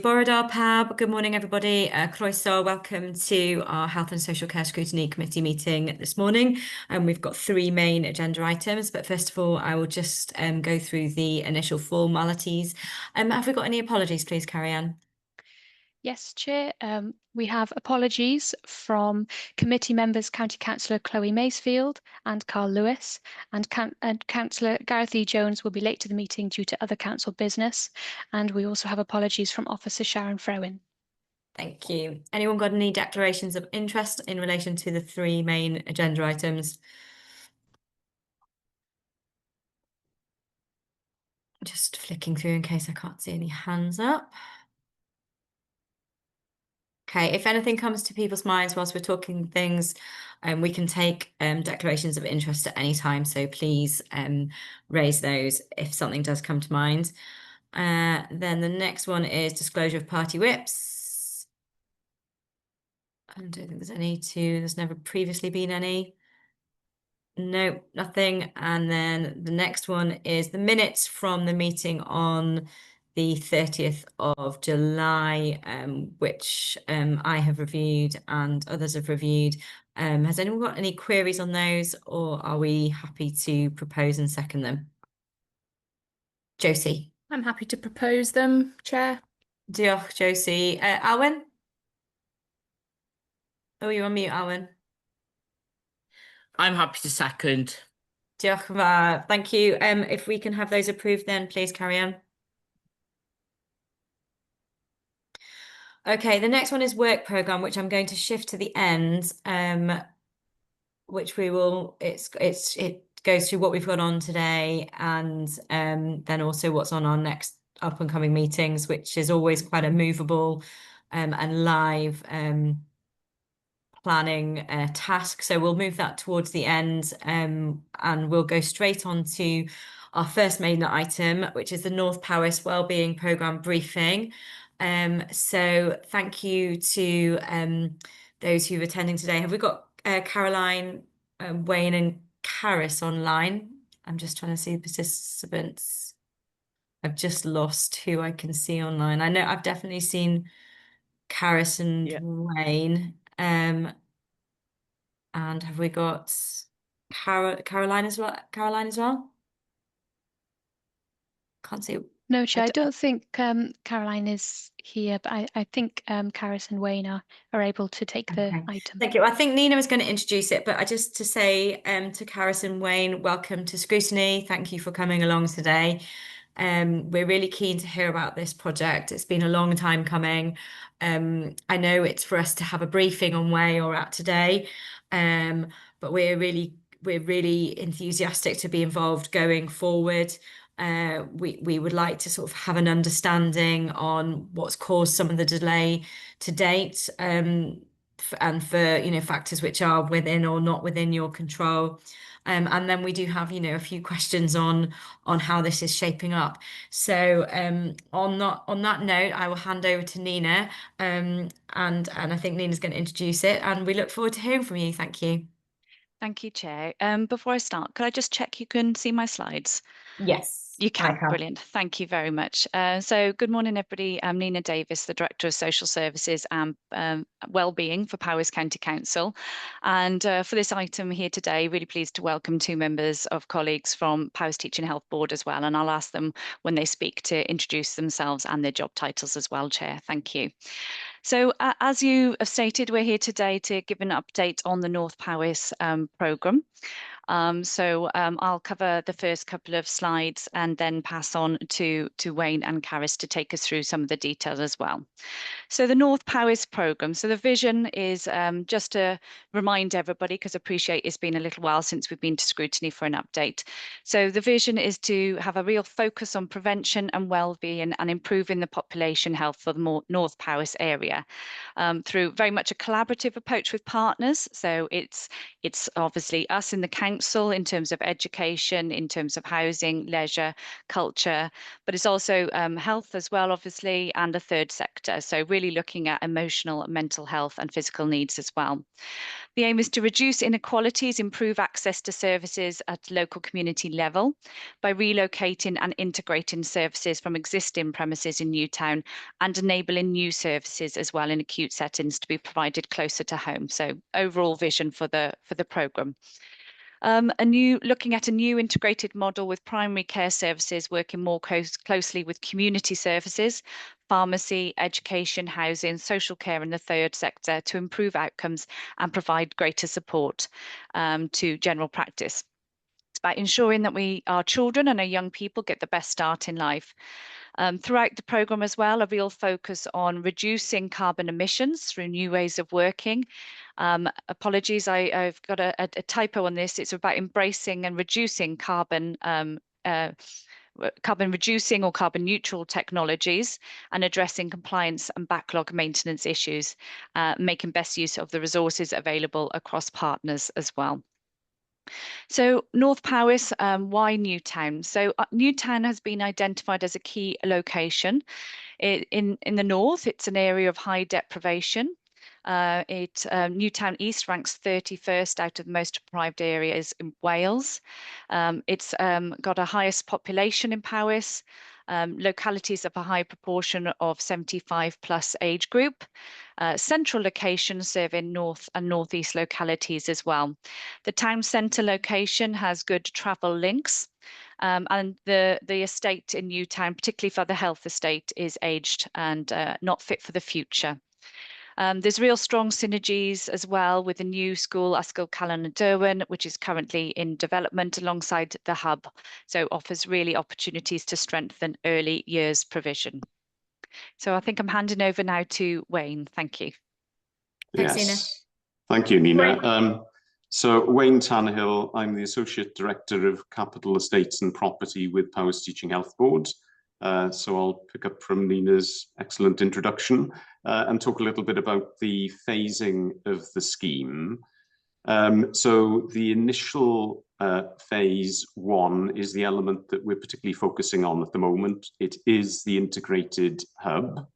Borodar Pab, good morning everybody. Croeso, welcome to our Health and Social Care Scrutiny Committee meeting this morning. We've got three main agenda items, but first of all, I will just go through the initial formalities. Have we got any apologies, please, Carrie Ann? Yes, Chair. We have apologies from committee members County Councillor Chloe Masefield and Carl Lewis, and Councillor Gareth E. Jones will be late to the meeting due to other council business. And we also have apologies from Officer Sharon Frowen. Thank you. Anyone got any declarations of interest in relation to the three main agenda items? Just flicking through in case I can't see any hands up. Okay, if anything comes to people's minds whilst we're talking things, we can take declarations of interest at any time. So please raise those if something does come to mind. Then the next one is disclosure of party whips. I don't think there's never previously been any. No, nothing. And then the next one is the minutes from the meeting on the 30th of July, which I have reviewed and others have reviewed. Has anyone got any queries on those, or are we happy to propose and second them? Josie. I'm happy to propose them, Chair. Diolch, Josie. Alwyn? Oh, you're on mute, Alwyn. I'm happy to second. Diolch yn fawr. Thank you. If we can have those approved then, please carry on. Okay, the next one is work program, which I'm going to shift to the end, which it goes through what we've got on today and then also what's on our next up and coming meetings, which is always quite a movable and live planning task. So we'll move that towards the end and we'll go straight on to our first main item, which is the North Powys Wellbeing Programme briefing. So thank you to those who are attending today. Have we got Caroline, Wayne and Caris online? I'm just trying to see the participants. I've just lost who I can see online. I know I've definitely seen Caris and Wayne. And have we got Caroline as well? Caroline as well? Can't see. No, Chair, I don't think Caroline is here, but I think Caris and Wayne are able to take the item. Thank you. I think Nina was going to introduce it, but I just to say to Caris and Wayne, welcome to Scrutiny. Thank you for coming along today. We're really keen to hear about this project. It's been a long time coming. I know it's for us to have a briefing on where you're at today, but we're really enthusiastic to be involved going forward. We would like to sort of have an understanding on what's caused some of the delay to date, and for factors which are within or not within your control. And then we do have a few questions on how this is shaping up. So on that note, I will hand over to Nina, and I think Nina's going to introduce it, and we look forward to hearing from you. Thank you. Thank you, Chair. Before I start, could I just check you can see my slides? Yes. You can. Brilliant. Thank you very much. So good morning, everybody. I'm Nina Davis, the Director of Social Services and Wellbeing for Powys County Council. And for this item here today, really pleased to welcome two members of colleagues from Powys Teaching Health Board as well. And I'll ask them when they speak to introduce themselves and their job titles as well, Chair. Thank you. So as you have stated, we're here today to give an update on the North Powys programme. I'll cover the first couple of slides and then pass on to Wayne and Caris to take us through some of the details as well. So the North Powys programme. So the vision is just to remind everybody, because I appreciate it's been a little while since we've been to Scrutiny for an update. So the vision is to have a real focus on prevention and wellbeing and improving the population health for the North Powys area through very much a collaborative approach with partners. So it's obviously us in the council council in terms of education, in terms of housing, leisure, culture, but it's also health as well, obviously, and a third sector. So really looking at emotional, mental health and physical needs as well. The aim is to reduce inequalities, improve access to services at local community level by relocating and integrating services from existing premises in Newtown and enabling new services as well in acute settings to be provided closer to home. So overall vision for the programme. Looking at a new integrated model with primary care services working more closely with community services, pharmacy, education, housing, social care in the third sector to improve outcomes and provide greater support to general practice. It's about ensuring that our children and our young people get the best start in life. Throughout the programme as well, a real focus on reducing carbon emissions through new ways of working. Apologies, I've got a typo on this. It's about embracing and reducing carbon reducing or carbon neutral technologies and addressing compliance and backlog maintenance issues, making best use of the resources available across partners as well. So North Powys, why Newtown? So Newtown has been identified as a key location. In the north, it's an area of high deprivation. Newtown East ranks 31st out of the most deprived areas in Wales. It's got a highest population in Powys, localities of a high proportion of 75 plus age group, central locations serving north and northeast localities as well. The town centre location has good travel links. And the estate in Newtown, particularly for the health estate, is aged and not fit for the future. There's real strong synergies as well with the new school, Ysgol Calon and Derwen, which is currently in development alongside the hub. So offers really opportunities to strengthen early years provision. So I think I'm handing over now to Wayne. Thank you. Thanks, Yes. Nina. Thank you, Nina. So Wayne Tannehill, I'm the Associate Director of Capital Estates and Property with Powys Teaching Health Board. So I'll pick up from Nina's excellent introduction and talk a little bit about the phasing of the scheme. So the initial phase one is the element that we're particularly focusing on at the moment. It is the integrated hub.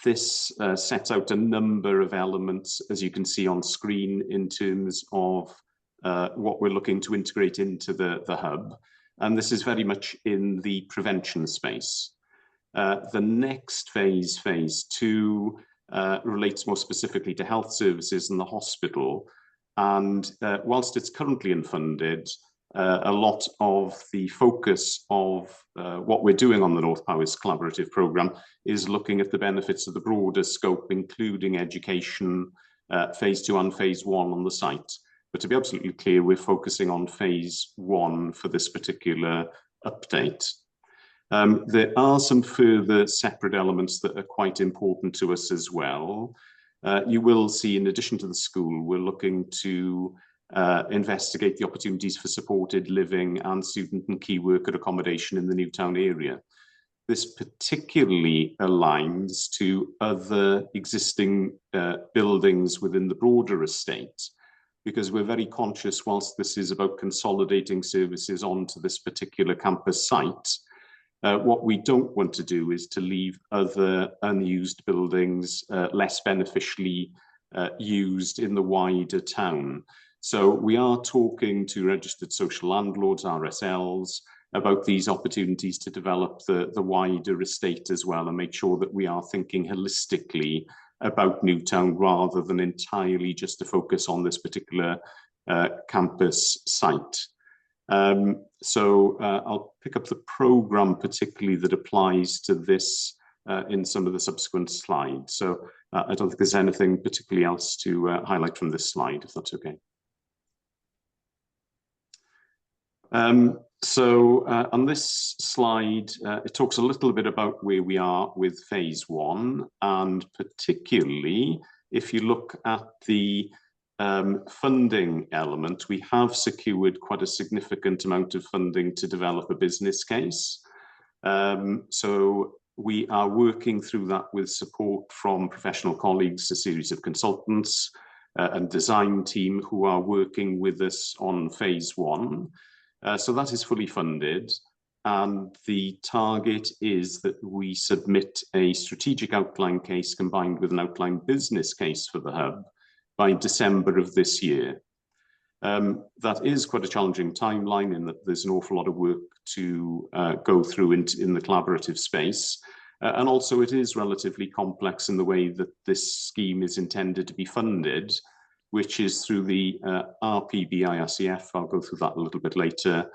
This sets out a number of elements, as you can see on screen, in terms of what we're looking to integrate into the hub. And this is very much in the prevention space. The next phase, phase two, relates more specifically to health services and the hospital. And whilst it's currently unfunded, a lot of the focus of what we're doing on the North Powys Collaborative Programme is looking at the benefits of the broader scope, including education, phase two and phase one on the site. But to be absolutely clear, we're focusing on phase one for this particular update. There are some further separate elements that are quite important to us as well. You will see, in addition to the school, we're looking to investigate the opportunities for supported living and student and key worker accommodation in the Newtown area. This particularly aligns to other existing buildings within the broader estate, because we're very conscious, whilst this is about consolidating services onto this particular campus site, what we don't want to do is to leave other unused buildings less beneficially used in the wider town. So we are talking to registered social landlords, RSLs, about these opportunities to develop the wider estate as well, and make sure that we are thinking holistically about Newtown rather than entirely just to focus on this particular campus site. I'll pick up the programme particularly that applies to this in some of the subsequent slides. So I don't think there's anything particularly else to highlight from this slide, if that's okay. On this slide, it talks a little bit about where we are with phase one, and particularly if you look at the funding element, we have secured quite a significant amount of funding to develop a business case. So we are working through that with support from professional colleagues, a series of consultants, and design team who are working with us on phase 1. So that is fully funded. And the target is that we submit a strategic outline case combined with an outline business case for the hub by December of this year. That is quite a challenging timeline in that there's an awful lot of work to go through in the collaborative space. And also it is relatively complex in the way that this scheme is intended to be funded, which is through the RPB IRCF. I'll go through that a little bit later,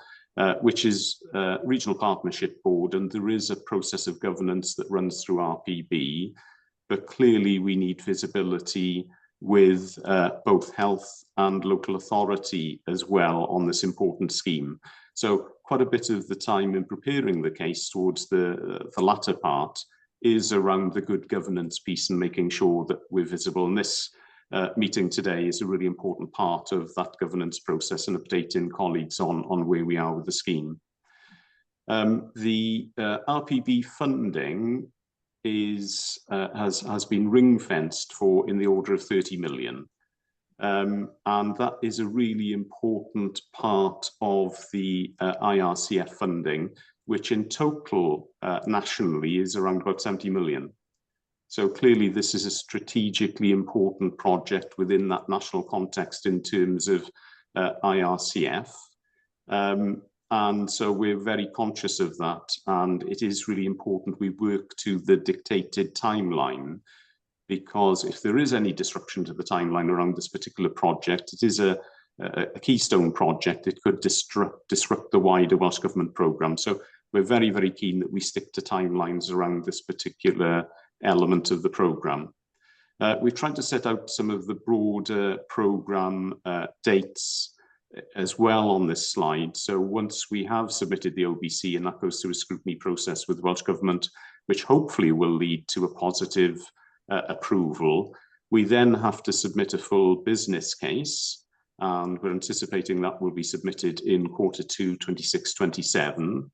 which is Regional Partnership Board, and there is a process of governance that runs through RPB, but clearly we need visibility with both health and local authority as well on this important scheme. So quite a bit of the time in preparing the case towards the latter part is around the good governance piece and making sure that we're visible. And this meeting today is a really important part of that governance process and updating colleagues on where we are with the scheme. The RPB funding has been ring-fenced for in the order of 30 million. And that is a really important part of the IRCF funding, which in total nationally is around about 70 million. So clearly this is a strategically important project within that national context in terms of IRCF. And so we're very conscious of that, and it is really important we work to the dictated timeline, because if there is any disruption to the timeline around this particular project, it is a keystone project. It could disrupt the wider Welsh Government programme. So we're very, very keen that we stick to timelines around this particular element of the programme. We've tried to set out some of the broader programme dates as well on this slide. So once we have submitted the OBC, and that goes through a scrutiny process with Welsh Government, which hopefully will lead to a positive approval, we then have to submit a full business case, and we're anticipating that will be submitted in Q2 26-27.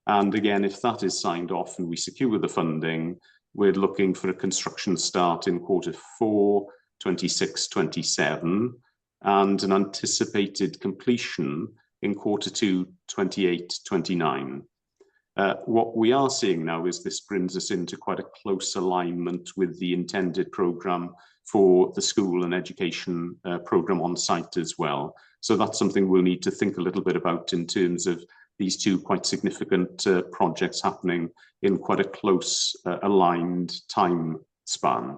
And again, if that is signed off and we secure the funding, we're looking for a construction start in Q4 26-27 and an anticipated completion in Q2 28-29. What we are seeing now is this brings us into quite a close alignment with the intended programme for the school and education programme on site as well. So that's something we'll need to think a little bit about in terms of these two quite significant projects happening in quite a close aligned time span.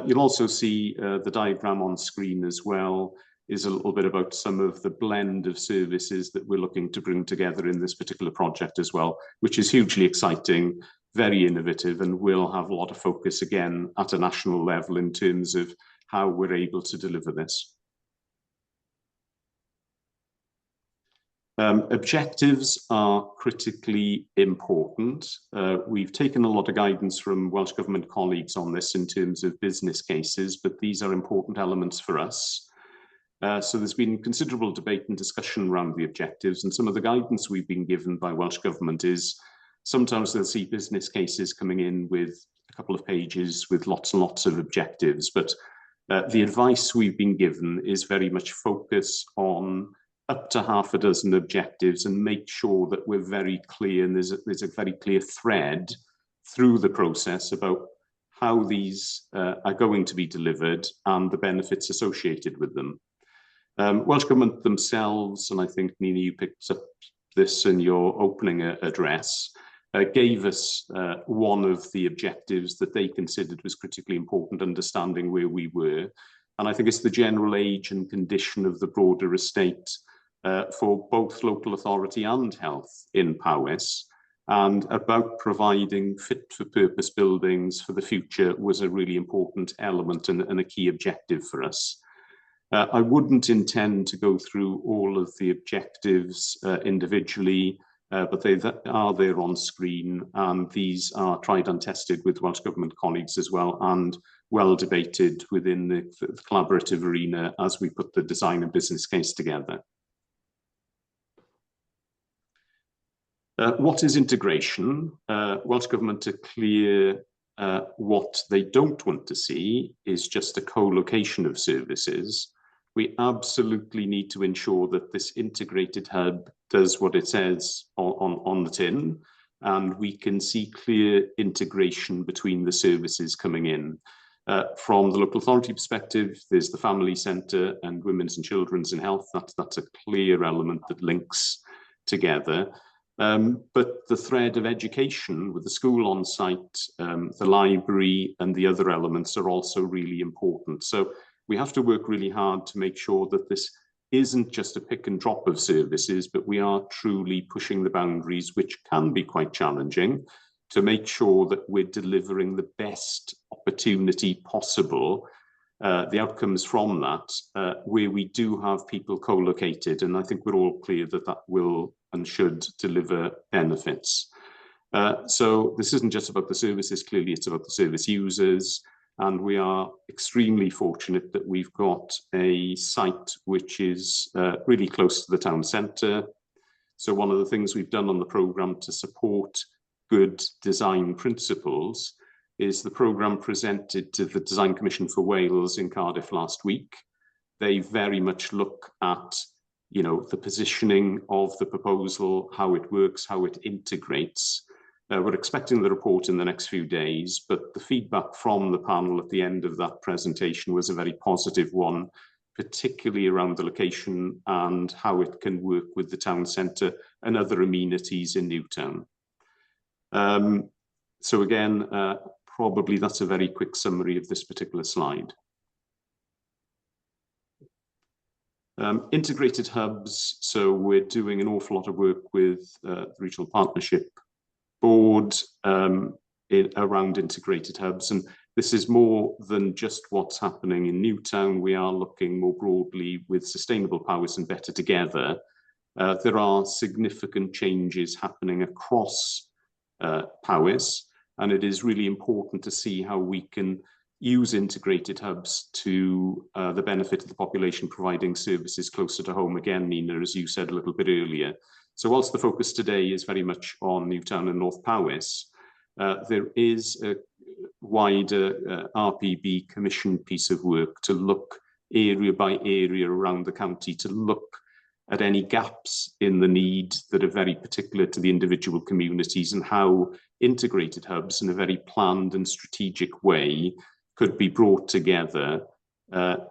You'll also see the diagram on screen as well is a little bit about some of the blend of services that we're looking to bring together in this particular project as well, which is hugely exciting, very innovative, and will have a lot of focus again at a national level in terms of how we're able to deliver this. Objectives are critically important. We've taken a lot of guidance from Welsh Government colleagues on this in terms of business cases, but these are important elements for us. So there's been considerable debate and discussion around the objectives, and some of the guidance we've been given by Welsh Government is sometimes they'll see business cases coming in with a couple of pages with lots and lots of objectives, but the advice we've been given is very much focus on up to half a dozen objectives and make sure that we're very clear, and there's a very clear thread through the process about how these are going to be delivered and the benefits associated with them. Welsh Government themselves, and I think Nina, you picked up this in your opening address, gave us one of the objectives that they considered was critically important, understanding where we were. And I think it's the general age and condition of the broader estate for both local authority and health in Powys, and about providing fit-for-purpose buildings for the future was a really important element and a key objective for us. I wouldn't intend to go through all of the objectives individually, but they are there on screen, and these are tried and tested with Welsh Government colleagues as well, and well debated within the collaborative arena as we put the design and business case together. What is integration? Welsh Government are clear what they don't want to see is just a co-location of services. We absolutely need to ensure that this integrated hub does what it says on the tin, and we can see clear integration between the services coming in. From the local authority perspective, there's the family centre and women's and children's and health. That's a clear element that links together. But the thread of education with the school on site, the library and the other elements are also really important. So we have to work really hard to make sure that this isn't just a pick and drop of services, but we are truly pushing the boundaries, which can be quite challenging, to make sure that we're delivering the best opportunity possible, the outcomes from that, where we do have people co-located. And I think we're all clear that that will and should deliver benefits. So this isn't just about the services, clearly it's about the service users. And we are extremely fortunate that we've got a site which is really close to the town centre. So one of the things we've done on the programme to support good design principles is the programme presented to the Design Commission for Wales in Cardiff last week. They very much look at, you know, the positioning of the proposal, how it works, how it integrates. We're expecting the report in the next few days, but the feedback from the panel at the end of that presentation was a very positive one, particularly around the location and how it can work with the town centre and other amenities in Newtown. So again, probably that's a very quick summary of this particular slide. Integrated hubs, so we're doing an awful lot of work with the Regional Partnership Board around integrated hubs, and this is more than just what's happening in Newtown. We are looking more broadly with Sustainable Powers and Better Together. There are significant changes happening across Powys, and it is really important to see how we can use integrated hubs to the benefit of the population, providing services closer to home. Again, Nina, as you said a little bit earlier. So whilst the focus today is very much on Newtown and North Powys, there is a wider RPB commission piece of work to look area by area around the county, to look at any gaps in the need that are very particular to the individual communities, and how integrated hubs in a very planned and strategic way could be brought together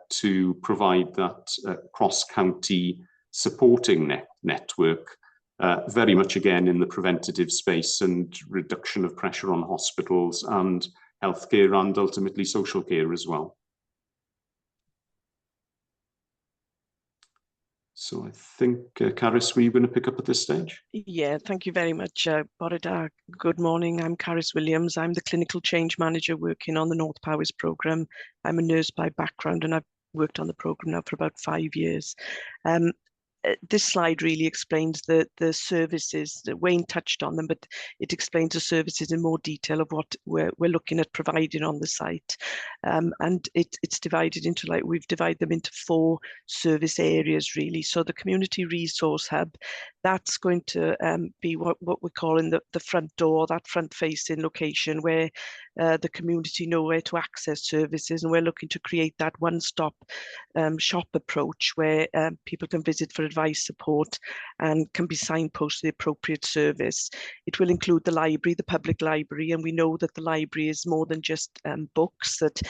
to provide that cross-county supporting network, very much again in the preventative space and reduction of pressure on hospitals and healthcare and ultimately social care as well. So I think, Caris, were you going to pick up at this stage? Yeah, thank you very much, Borida. Good morning, I'm Caris Williams. I'm the Clinical Change Manager working on the North Powys programme. I'm a nurse by background and I've worked on the programme now for about 5 years. This slide really explains the services. Wayne touched on them, but it explains the services in more detail of what we're looking at providing on the site. And it's divided into, like, we've divided them into 4 service areas really. So the Community Resource Hub, that's going to be what we're calling the front door, that front facing location where the community know where to access services, and we're looking to create that one-stop shop approach where people can visit for advice, support, and can be signposted to the appropriate service. It will include the library, the public library, and we know that the library is more than just books, that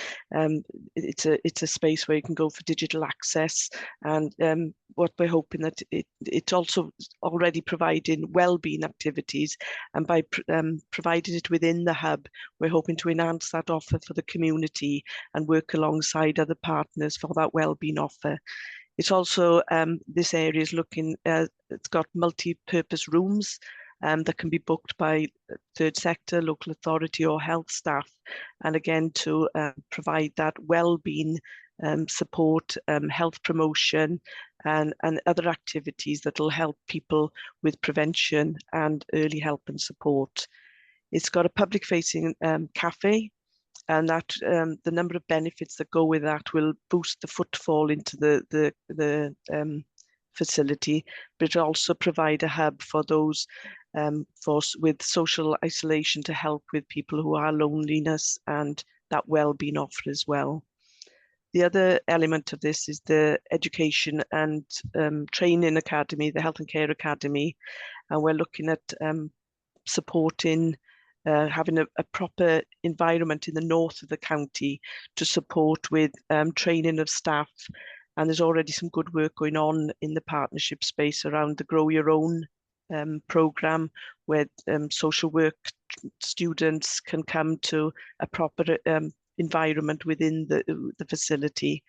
it's a space where you can go for digital access, and what we're hoping that it's also already providing wellbeing activities, and by providing it within the hub, we're hoping to enhance that offer for the community and work alongside other partners for that wellbeing offer. It's also, this area is looking, it's got multi-purpose rooms that can be booked by third sector, local authority or health staff, and again to provide that wellbeing support, health promotion, and other activities that will help people with prevention and early help and support. It's got a public-facing cafe, and that the number of benefits that go with that will boost the footfall into the facility, but it also provide a hub for those with social isolation to help with people who are loneliness and that well-being offer as well. The other element of this is the education and training academy, the Health and Care Academy, and we're looking at supporting having a proper environment in the north of the county to support with training of staff. And there's already some good work going on in the partnership space around the Grow Your Own programme, where social work students can come to a proper environment within the facility.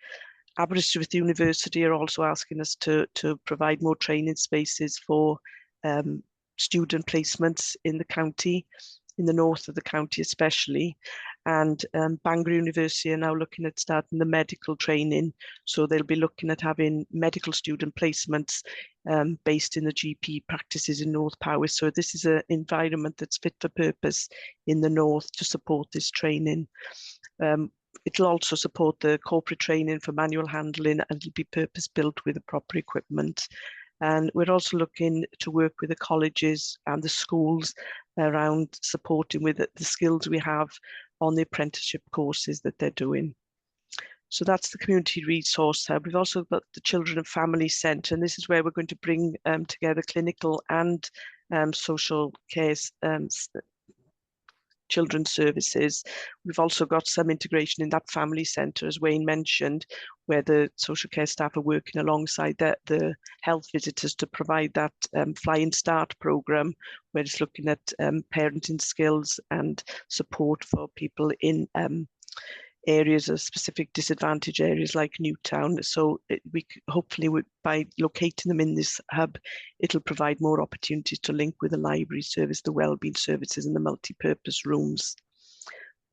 Aberystwyth University are also asking us to provide more training spaces for student placements in the county, in the north of the county especially. And Bangor University are now looking at starting the medical training. So they'll be looking at having medical student placements based in the GP practices in North Powys. So this is an environment that's fit for purpose in the north to support this training. It'll also support the corporate training for manual handling, and it'll be purpose built with the proper equipment. And we're also looking to work with the colleges and the schools around supporting with the skills we have on the apprenticeship courses that they're doing. So that's the Community Resource Hub. We've also got the Children and Family Centre, and this is where we're going to bring together clinical and social care children's services. We've also got some integration in that family centre, as Wayne mentioned, where the social care staff are working alongside the health visitors to provide that Flying Start programme, where it's looking at parenting skills and support for people in areas of specific disadvantaged areas like Newtown. So hopefully by locating them in this hub, it'll provide more opportunities to link with the library service, the wellbeing services and the multi-purpose rooms.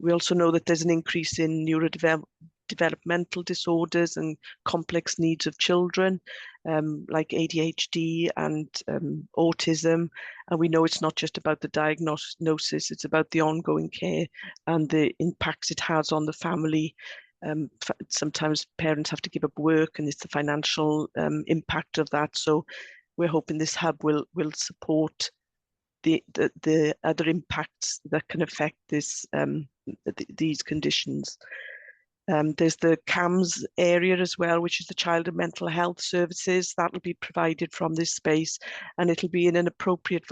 We also know that there's an increase in neurodevelopmental disorders and complex needs of children, like ADHD and autism. And we know it's not just about the diagnosis, it's about the ongoing care and the impacts it has on the family. Sometimes parents have to give up work, and it's the financial impact of that. So we're hoping this hub will support the other impacts that can affect this these conditions. There's the CAMS area as well, which is the Child and Mental Health Services. That will be provided from this space, and it'll be in an appropriate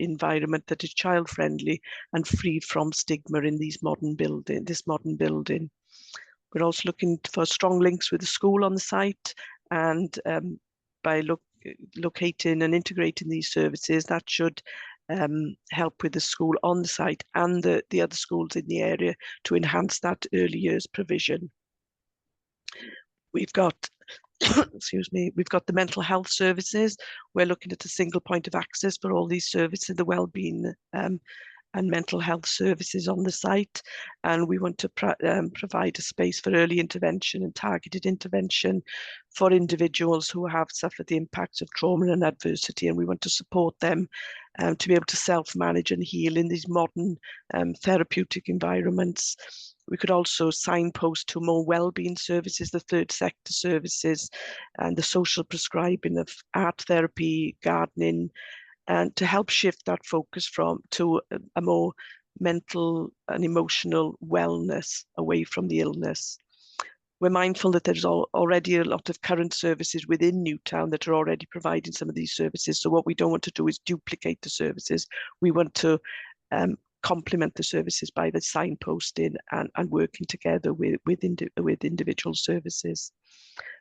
environment that is child-friendly and free from stigma in this modern building. We're also looking for strong links with the school on the site, and by locating and integrating these services, that should help with the school on the site and the other schools in the area to enhance that early years provision. We've got, excuse me, we've got the mental health services. We're looking at a single point of access for all these services, the wellbeing and mental health services on the site. And we want to provide a space for early intervention and targeted intervention for individuals who have suffered the impacts of trauma and adversity. And we want to support them to be able to self-manage and heal in these modern therapeutic environments. We could also signpost to more wellbeing services, the third sector services, and the social prescribing of art therapy, gardening, and to help shift that focus to a more mental and emotional wellness away from the illness. We're mindful that there's already a lot of current services within Newtown that are already providing some of these services. So what we don't want to do is duplicate the services. We want to complement the services by the signposting and working together with individual services.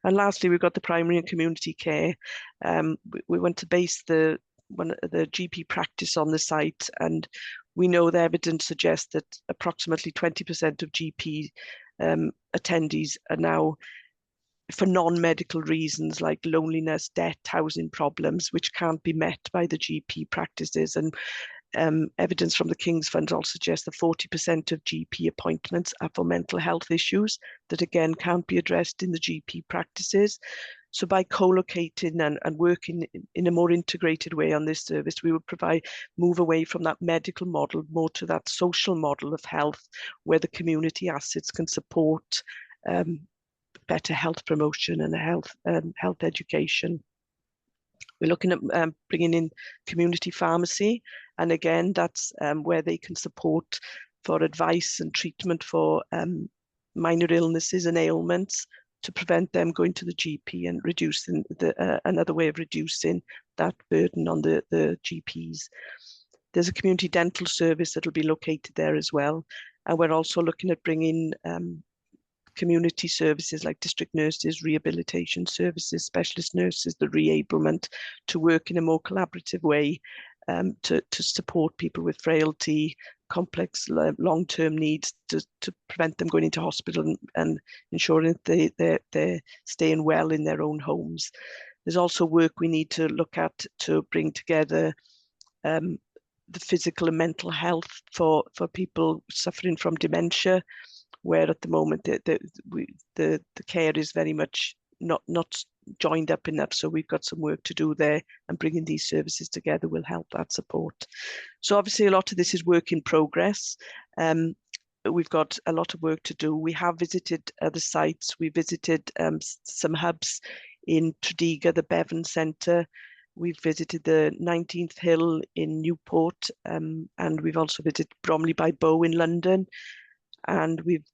And lastly, we've got the primary and community care. We want to base the GP practice on the site, and we know the evidence suggests that approximately 20% of GP attendees are now for non-medical reasons like loneliness, debt, housing problems, which can't be met by the GP practices. And evidence from the King's Fund also suggests that 40% of GP appointments are for mental health issues that again can't be addressed in the GP practices. So by co-locating and working in a more integrated way on this service, we would move away from that medical model more to that social model of health, where the community assets can support better health promotion and health education. We're looking at bringing in community pharmacy, and again, that's where they can support for advice and treatment for minor illnesses and ailments to prevent them going to the GP and reducing another way of reducing that burden on the GPs. There's a community dental service that will be located there as well. And we're also looking at bringing community services like district nurses, rehabilitation services, specialist nurses, the reablement to work in a more collaborative way to support people with frailty, complex long-term needs to prevent them going into hospital and ensuring that they're staying well in their own homes. There's also work we need to look at to bring together the physical and mental health for people suffering from dementia, where at the moment the care is very much not joined up enough. So we've got some work to do there, and bringing these services together will help that support. So obviously a lot of this is work in progress. We've got a lot of work to do. We have visited other sites. We visited some hubs in Tredegar, the Bevan Centre. We've visited the 19th Hill in Newport, and we've also visited Bromley by Bow in London. And we've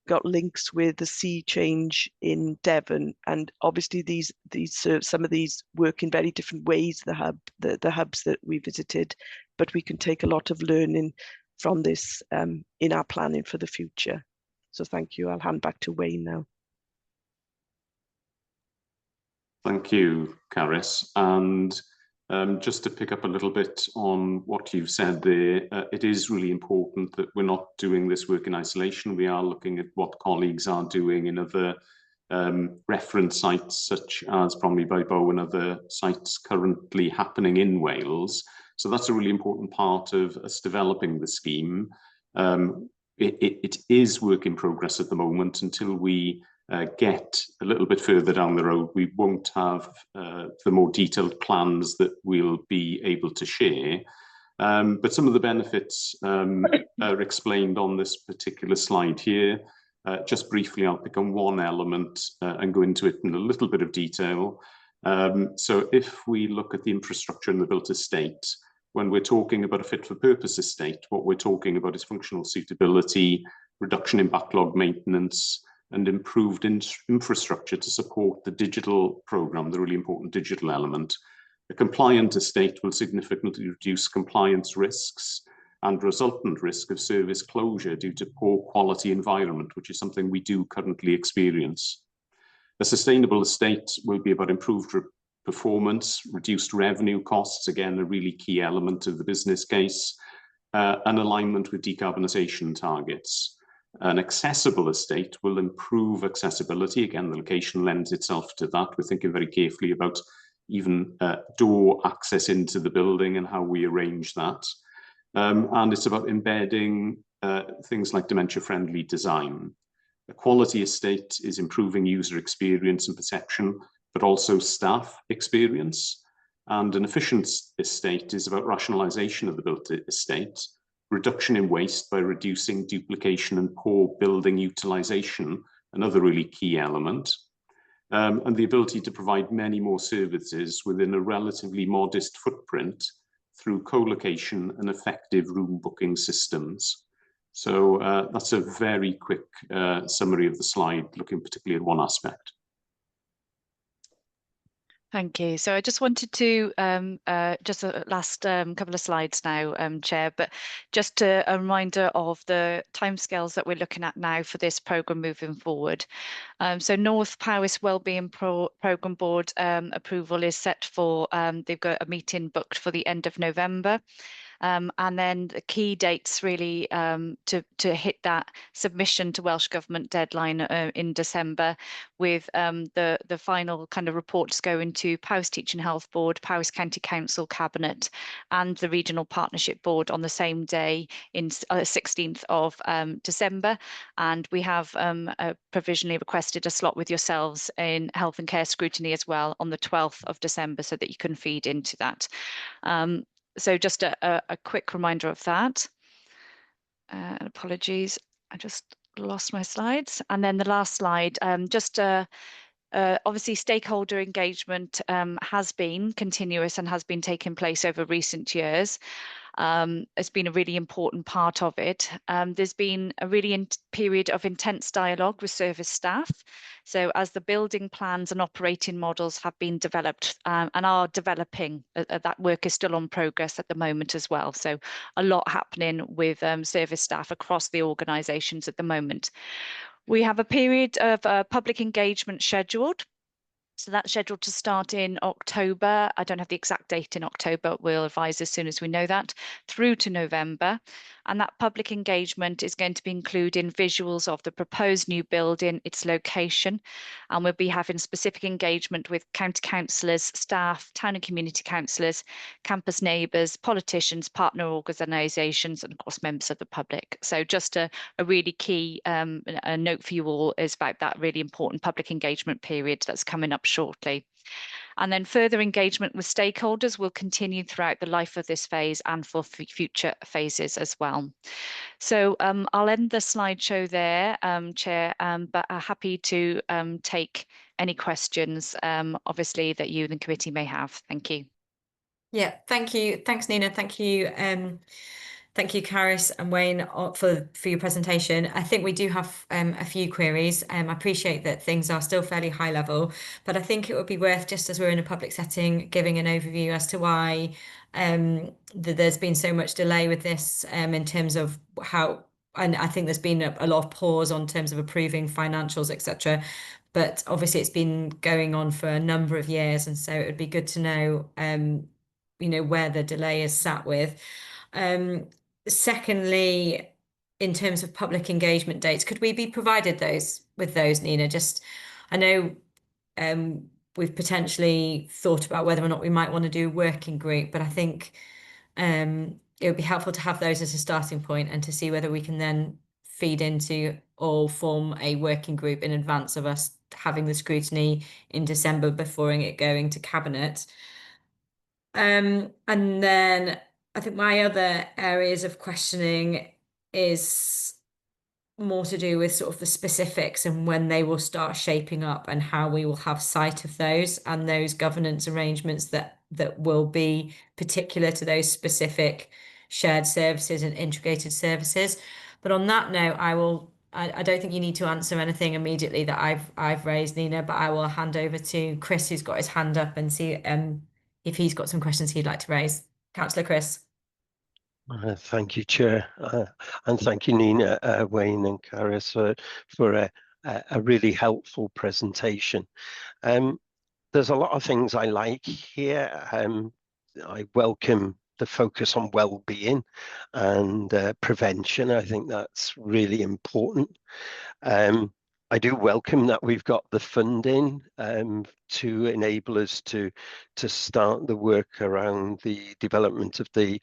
got links with the Sea Change in Devon. And obviously some of these work in very different ways, the hubs that we visited, but we can take a lot of learning from this in our planning for the future. So thank you. I'll hand back to Wayne now. Thank you, Caris. And just to pick up a little bit on what you've said there, it is really important that we're not doing this work in isolation. We are looking at what colleagues are doing in other reference sites, such as Bromley by Bow and other sites currently happening in Wales. So that's a really important part of us developing the scheme. It is work in progress at the moment. Until we get a little bit further down the road, we won't have the more detailed plans that we'll be able to share. But some of the benefits are explained on this particular slide here. Just briefly, I'll pick on one element and go into it in a little bit of detail. So if we look at the infrastructure in the built estate, when we're talking about a fit-for-purpose estate, what we're talking about is functional suitability, reduction in backlog maintenance, and improved infrastructure to support the digital programme, the really important digital element. A compliant estate will significantly reduce compliance risks and resultant risk of service closure due to poor quality environment, which is something we do currently experience. A sustainable estate will be about improved performance, reduced revenue costs, again, a really key element of the business case, and alignment with decarbonisation targets. An accessible estate will improve accessibility. Again, the location lends itself to that. We're thinking very carefully about even door access into the building and how we arrange that. And it's about embedding things like dementia-friendly design. A quality estate is improving user experience and perception, but also staff experience. And an efficient estate is about rationalisation of the built estate, reduction in waste by reducing duplication and poor building utilisation, another really key element, and the ability to provide many more services within a relatively modest footprint through co-location and effective room booking systems. So that's a very quick summary of the slide, looking particularly at one aspect. Thank you. So I just wanted to, just a last couple of slides now, Chair, but just a reminder of the timescales that we're looking at now for this programme moving forward. So North Powys Wellbeing Programme Board approval is set for, they've got a meeting booked for the end of November. And then the key dates really to hit that submission to Welsh Government deadline in December, with the final kind of reports going to Powys Teaching Health Board, Powys County Council Cabinet, and the Regional Partnership Board on the same day, in 16th of December. And we have provisionally requested a slot with yourselves in Health and Care Scrutiny as well on the 12th of December, so that you can feed into that. So just a quick reminder of that. Apologies, I just lost my slides. And then the last slide, just Obviously, stakeholder engagement has been continuous and has been taking place over recent years. It's been a really important part of it. There's been a really period of intense dialogue with service staff. So as the building plans and operating models have been developed and are developing, that work is still on progress at the moment as well. So a lot happening with service staff across the organisations at the moment. We have a period of public engagement scheduled. So that's scheduled to start in October. I don't have the exact date in October. We'll advise as soon as we know that, through to November. And that public engagement is going to be including visuals of the proposed new building, its location. And we'll be having specific engagement with county councillors, staff, town and community councillors, campus neighbours, politicians, partner organisations, and of course, members of the public. So just a really key a note for you all is about that really important public engagement period that's coming up shortly. And then further engagement with stakeholders will continue throughout the life of this phase and for future phases as well. So I'll end the slideshow there, Chair, but happy to take any questions, obviously, that you and the committee may have. Thank you. Yeah, thank you. Thanks, Nina. Thank you. Thank you, Caris and Wayne, for your presentation. I think we do have a few queries. I appreciate that things are still fairly high level, but I think it would be worth, just as we're in a public setting, giving an overview as to why there's been so much delay with this in terms of how, and I think there's been a lot of pause on terms of approving financials, etc. But obviously it's been going on for a number of years, and so it would be good to know, where the delay is sat with. Secondly, in terms of public engagement dates, could we be provided those, Nina? Just, I know we've potentially thought about whether or not we might want to do a working group, but I think it would be helpful to have those as a starting point and to see whether we can then feed into or form a working group in advance of us having the scrutiny in December before it going to Cabinet. And then I think my other areas of questioning is more to do with sort of the specifics and when they will start shaping up and how we will have sight of those and those governance arrangements that will be particular to those specific shared services and integrated services. But on that note, I don't think you need to answer anything immediately that I've raised, Nina, but I will hand over to Chris, who's got his hand up, and see if he's got some questions he'd like to raise. Councillor Chris. Thank you, Chair, and thank you, Nina, Wayne and Caris, for a really helpful presentation. There's a lot of things I like here. I welcome the focus on well-being and prevention. I think that's really important. I do welcome that we've got the funding to enable us to start the work around the development of the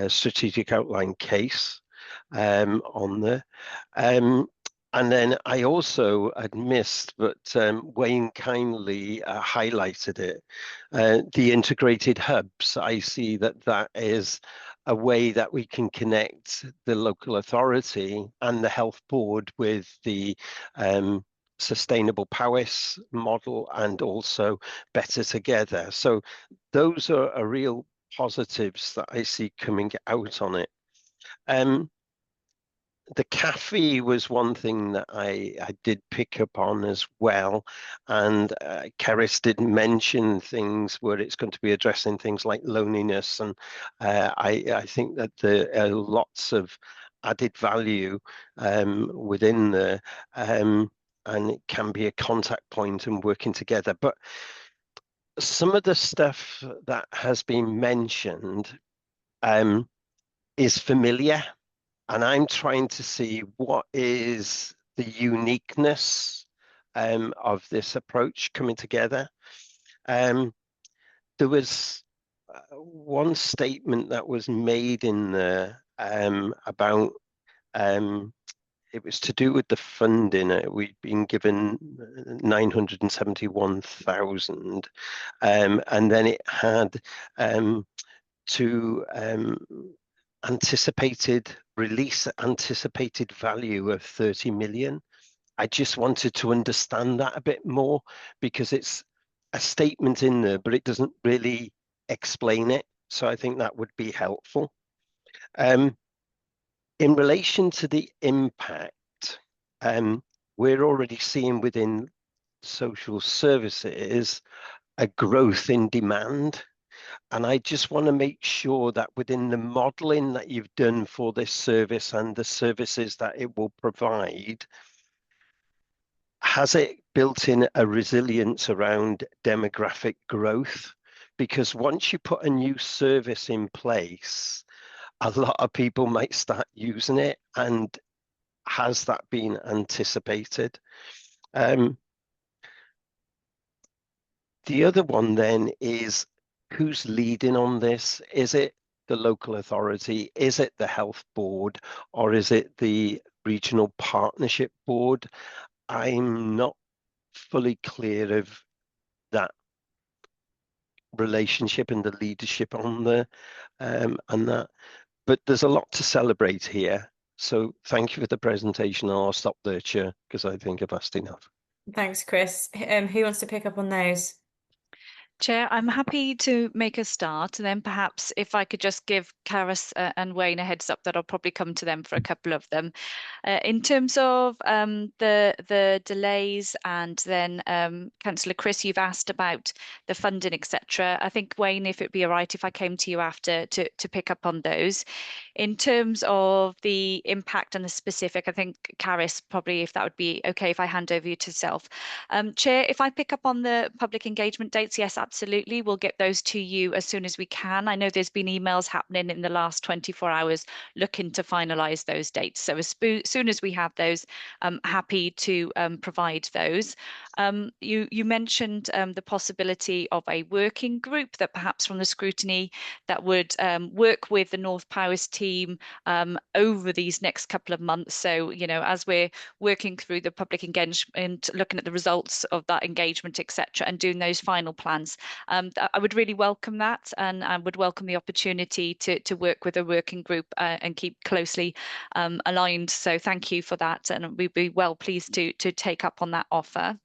strategic outline case on there. And then I also had missed, but Wayne kindly highlighted it, the integrated hubs. I see that is a way that we can connect the local authority and the health board with the sustainable Powys model and also better together. So those are real positives that I see coming out on it. The cafe was one thing that I did pick up on as well, and Caris did mention things where it's going to be addressing things like loneliness, and I think that there are lots of added value within there, and it can be a contact point and working together. But some of the stuff that has been mentioned is familiar. And I'm trying to see what is the uniqueness of this approach coming together. There was one statement that was made in there about it was to do with the funding. We'd been given 971,000, and then it had to anticipated value of 30 million. I just wanted to understand that a bit more, because it's a statement in there, but it doesn't really explain it. So I think that would be helpful. In relation to the impact, we're already seeing within social services a growth in demand. And I just want to make sure that within the modelling that you've done for this service and the services that it will provide, has it built in a resilience around demographic growth? Because once you put a new service in place, a lot of people might start using it. And has that been anticipated? The other one then is, who's leading on this? Is it the local authority? Is it the health board? Or is it the regional partnership board? I'm not fully clear of that relationship and the leadership on there, and that. But there's a lot to celebrate here. So thank you for the presentation. I'll stop there, Chair, because I think I've asked enough. Thanks, Chris. Who wants to pick up on those? Chair, I'm happy to make a start, and then perhaps if I could just give Caris and Wayne a heads up that I'll probably come to them for a couple of them. In terms of the delays, and then Councillor Chris, you've asked about the funding, etc. I think, Wayne, if it'd be all right if I came to you after to pick up on those. In terms of the impact and the specific, I think, Caris, probably if that would be okay if I hand over you to yourself. Chair, if I pick up on the public engagement dates, yes, absolutely. We'll get those to you as soon as we can. I know there's been emails happening in the last 24 hours looking to finalise those dates. So as soon as we have those, I'm happy to provide those. You mentioned the possibility of a working group that perhaps from the Scrutiny that would work with the North Powys team over these next couple of months. So, you know, as we're working through the public engagement, looking at the results of that engagement, etc., and doing those final plans, I would really welcome that, and I would welcome the opportunity to work with a working group and keep closely aligned. So thank you for that, and we'd be well pleased to take up on that offer.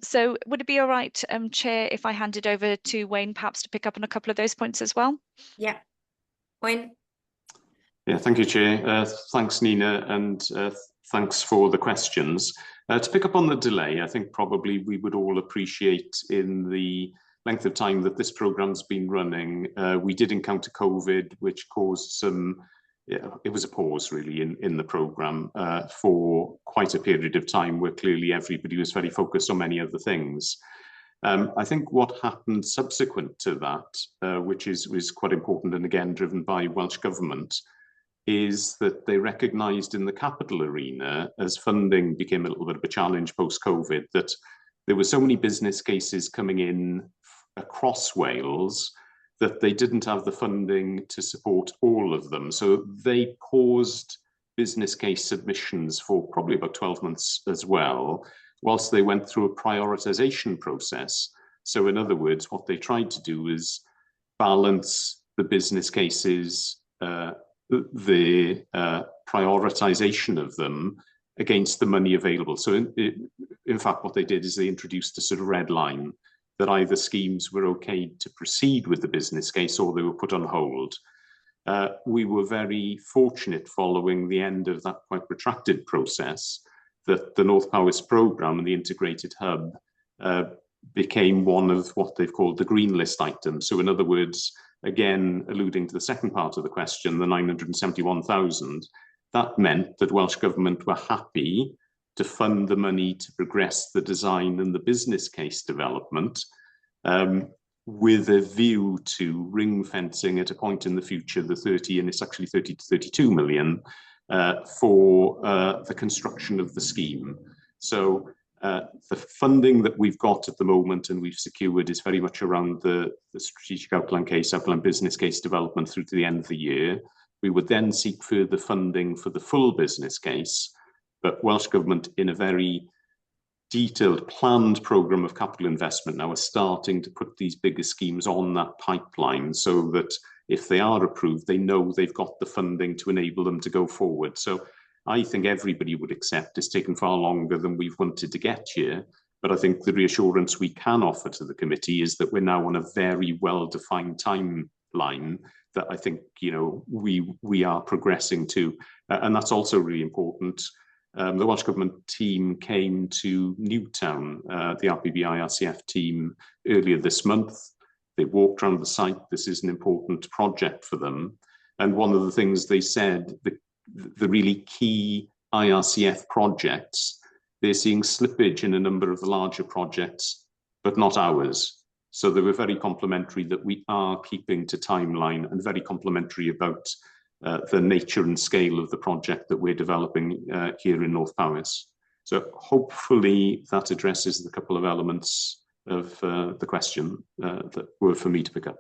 So would it be all right, Chair, if I handed over to Wayne perhaps to pick up on a couple of those points as well? Yeah. Wayne? Yeah, thank you, Chair. Thanks, Nina, and thanks for the questions. To pick up on the delay, I think probably we would all appreciate in the length of time that this program's been running, we did encounter COVID, which caused some, it was a pause really in the program for quite a period of time where clearly everybody was very focused on many other things. I think what happened subsequent to that, which was quite important and again driven by Welsh Government, is that they recognised in the capital arena, as funding became a little bit of a challenge post-COVID, that there were so many business cases coming in across Wales that they didn't have the funding to support all of them. So they paused business case submissions for probably about 12 months as well, whilst they went through a prioritisation process. So in other words, what they tried to do is balance the business cases, the prioritization of them against the money available. So in fact, what they did is they introduced a sort of red line that either schemes were okay to proceed with the business case or they were put on hold. We were very fortunate following the end of that quite protracted process that the North Powys programme and the integrated hub became one of what they've called the green list items. So in other words, again, alluding to the second part of the question, the 971,000, that meant that Welsh Government were happy to fund the money to progress the design and the business case development with a view to ring fencing at a point in the future, the 30, and it's actually 30 to 32 million for the construction of the scheme. So the funding that we've got at the moment and we've secured is very much around the strategic outline business case development through to the end of the year. We would then seek further funding for the full business case, but Welsh Government, in a very detailed planned programme of capital investment, now are starting to put these bigger schemes on that pipeline so that if they are approved, they know they've got the funding to enable them to go forward. So I think everybody would accept it's taken far longer than we've wanted to get here. But I think the reassurance we can offer to the committee is that we're now on a very well-defined timeline that I think, you know, we are progressing to. And that's also really important. The Welsh Government team came to Newtown, the RPB-IRCF team, earlier this month. They walked around the site. This is an important project for them. And one of the things they said, the really key IRCF projects, they're seeing slippage in a number of the larger projects, but not ours. So they were very complimentary that we are keeping to timeline, and very complimentary about the nature and scale of the project that we're developing here in North Powys. So hopefully that addresses the couple of elements of the question that were for me to pick up.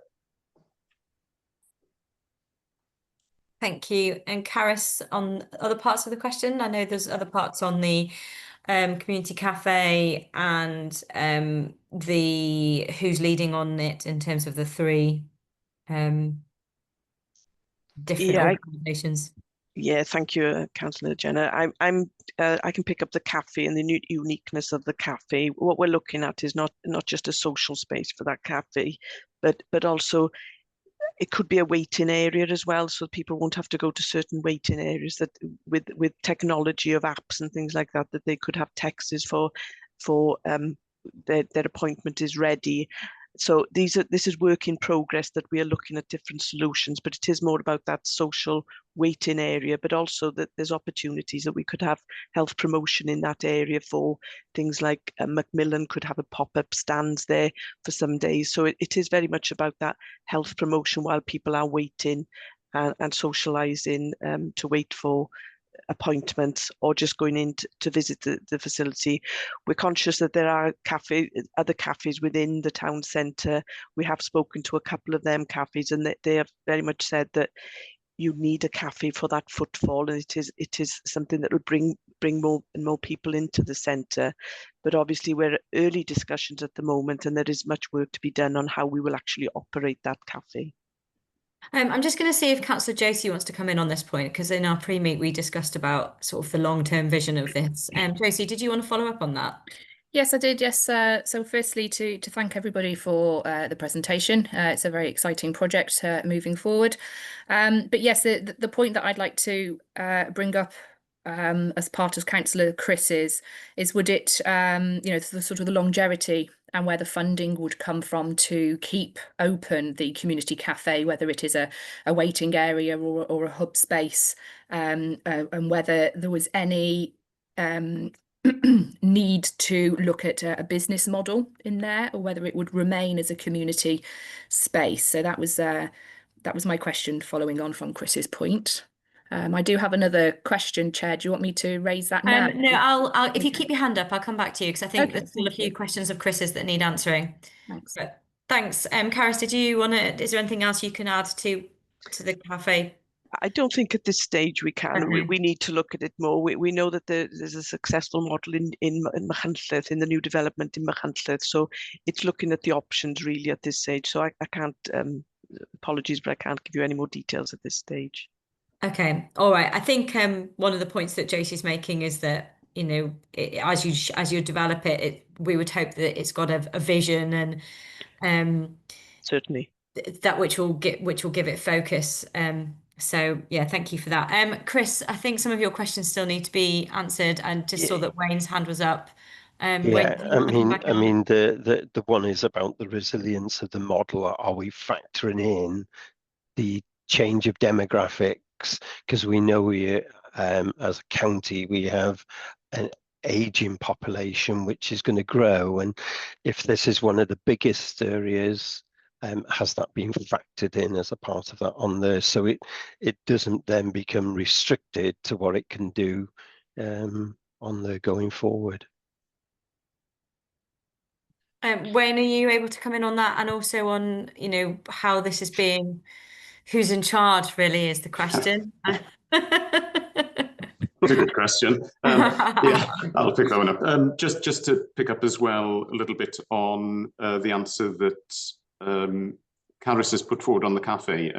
Thank you. And Caris, on other parts of the question, I know there's other parts on the community cafe and the who's leading on it in terms of the three different organisations. Yeah, thank you, Councillor Jenna. I can pick up the cafe and the uniqueness of the cafe. What we're looking at is not just a social space for that cafe, but also it could be a waiting area as well, so people won't have to go to certain waiting areas. That with technology of apps and things like that, that they could have texts for their appointment is ready. So this is work in progress, that we are looking at different solutions, but it is more about that social waiting area, but also that there's opportunities that we could have health promotion in that area for things like Macmillan could have a pop-up stands there for some days. So it is very much about that health promotion while people are waiting and socialising to wait for appointments or just going in to visit the facility. We're conscious that there are other cafes within the town centre. We have spoken to a couple of them cafes, and they have very much said that you need a cafe for that footfall, and it is something that would bring more and more people into the centre. But obviously we're at early discussions at the moment, and there is much work to be done on how we will actually operate that cafe. I'm just going to see if Councillor Josie wants to come in on this point, because in our pre-meet we discussed about sort of the long-term vision of this. Josie, did you want to follow up on that? Yes, I did. Yes. So firstly, to thank everybody for the presentation. It's a very exciting project moving forward. But yes, the point that I'd like to bring up as part of Councillor Chris's is would it, the sort of the longevity and where the funding would come from to keep open the community cafe, whether it is a waiting area or a hub space, and whether there was any need to look at a business model in there, or whether it would remain as a community space. So that was my question following on from Chris's point. I do have another question, Chair. Do you want me to raise that now? No, I'll if you keep your hand up, I'll come back to you, because I think there's still a few questions of Chris's that need answering. Thanks. But thanks. Caris, is there anything else you can add to the cafe? I don't think at this stage we can. Okay. We need to look at it more. We know that there's a successful model in Machynlleth, in the new development in Machynlleth. So it's looking at the options really at this stage. So I can't, apologies, but I can't give you any more details at this stage. Okay, all right. I think one of the points that Josie's making is that, you know, as you develop it, we would hope that it's got a vision and certainly that which will give it focus. So yeah, thank you for that. Chris, I think some of your questions still need to be answered, and just saw that Wayne's hand was up. Yeah, Wayne, I mean the one is about the resilience of the model. Are we factoring in the change of demographics? Because we know we, as a county, we have an aging population which is going to grow, and if this is one of the biggest areas, has that been factored in as a part of that on there, so it doesn't then become restricted to what it can do on the going forward. Wayne, are you able to come in on that, and also on, you know, how this is being, who's in charge really is the question. That's a good question. Yeah, I'll pick that one up. Just to pick up as well a little bit on the answer that Caris has put forward on the cafe.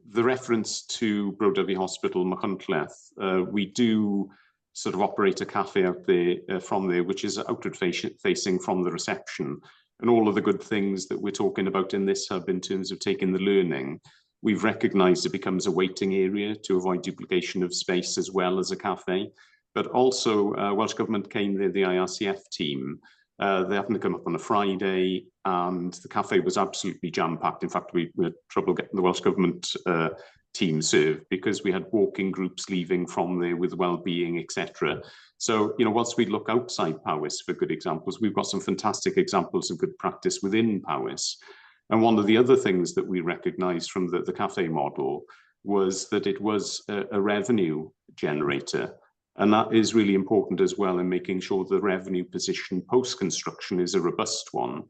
the reference to Brodyvi Hospital, Machynlleth, we do sort of operate a cafe out there from there, which is outward facing from the reception. And all of the good things that we're talking about in this hub in terms of taking the learning, we've recognised it becomes a waiting area to avoid duplication of space as well as a cafe. But also, Welsh Government came there, the IRCF team. They happened to come up on a Friday, and the cafe was absolutely jam-packed. In fact, we had trouble getting the Welsh Government team served because we had walking groups leaving from there with well-being, etc. So, whilst we look outside Powys for good examples, we've got some fantastic examples of good practice within Powys. And one of the other things that we recognised from the cafe model was that it was a revenue generator. And that is really important as well in making sure the revenue position post-construction is a robust one.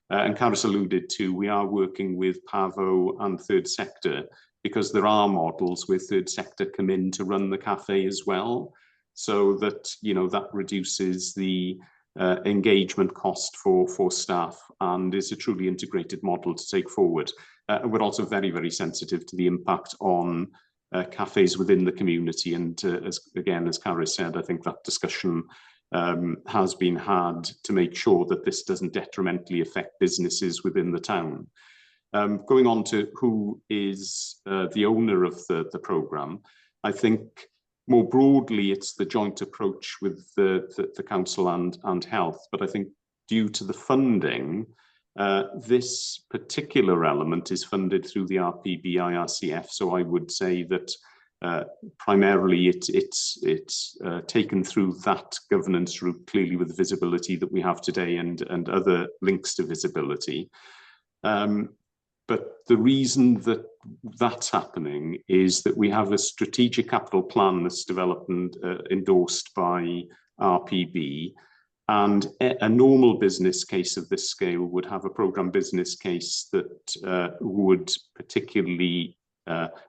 And Carys alluded to, we are working with PAVO and third sector because there are models where third sector come in to run the cafe as well. So that, that reduces the engagement cost for staff and is a truly integrated model to take forward. We're also very, very sensitive to the impact on cafes within the community. And as Carys said, I think that discussion has been had to make sure that this doesn't detrimentally affect businesses within the town. Going on to who is the owner of the programme, I think more broadly, it's the joint approach with the council and health. But I think due to the funding, this particular element is funded through the RPB IRCF. So I would say that primarily it's taken through that governance route, clearly with the visibility that we have today and other links to visibility. But the reason that that's happening is that we have a strategic capital plan that's developed and endorsed by RPB. And a normal business case of this scale would have a programme business case that would particularly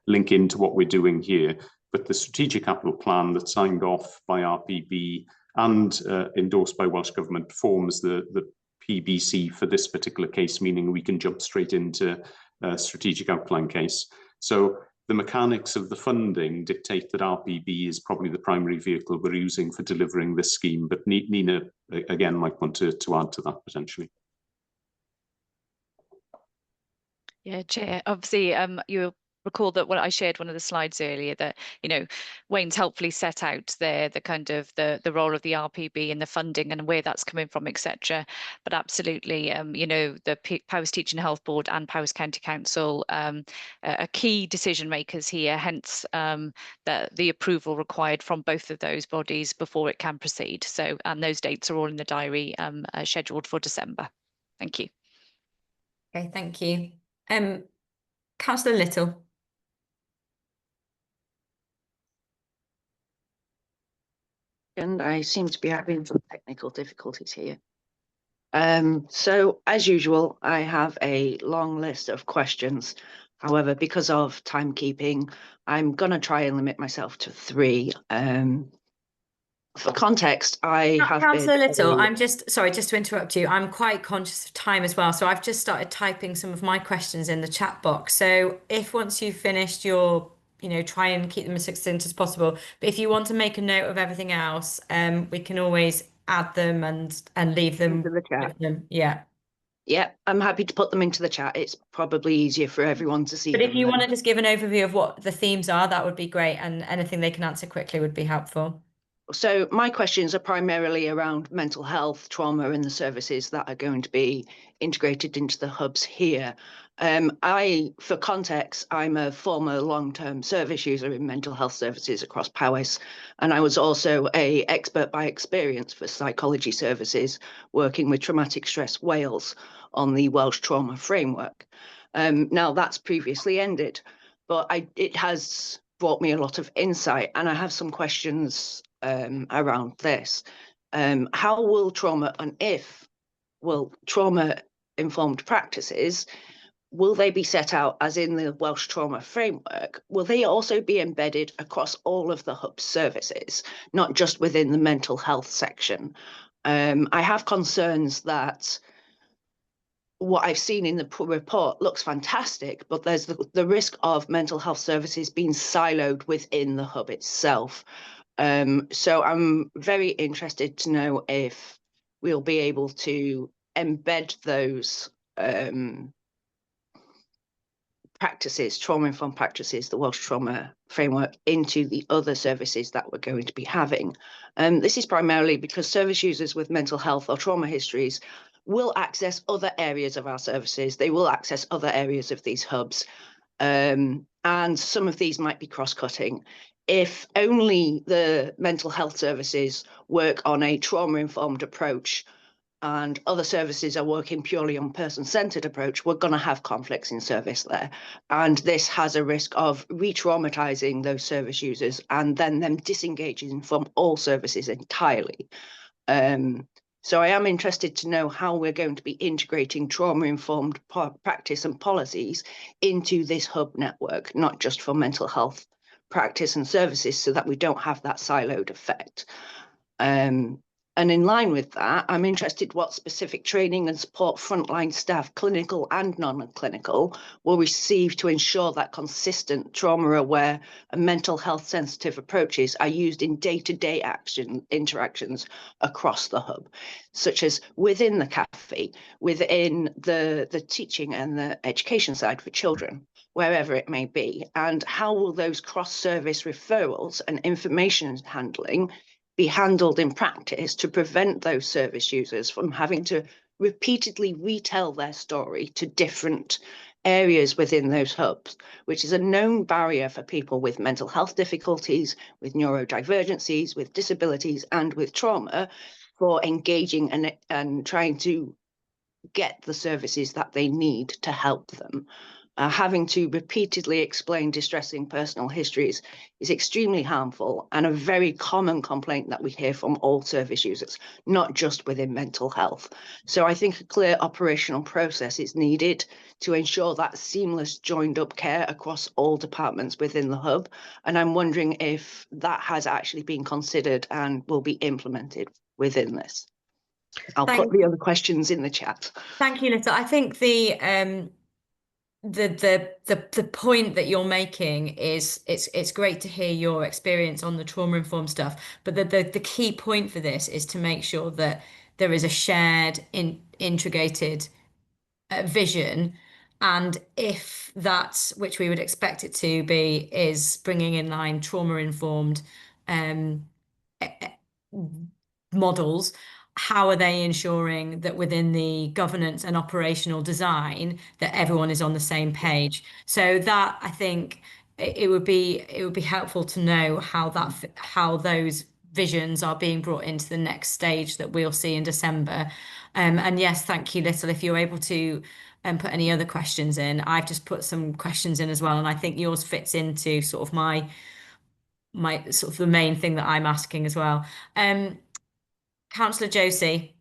link into what we're doing here. But the strategic capital plan that's signed off by RPB and endorsed by Welsh Government forms the PBC for this particular case, meaning we can jump straight into a strategic outline case. So the mechanics of the funding dictate that RPB is probably the primary vehicle we're using for delivering this scheme. But Nina, again, might want to add to that potentially. Yeah, Chair. Obviously, you'll recall that when I shared one of the slides earlier that, Wayne's helpfully set out there the kind of the role of the RPB and the funding and where that's coming from, etc. But absolutely, the Powys Teaching and Health Board and Powys County Council are key decision makers here, hence the approval required from both of those bodies before it can proceed. So, and those dates are all in the diary scheduled for December. Thank you. Okay, thank you. Councillor Little. And I seem to be having some technical difficulties here. So as usual, I have a long list of questions. However, because of timekeeping, I'm going to try and limit myself to 3. For context, I have Councillor Little, I'm just sorry, just to interrupt you. I'm quite conscious of time as well. So I've just started typing some of my questions in the chat box. So if once you've finished your, try and keep them as succinct as possible. But if you want to make a note of everything else, we can always add them and leave them into the chat. Yeah. Yeah, I'm happy to put them into the chat. It's probably easier for everyone to see. But if you want to just give an overview of what the themes are, that would be great. And anything they can answer quickly would be helpful. So my questions are primarily around mental health, trauma, and the services that are going to be integrated into the hubs here. For context, I'm a former long-term service user in mental health services across Powys, and I was also an expert by experience for psychology services, working with Traumatic Stress Wales on the Welsh Trauma Framework. Now that's previously ended, but it has brought me a lot of insight, and I have some questions around this. How will trauma trauma-informed practices, will they be set out as in the Welsh Trauma Framework? Will they also be embedded across all of the hub services, not just within the mental health section? I have concerns that what I've seen in the report looks fantastic, but there's the risk of mental health services being siloed within the hub itself. So I'm very interested to know if we'll be able to embed those practices, trauma-informed practices, the Welsh Trauma Framework, into the other services that we're going to be having. This is primarily because service users with mental health or trauma histories will access other areas of our services. They will access other areas of these hubs. And some of these might be cross-cutting. If only the mental health services work on a trauma-informed approach and other services are working purely on person-centered approach, we're going to have conflicts in service there. And this has a risk of re-traumatizing those service users and then them disengaging from all services entirely. So I am interested to know how we're going to be integrating trauma-informed practice and policies into this hub network, not just for mental health practice and services, so that we don't have that siloed effect. And in line with that, I'm interested what specific training and support frontline staff, clinical and non-clinical, will receive to ensure that consistent trauma-aware and mental health sensitive approaches are used in day-to-day interactions across the hub, such as within the cafe, within the teaching and the education side for children, wherever it may be. And how will those cross-service referrals and information handling be handled in practice to prevent those service users from having to repeatedly retell their story to different areas within those hubs, which is a known barrier for people with mental health difficulties, with neurodivergencies, with disabilities, and with trauma, for engaging and trying to get the services that they need to help them. Having to repeatedly explain distressing personal histories is extremely harmful and a very common complaint that we hear from all service users, not just within mental health. So I think a clear operational process is needed to ensure that seamless joined up care across all departments within the hub. And I'm wondering if that has actually been considered and will be implemented within this. I'll put the other questions in the chat. Thank you, Little. I think the point that you're making is it's great to hear your experience on the trauma-informed stuff, but the key point for this is to make sure that there is a shared integrated vision, and if that's, which we would expect it to be, is bringing in line trauma-informed models, how are they ensuring that within the governance and operational design that everyone is on the same page? So that, I think it would be helpful to know how those visions are being brought into the next stage that we'll see in December. And yes, thank you, Little. If you're able to put any other questions in, I've just put some questions in as well, and I think yours fits into sort of my sort of the main thing that I'm asking as well. Councillor Josie.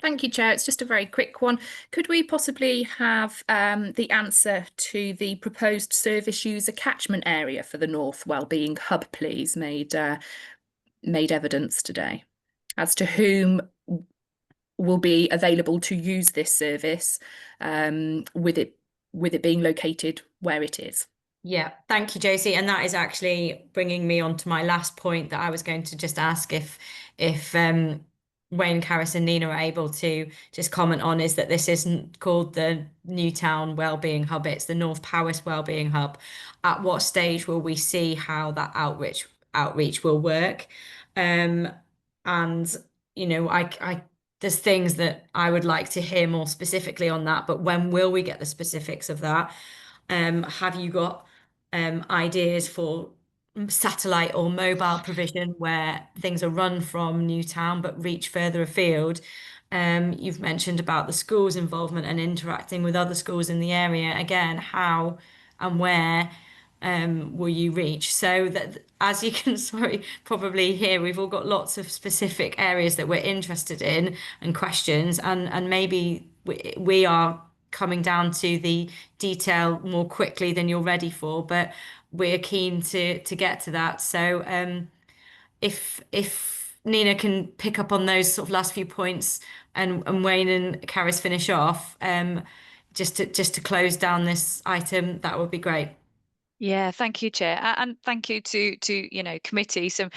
Thank you, Chair. It's just a very quick one. Could we possibly have the answer to the proposed service user catchment area for the North Wellbeing Hub, please, made evidence today, as to whom will be available to use this service, with it being located where it is? Yeah, thank you, Josie. And that is actually bringing me on to my last point that I was going to just ask if Wayne, Caris and Nina are able to just comment on, is that this isn't called the Newtown Wellbeing Hub, it's the North Powys Wellbeing Hub. At what stage will we see how that outreach will work? And you know, I there's things that I would like to hear more specifically on that, but when will we get the specifics of that? Have you got ideas for satellite or mobile provision where things are run from Newtown but reach further afield? You've mentioned about the schools' involvement and interacting with other schools in the area. Again, how and where will you reach? So that, as you can probably hear, we've all got lots of specific areas that we're interested in and questions, and maybe we are coming down to the detail more quickly than you're ready for, but we're keen to get to that. So if Nina can pick up on those sort of last few points, and Wayne and Karis finish off, just to close down this item, that would be great. Yeah, thank you, Chair, and thank you to committee. Some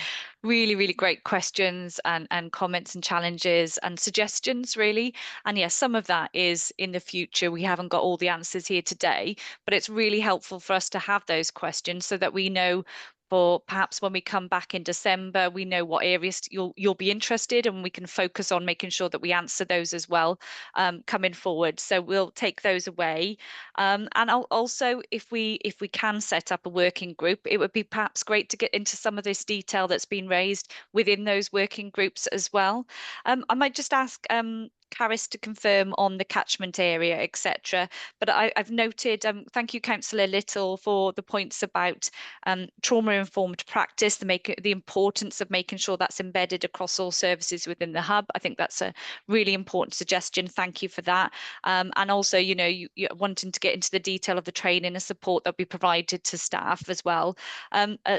really great questions and comments and challenges and suggestions, really. And yes, some of that is in the future. We haven't got all the answers here today, but it's really helpful for us to have those questions so that we know, for perhaps when we come back in December, we know what areas you'll be interested, and we can focus on making sure that we answer those as well, coming forward. So we'll take those away. And I'll also, if we can set up a working group, it would be perhaps great to get into some of this detail that's been raised within those working groups as well. I might just ask Karis to confirm on the catchment area, etc. But I've noted, thank you, Councillor Little, for the points about trauma-informed practice, the importance of making sure that's embedded across all services within the hub. I think that's a really important suggestion. Thank you for that. And also, you're wanting to get into the detail of the training and support that'll be provided to staff as well.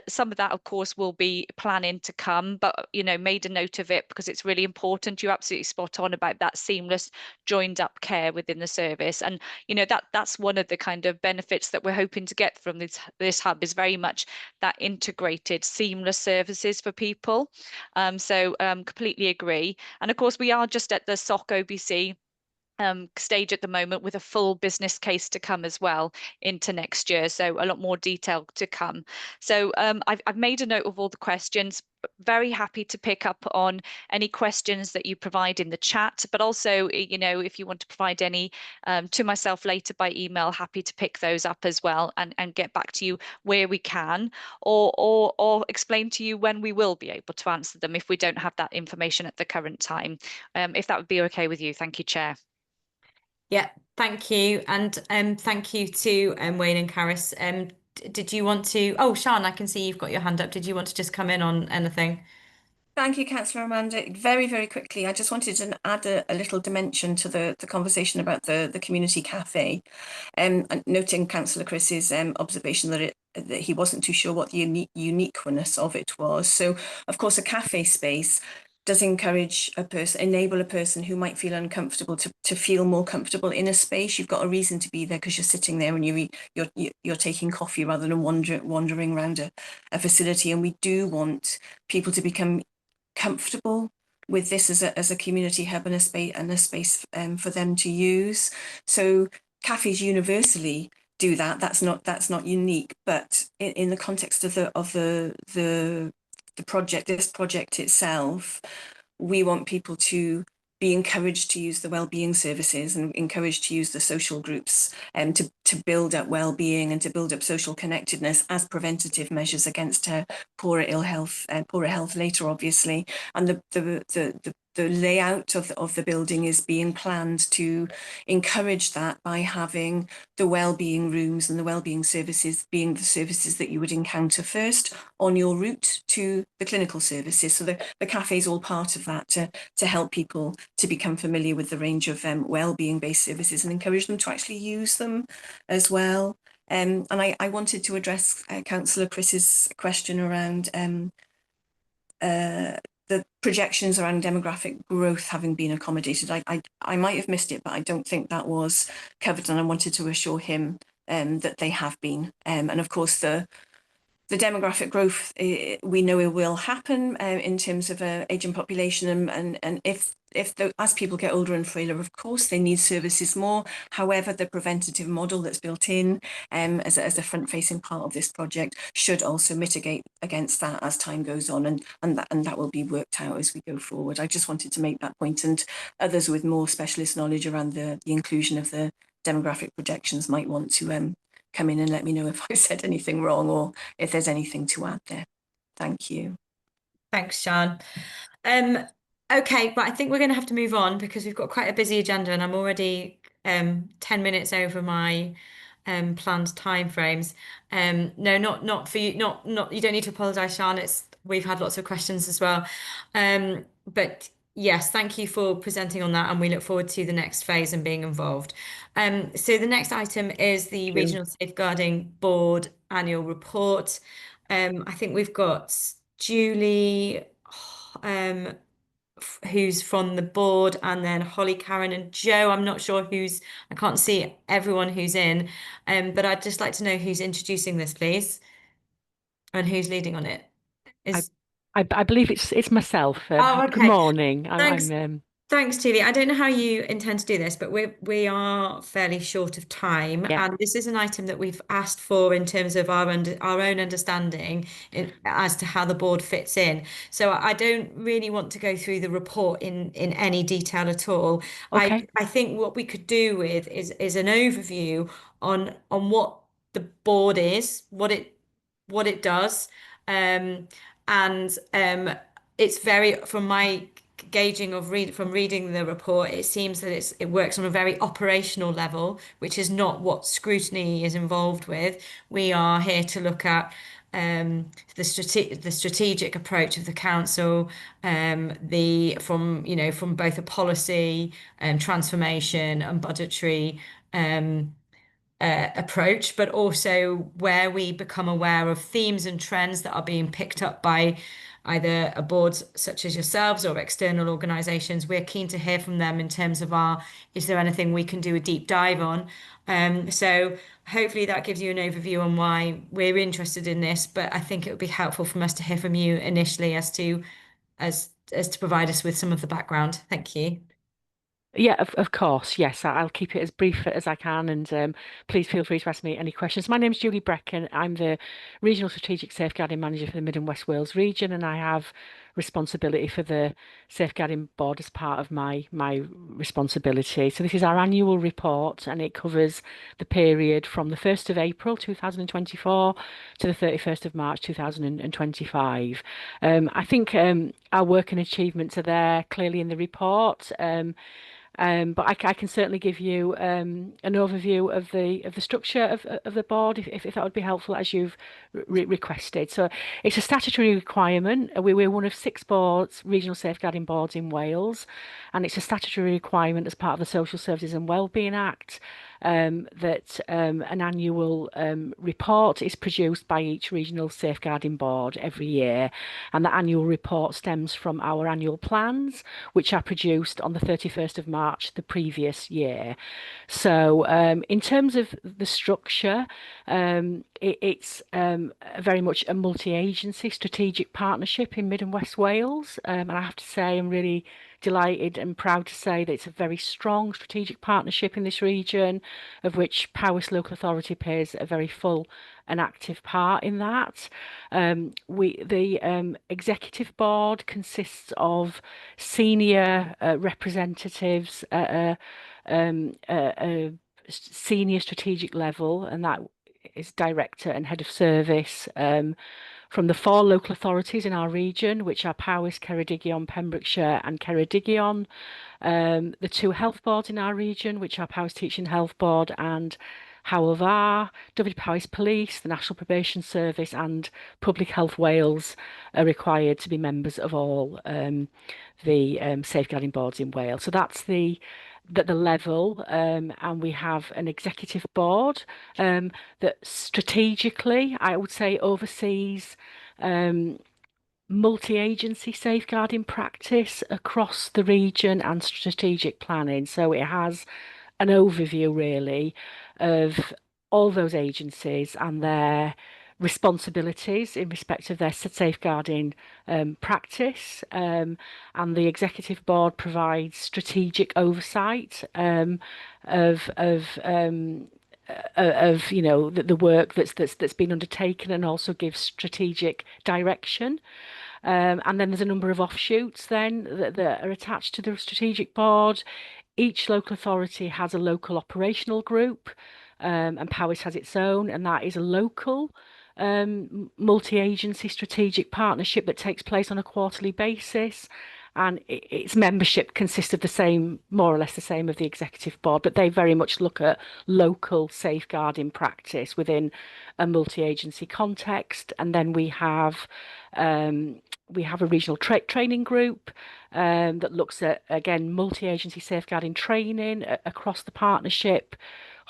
Some of that, of course, will be planning to come, but made a note of it because it's really important. You're absolutely spot on about that seamless, joined up care within the service, and that's one of the kind of benefits that we're hoping to get from this hub, is very much that integrated, seamless services for people. So completely agree. And of course, we are just at the SOC OBC stage at the moment, with a full business case to come as well into next year. So a lot more detail to come. So I've made a note of all the questions. Very happy to pick up on any questions that you provide in the chat, but also, if you want to provide any to myself later by email, happy to pick those up as well and get back to you where we can, or explain to you when we will be able to answer them if we don't have that information at the current time. If that would be okay with you. Thank you, Chair. Yeah, thank you. And thank you to Wayne and Karis. Did you want to, oh, Sian, I can see you've got your hand up. Did you want to just come in on anything? Thank you, Councillor Amanda. Very quickly, I just wanted to add a little dimension to the conversation about the community cafe, and noting Councillor Chris's observation that he wasn't too sure what the uniqueness of it was. So, of course, a cafe space does enable a person who might feel uncomfortable to feel more comfortable in a space. You've got a reason to be there because you're sitting there and you're taking coffee rather than wandering around a facility. And we do want people to become comfortable with this as a community hub and a space for them to use. So cafes universally do that. That's not unique, but in the context of the project, this project itself, we want people to be encouraged to use the wellbeing services and encouraged to use the social groups to build up wellbeing and to build up social connectedness as preventative measures against poorer health later, obviously. And the layout of the building is being planned to encourage that by having the wellbeing rooms and the wellbeing services being the services that you would encounter first on your route to the clinical services. So the cafe is all part of that to help people to become familiar with the range of wellbeing based services and encourage them to actually use them as well. And I wanted to address Councillor Chris's question around the projections around demographic growth having been accommodated. I might have missed it, but I don't think that was covered, and I wanted to assure him that they have been. And of course, the demographic growth, we know it will happen in terms of aging population, and as people get older and frailer, of course, they need services more. However, the preventative model that's built in as a front-facing part of this project should also mitigate against that as time goes on, and that will be worked out as we go forward. I just wanted to make that point, and others with more specialist knowledge around the inclusion of the demographic projections might want to come in and let me know if I said anything wrong or if there's anything to add there. Thank you. Thanks, Sian. Okay, but I think we're going to have to move on because we've got quite a busy agenda, and I'm already 10 minutes over my planned timeframes. No, not for you. Not you don't need to apologise, Sian. We've had lots of questions as well. But yes, thank you for presenting on that, and we look forward to the next phase and being involved. So the next item is the Regional Safeguarding Board annual report. I think we've got Julie. who's from the board, and then Holly, Karen, and Joe. I'm not sure I can't see everyone who's in, but I'd just like to know who's introducing this, please, and who's leading on it. I believe it's myself. Oh, Good okay. morning. Thanks. I'm Thanks, Julie. I don't know how you intend to do this, but we are fairly short of time, Yeah. and this is an item that we've asked for in terms of our own understanding as to how the board fits in. So I don't really want to go through the report in any detail at all. Okay. I think what we could do with is an overview on what the board is, what it does, and it's very, from my gauging of from reading the report, it seems that it works on a very operational level, which is not what Scrutiny is involved with. We are here to look at the strategic approach of the council, from both a policy transformation and budgetary approach, but also where we become aware of themes and trends that are being picked up by either a board such as yourselves or external organisations. We're keen to hear from them in terms of is there anything we can do a deep dive on? So hopefully that gives you an overview on why we're interested in this, but I think it would be helpful from us to hear from you initially as to provide us with some of the background. Thank you. Yeah, of course. Yes, I'll keep it as brief as I can, and please feel free to ask me any questions. My name's Julie Brecken. I'm the Regional Strategic Safeguarding Manager for the Mid and West Wales region, and I have responsibility for the Safeguarding Board as part of my responsibility. So this is our annual report, and it covers the period from the 1st of April 2024 to the 31st of March 2025. I think our work and achievements are there clearly in the report. But I can certainly give you an overview of the structure of the board, if that would be helpful, as you've requested. So it's a statutory requirement. We're one of 6 boards, regional safeguarding boards in Wales, and it's a statutory requirement as part of the Social Services and Wellbeing Act that an annual report is produced by each regional safeguarding board every year, and that annual report stems from our annual plans, which are produced on the 31st of March the previous year. So in terms of the structure, it's very much a multi-agency strategic partnership in Mid and West Wales, and I have to say I'm really delighted and proud to say that it's a very strong strategic partnership in this region, of which Powys Local Authority plays a very full and active part in that. The executive board consists of senior representatives at a senior strategic level, and that is director and head of service from the 4 local authorities in our region, which are Powys, Ceredigion, Pembrokeshire and Ceredigion. The 2 health boards in our region, which are Powys Teaching Health Board and Hywel Dda, Dyfed-Powys Police, the National Probation Service and Public Health Wales are required to be members of all the safeguarding boards in Wales. So that's the level, and we have an executive board that strategically, I would say, oversees multi-agency safeguarding practice across the region and strategic planning. So it has an overview really of all those agencies and their responsibilities in respect of their safeguarding practice, and the executive board provides strategic oversight of the work that's been undertaken, and also gives strategic direction. And then there's a number of offshoots then that are attached to the strategic board. Each local authority has a local operational group, and Powys has its own, and that is a local multi-agency strategic partnership that takes place on a quarterly basis. And its membership consists of the same, more or less the same, of the executive board, but they very much look at local safeguarding practice within a multi-agency context. And then we have a regional training group that looks at, again, multi-agency safeguarding training across the partnership.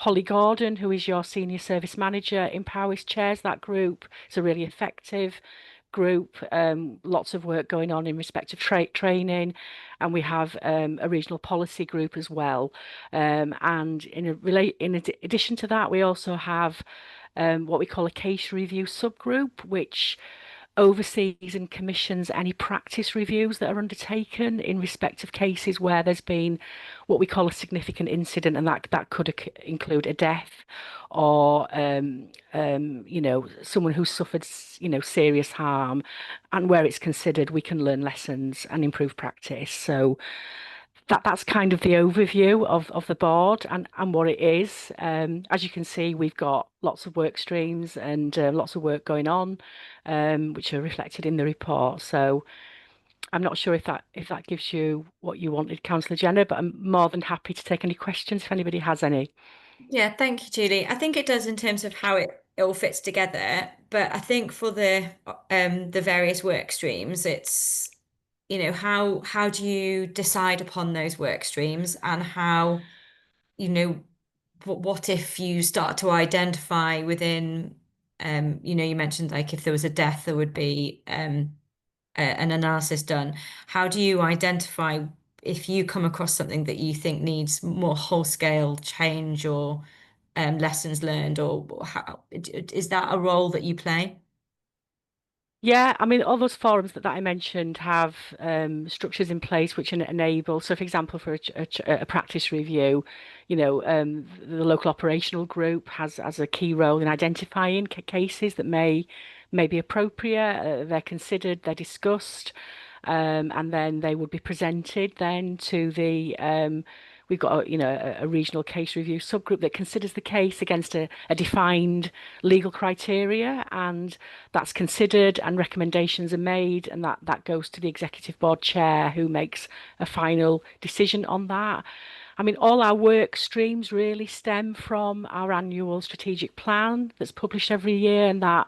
Holly Gordon, who is your senior service manager in Powys, chairs that group. It's a really effective group, lots of work going on in respect of training, and we have a regional policy group as well. And in addition to that, we also have what we call a case review subgroup, which oversees and commissions any practice reviews that are undertaken in respect of cases where there's been what we call a significant incident, and that could include a death or someone who's suffered serious harm, and where it's considered we can learn lessons and improve practice. So that's kind of the overview of the board and what it is. As you can see, we've got lots of work streams and lots of work going on, which are reflected in the report. So I'm not sure if that gives you what you wanted, Councillor Jenner, but I'm more than happy to take any questions if anybody has any. Yeah, thank you, Julie. I think it does in terms of how it all fits together, but I think for the various work streams, it's how do you decide upon those work streams, and how what if you start to identify within you mentioned like if there was a death there would be an analysis done. How do you identify if you come across something that you think needs more whole scale change or lessons learned, or how is that a role that you play? Yeah, I mean, all those forums that I mentioned have structures in place which enable. So, for example, for a practice review, the local operational group has a key role in identifying cases that may be appropriate. They're considered, they're discussed, and then they would be presented then to the. We've got a regional case review subgroup that considers the case against a defined legal criteria, and that's considered and recommendations are made, and that goes to the executive board chair, who makes a final decision on that. I mean, all our work streams really stem from our annual strategic plan that's published every year, and that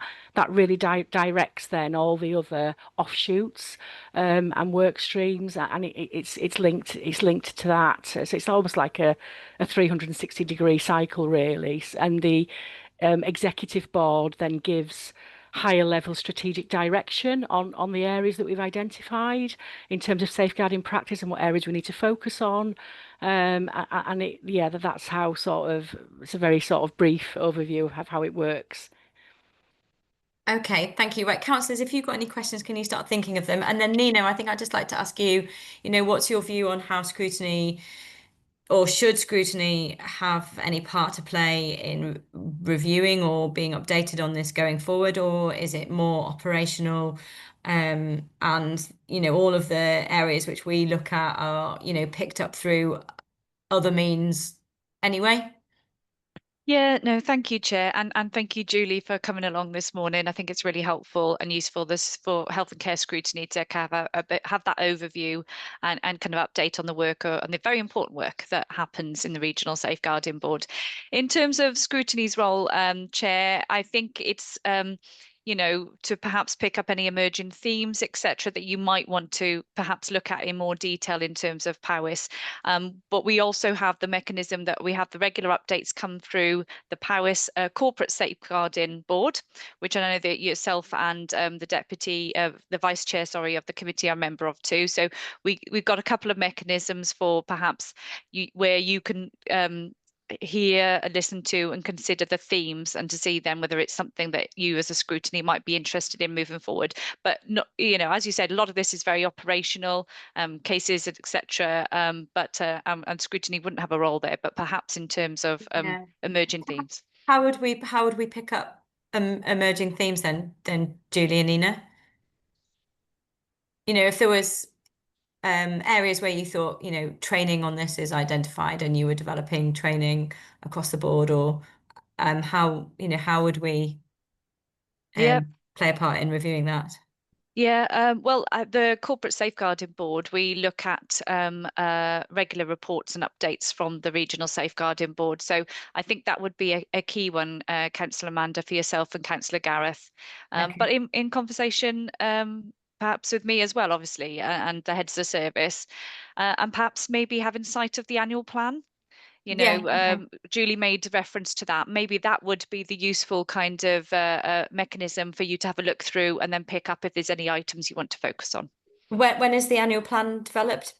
really directs then all the other offshoots and work streams, and it's linked to that. So it's almost like a 360-degree cycle, really, and the executive board then gives higher level strategic direction on the areas that we've identified in terms of safeguarding practice and what areas we need to focus on. That's how it's a very sort of brief overview of how it works. Okay, thank you. Right, councillors, if you've got any questions, can you start thinking of them? And then Nina, I think I'd just like to ask you, what's your view on how scrutiny, or should scrutiny have any part to play in reviewing or being updated on this going forward, or is it more operational? And all of the areas which we look at are picked up through other means anyway. Yeah, no, thank you, Chair, and thank you, Julie, for coming along this morning. I think it's really helpful and useful for health and care scrutiny to have have that overview and kind of update on the work and the very important work that happens in the Regional Safeguarding Board. In terms of scrutiny's role, Chair, I think it's to perhaps pick up any emerging themes, etc., that you might want to perhaps look at in more detail in terms of POWIS. But we also have the mechanism that we have the regular updates come through the POWIS Corporate Safeguarding Board, which I know that yourself and the vice chair, of the committee are a member of too. So we've got a couple of mechanisms for perhaps where you can hear and listen to and consider the themes, and to see then whether it's something that you as a scrutiny might be interested in moving forward. But not, as you said, a lot of this is very operational, cases, etc. But scrutiny wouldn't have a role there, but perhaps in terms of emerging themes. How would we pick up emerging themes then, Julie and Nina? If there was areas where you thought, training on this is identified and you were developing training across the board, or how would we play a part in reviewing that? Yeah, well, the Corporate Safeguarding Board, we look at regular reports and updates from the Regional Safeguarding Board. So I think that would be a key one, Councillor Amanda, for yourself and Councillor Gareth. Okay. But in conversation, perhaps with me as well, obviously, and the heads of service, and perhaps maybe having sight of the annual plan. You Yeah, know, okay. Julie made reference to that. Maybe that would be the useful kind of mechanism for you to have a look through and then pick up if there's any items you want to focus on. When is the annual plan developed?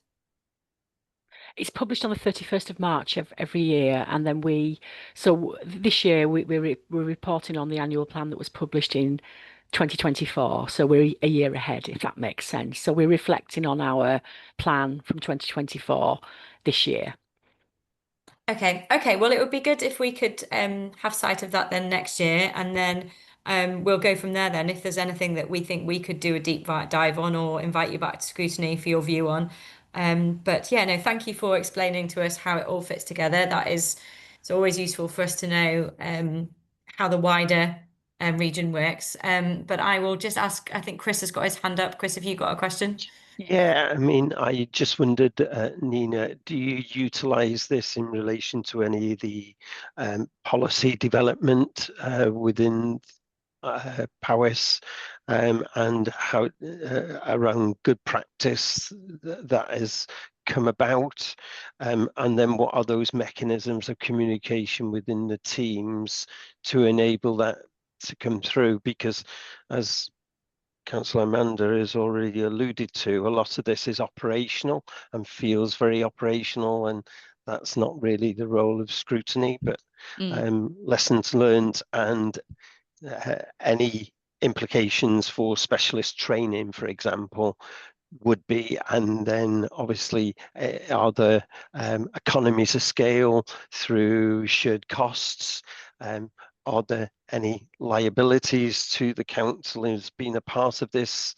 It's published on the 31st of March of every year, and then this year we're reporting on the annual plan that was published in 2024. So we're a year ahead, if that makes sense. So we're reflecting on our plan from 2024 this year. Okay, okay. Well, it would be good if we could have sight of that then next year, and then we'll go from there then. If there's anything that we think we could do a deep dive on or invite you back to scrutiny for your view on. But yeah, no, thank you for explaining to us how it all fits together. It's always useful for us to know how the wider region works. But I will just ask, I think Chris has got his hand up. Chris, have you got a question? Yeah, I mean, I just wondered, Nina, do you utilize this in relation to any of the policy development within Powys, and how around good practice that has come about, and then what are those mechanisms of communication within the teams to enable that to come through? Because as Councillor Amanda has already alluded to, a lot of this is operational and feels very operational, and that's not really the role of scrutiny, but lessons learned and any implications for specialist training, for example, would be, and then obviously are there economies of scale through shared costs? Are there any liabilities to the council as being a part of this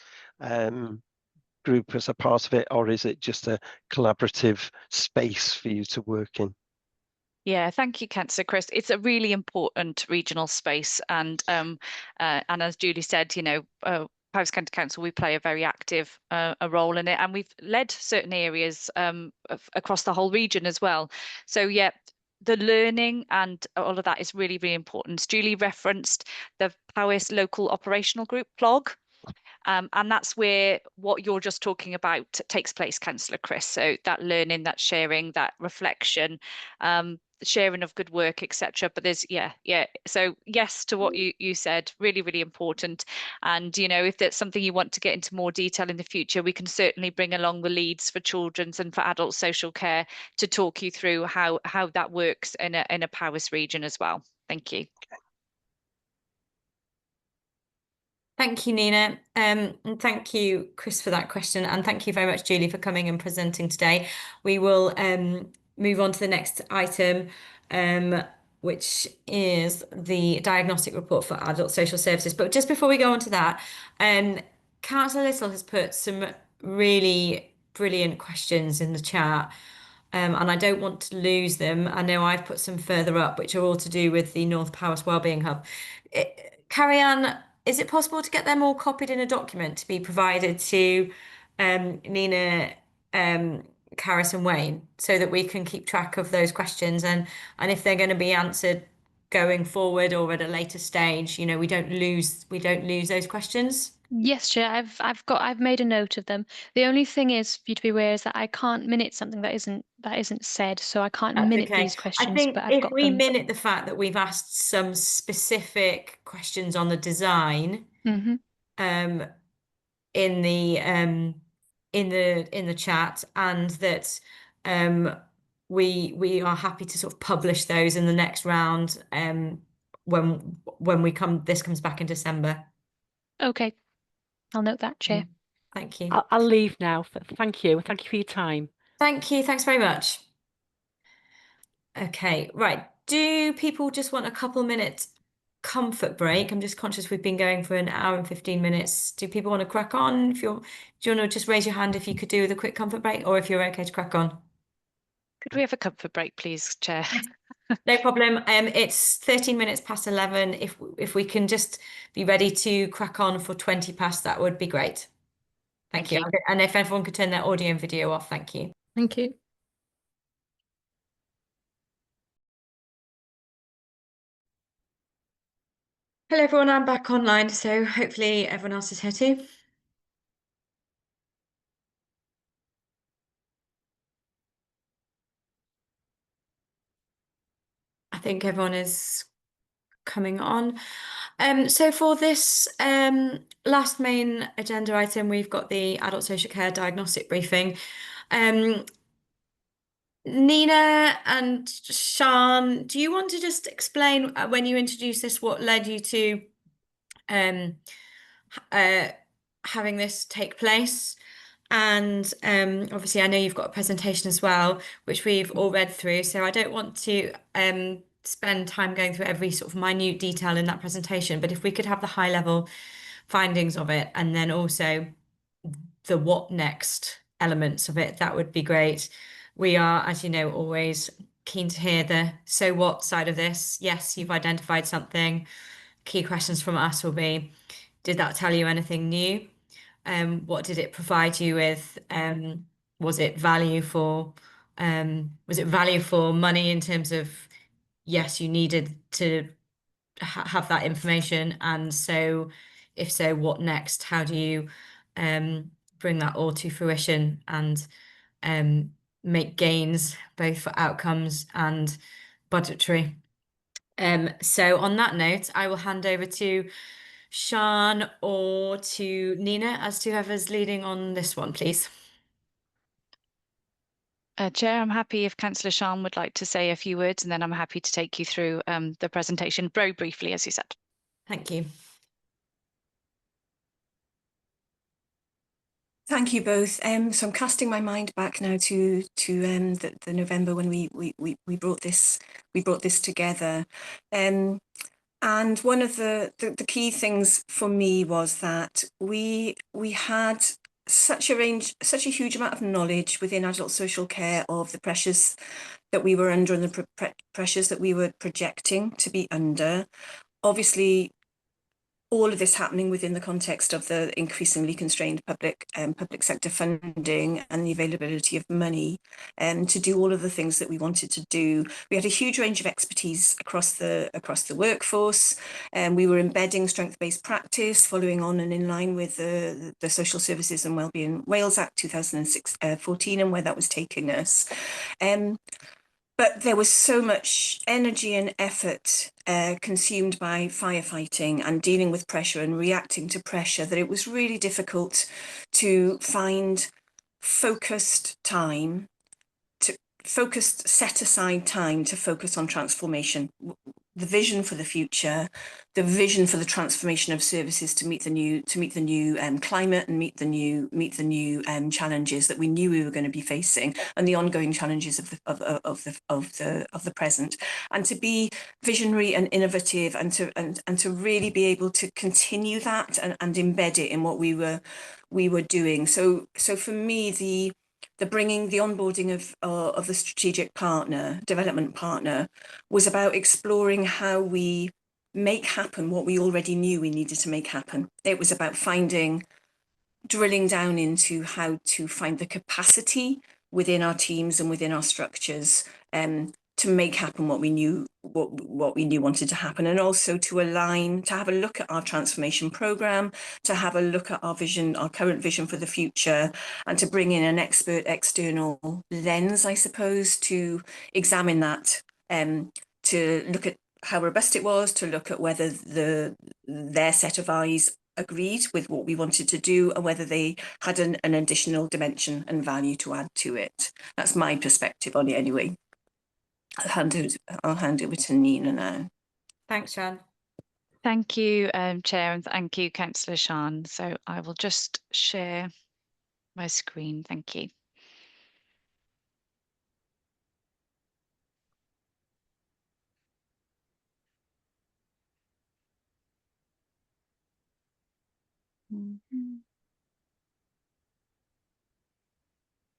group as a part of it, or is it just a collaborative space for you to work in? Yeah, thank you, Councillor Chris. It's a really important regional space, and as Julie said, you know, Powys County Council, we play a very active a role in it, and we've led certain areas across the whole region as well. So yeah, the learning and all of that is really, really important. Julie referenced the Powys Local Operational Group, PLOG. And that's where what you're just talking about takes place, Councillor Chris. So that learning, that sharing, that reflection, sharing of good work, etc. But there's yeah. So yes to what you said, really, really important. And you know, if there's something you want to get into more detail in the future, we can certainly bring along the leads for children's and for adult social care to talk you through how that works in a Powys region as well. Thank you. Thank you, Nina. And thank you, Chris, for that question. And thank you very much, Julie, for coming and presenting today. We will move on to the next item, which is the diagnostic report for adult social services. But just before we go on to that, Councillor Little has put some really brilliant questions in the chat. And I don't want to lose them. I know I've put some further up, which are all to do with the North Powys Wellbeing Hub. Carrie-Anne, is it possible to get them all copied in a document to be provided to Nina, Caris and Wayne, so that we can keep track of those questions, and if they're going to be answered going forward or at a later stage, you know, we don't lose those questions? Yes, Chair. I've made a note of them. The only thing is for you to be aware is that I can't minute something that isn't said, so I can't That's minute okay. these I questions, think but I've if got we them. minute the fact that we've asked some specific questions on the design, Mm-hmm. in the chat, and that we are happy to sort of publish those in the next round when this comes back in December. Okay, I'll note that, Chair. Thank you. I'll leave now. Thank you. Thank you for your time. Thank you. Thanks very much. Okay, right. Do people just want a couple minutes comfort break? I'm just conscious we've been going for an hour and 15 minutes. Do people want to crack on? Do you want to just raise your hand if you could do with a quick comfort break, or if you're okay to crack on? Could we have a comfort break, please, Chair? No problem. It's 13 minutes past 11. If we can just be ready to crack on for 20 past, that would be great. Thank you. And if everyone could turn their audio and video off, thank you. Thank you. Hello everyone, I'm back online, so hopefully everyone else is here too. think everyone is coming on. So for this last main agenda item, we've got the adult social care diagnostic briefing. Nina and Sian, do you want to just explain when you introduced this, what led you to having this take place? And obviously, I know you've got a presentation as well, which we've all read through. So I don't want to spend time going through every sort of minute detail in that presentation. But if we could have the high level findings of it, and then also the what next elements of it, that would be great. We are, as you know, always keen to hear the so what side of this. Yes, you've identified something. Key questions from us will be, did that tell you anything new? What did it provide you with? Was it value for money in terms of, yes, you needed to have that information, and so if so, what next? How do you bring that all to fruition and make gains both for outcomes and budgetary? So on that note, I will hand over to Sian or to Nina as to whoever's leading on this one, please. Chair, I'm happy if Councillor Sian would like to say a few words, and then I'm happy to take you through the presentation very briefly, as you said. Thank you. Thank you both. So I'm casting my mind back now to the November when we brought this together, and one of the key things for me was that we had such a huge amount of knowledge within adult social care of the pressures that we were under and the pressures that we were projecting to be under. Obviously, all of this happening within the context of the increasingly constrained public sector funding and the availability of money to do all of the things that we wanted to do. We had a huge range of expertise across the workforce, and we were embedding strength-based practice, following on and in line with the Social Services and Wellbeing Wales Act 2014 and where that was taking us. But there was so much energy and effort consumed by firefighting and dealing with pressure and reacting to pressure that it was really difficult to find focused set aside time to focus on transformation, the vision for the future, the vision for the transformation of services to meet the new climate and meet the new challenges that we knew we were going to be facing, and the ongoing challenges of the present, and to be visionary and innovative, and to really be able to continue that and embed it in what we were doing. So for me, the bringing the onboarding of the strategic development partner, was about exploring how we make happen what we already knew we needed to make happen. It was about drilling down into how to find the capacity within our teams and within our structures to make happen what we knew wanted to happen, and also to have a look at our transformation programme, to have a look at our current vision for the future, and to bring in an expert external lens, I suppose, to examine that, to look at how robust it was, to look at whether their set of eyes agreed with what we wanted to do, and whether they had an additional dimension and value to add to it. That's my perspective on it anyway. I'll hand over to Nina now. Thanks, Sian. Thank you, Chair, and thank you, Councillor Sian. So I will just share my screen. Thank you.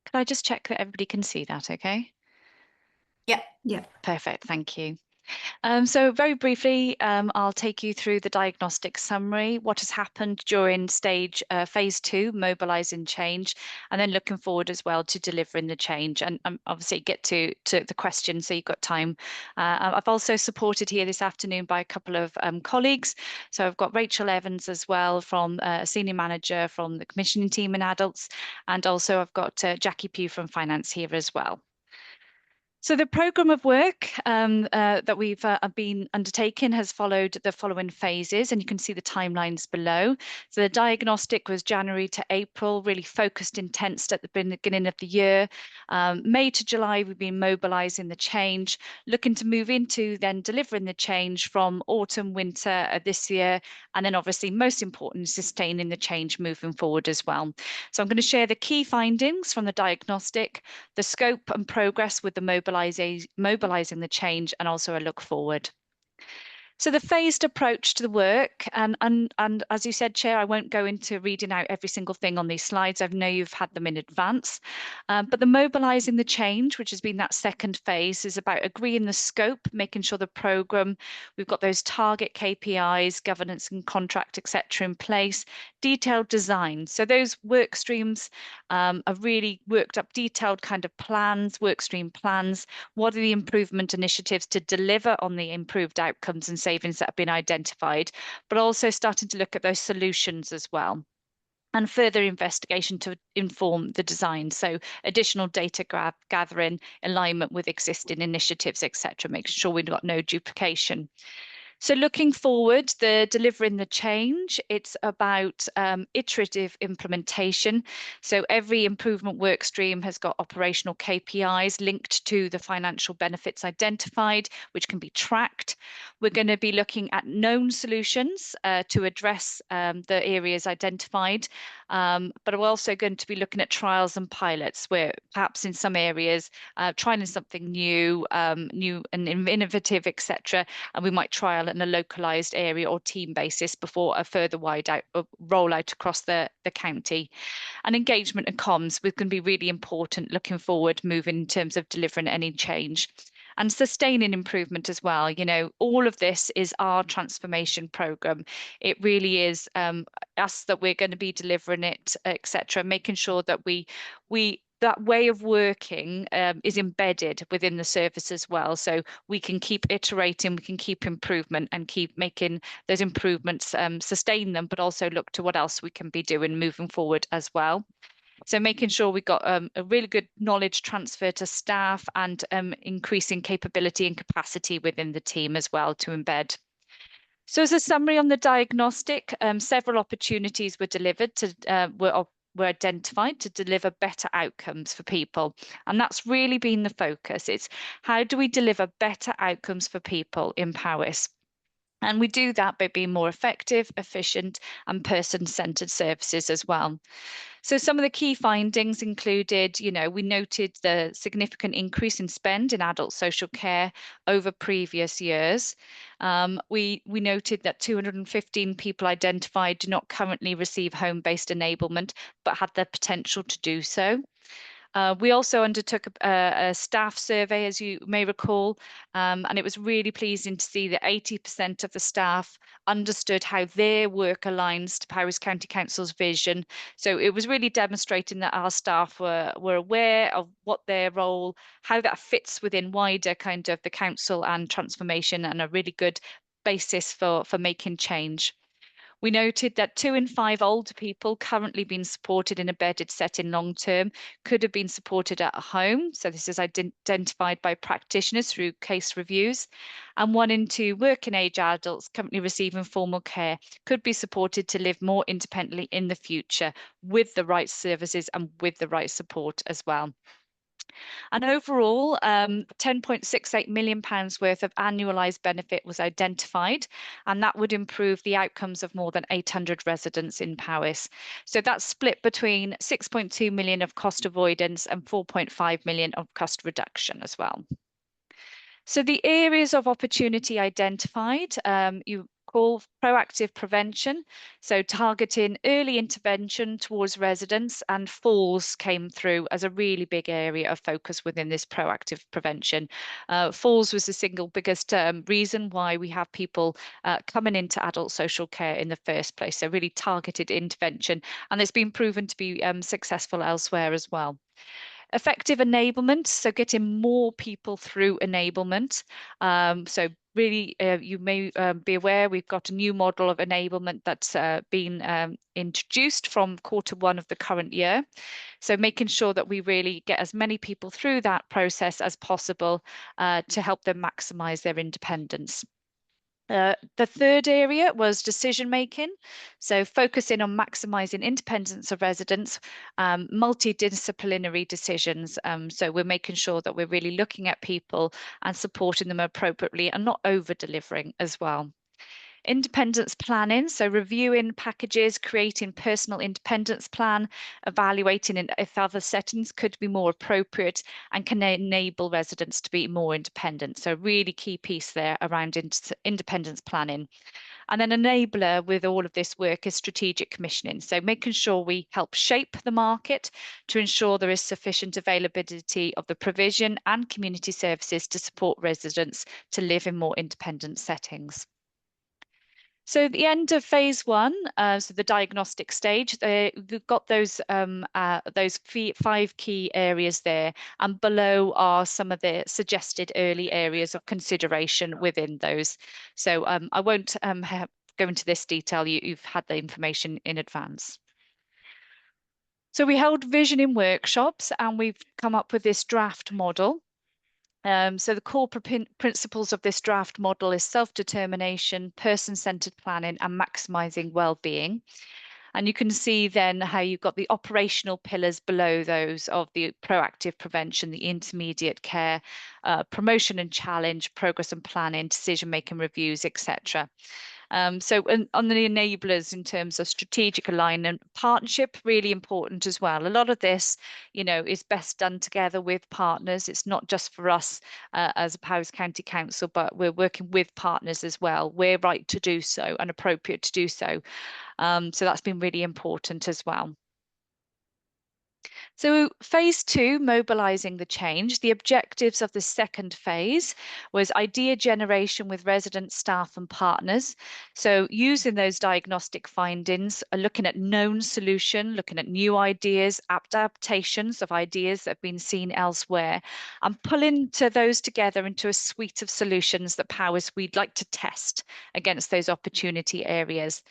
Could I just check that everybody can see that, okay? Yeah. Perfect, thank you. So very briefly, I'll take you through the diagnostic summary, what has happened during phase 2, mobilising change, and then looking forward as well to delivering the change, and obviously get to the question so you've got time. I've also supported here this afternoon by a couple of colleagues. So I've got Rachel Evans as well, from a senior manager from the commissioning team in adults, and also I've got Jackie Pugh from finance here as well. So the programme of work that we've been undertaking has followed the following phases, and you can see the timelines below. So the diagnostic was January to April, really focused, intense at the beginning of the year. May to July, we've been mobilising the change, looking to move into then delivering the change from autumn, winter this year, and then obviously most important, sustaining the change moving forward as well. So I'm going to share the key findings from the diagnostic, the scope and progress with the mobilising the change, and also a look forward. So the phased approach to the work, and as you said, Chair, I won't go into reading out every single thing on these slides. I know you've had them in advance, but the mobilising the change, which has been that second phase, is about agreeing the scope, making sure the programme, we've got those target KPIs, governance and contract, etc. in place, detailed design. So those work streams have really worked up detailed kind of plans, work stream plans. What are the improvement initiatives to deliver on the improved outcomes and savings that have been identified, but also starting to look at those solutions as well. And further investigation to inform the design. So additional data gathering, alignment with existing initiatives, etc., making sure we've got no duplication. So looking forward, the delivering the change, it's about iterative implementation. So every improvement work stream has got operational KPIs linked to the financial benefits identified, which can be tracked. We're going to be looking at known solutions to address the areas identified, but we're also going to be looking at trials and pilots where perhaps in some areas trying something new, new and innovative, etc. And we might trial in a localized area or team basis before a further wide out rollout across the county. And engagement and comms was going to be really important looking forward, moving in terms of delivering any change. And sustaining improvement as well. You know, all of this is our transformation program. It really is us that we're going to be delivering it, etc. Making sure that that way of working is embedded within the service as well. So we can keep iterating, we can keep improvement and keep making those improvements, sustain them, but also look to what else we can be doing moving forward as well. So making sure we've got a really good knowledge transfer to staff and increasing capability and capacity within the team as well to embed. So as a summary on the diagnostic, several opportunities were delivered to were identified to deliver better outcomes for people. And that's really been the focus. It's how do we deliver better outcomes for people in Powys? And we do that by being more effective, efficient, and person-centered services as well. So some of the key findings included, you know, we noted the significant increase in spend in adult social care over previous years. We noted that 215 people identified do not currently receive home-based enablement, but had the potential to do so. We also undertook a staff survey, as you may recall, and it was really pleasing to see that 80% of the staff understood how their work aligns to Powys County Council's vision. So it was really demonstrating that our staff were aware of what their role, how that fits within wider kind of the council and transformation, and a really good basis for making change. We noted that 2 in 5 older people currently being supported in a bedded setting long term could have been supported at home. So this is identified by practitioners through case reviews. And 1 in 2 working age adults currently receiving formal care could be supported to live more independently in the future with the right services and with the right support as well. And overall, £10.68 million worth of annualised benefit was identified, and that would improve the outcomes of more than 800 residents in Powys. So that's split between 6.2 million of cost avoidance and 4.5 million of cost reduction as well. So the areas of opportunity identified, you call proactive prevention, so targeting early intervention towards residents, and falls came through as a really big area of focus within this proactive prevention. Falls was the single biggest reason why we have people coming into adult social care in the first place, so really targeted intervention, and it's been proven to be successful elsewhere as well. Effective enablement, so getting more people through enablement. So really, you may be aware we've got a new model of enablement that's been introduced from Q1 of the current year. So making sure that we really get as many people through that process as possible to help them maximise their independence. The third area was decision making. So focusing on maximising independence of residents, multidisciplinary decisions. So we're making sure that we're really looking at people and supporting them appropriately and not over delivering as well. Independence planning, so reviewing packages, creating personal independence plan, evaluating if other settings could be more appropriate and can enable residents to be more independent. So really key piece there around independence planning. And then enabler with all of this work is strategic commissioning. So making sure we help shape the market to ensure there is sufficient availability of the provision and community services to support residents to live in more independent settings. So at the end of phase 1, so the diagnostic stage, we've got those 5 key areas there, and below are some of the suggested early areas of consideration within those. So I won't go into this detail. You've had the information in advance. So we held visioning workshops, and we've come up with this draft model. So the core principles of this draft model is self-determination, person-centered planning, and maximising well-being. And you can see then how you've got the operational pillars below those of the proactive prevention, the intermediate care, promotion and challenge, progress and planning, decision-making reviews, etc. So on the enablers in terms of strategic alignment, partnership, really important as well. A lot of this, is best done together with partners. It's not just for us as a Powys County Council, but we're working with partners as well. We're right to do so and appropriate to do so. So that's been really important as well. So phase 2, mobilising the change. The objectives of the second phase was idea generation with residents, staff and partners. So using those diagnostic findings, looking at known solution, looking at new ideas, adaptations of ideas that have been seen elsewhere, and pulling those together into a suite of solutions that Powys we'd like to test against those opportunity areas.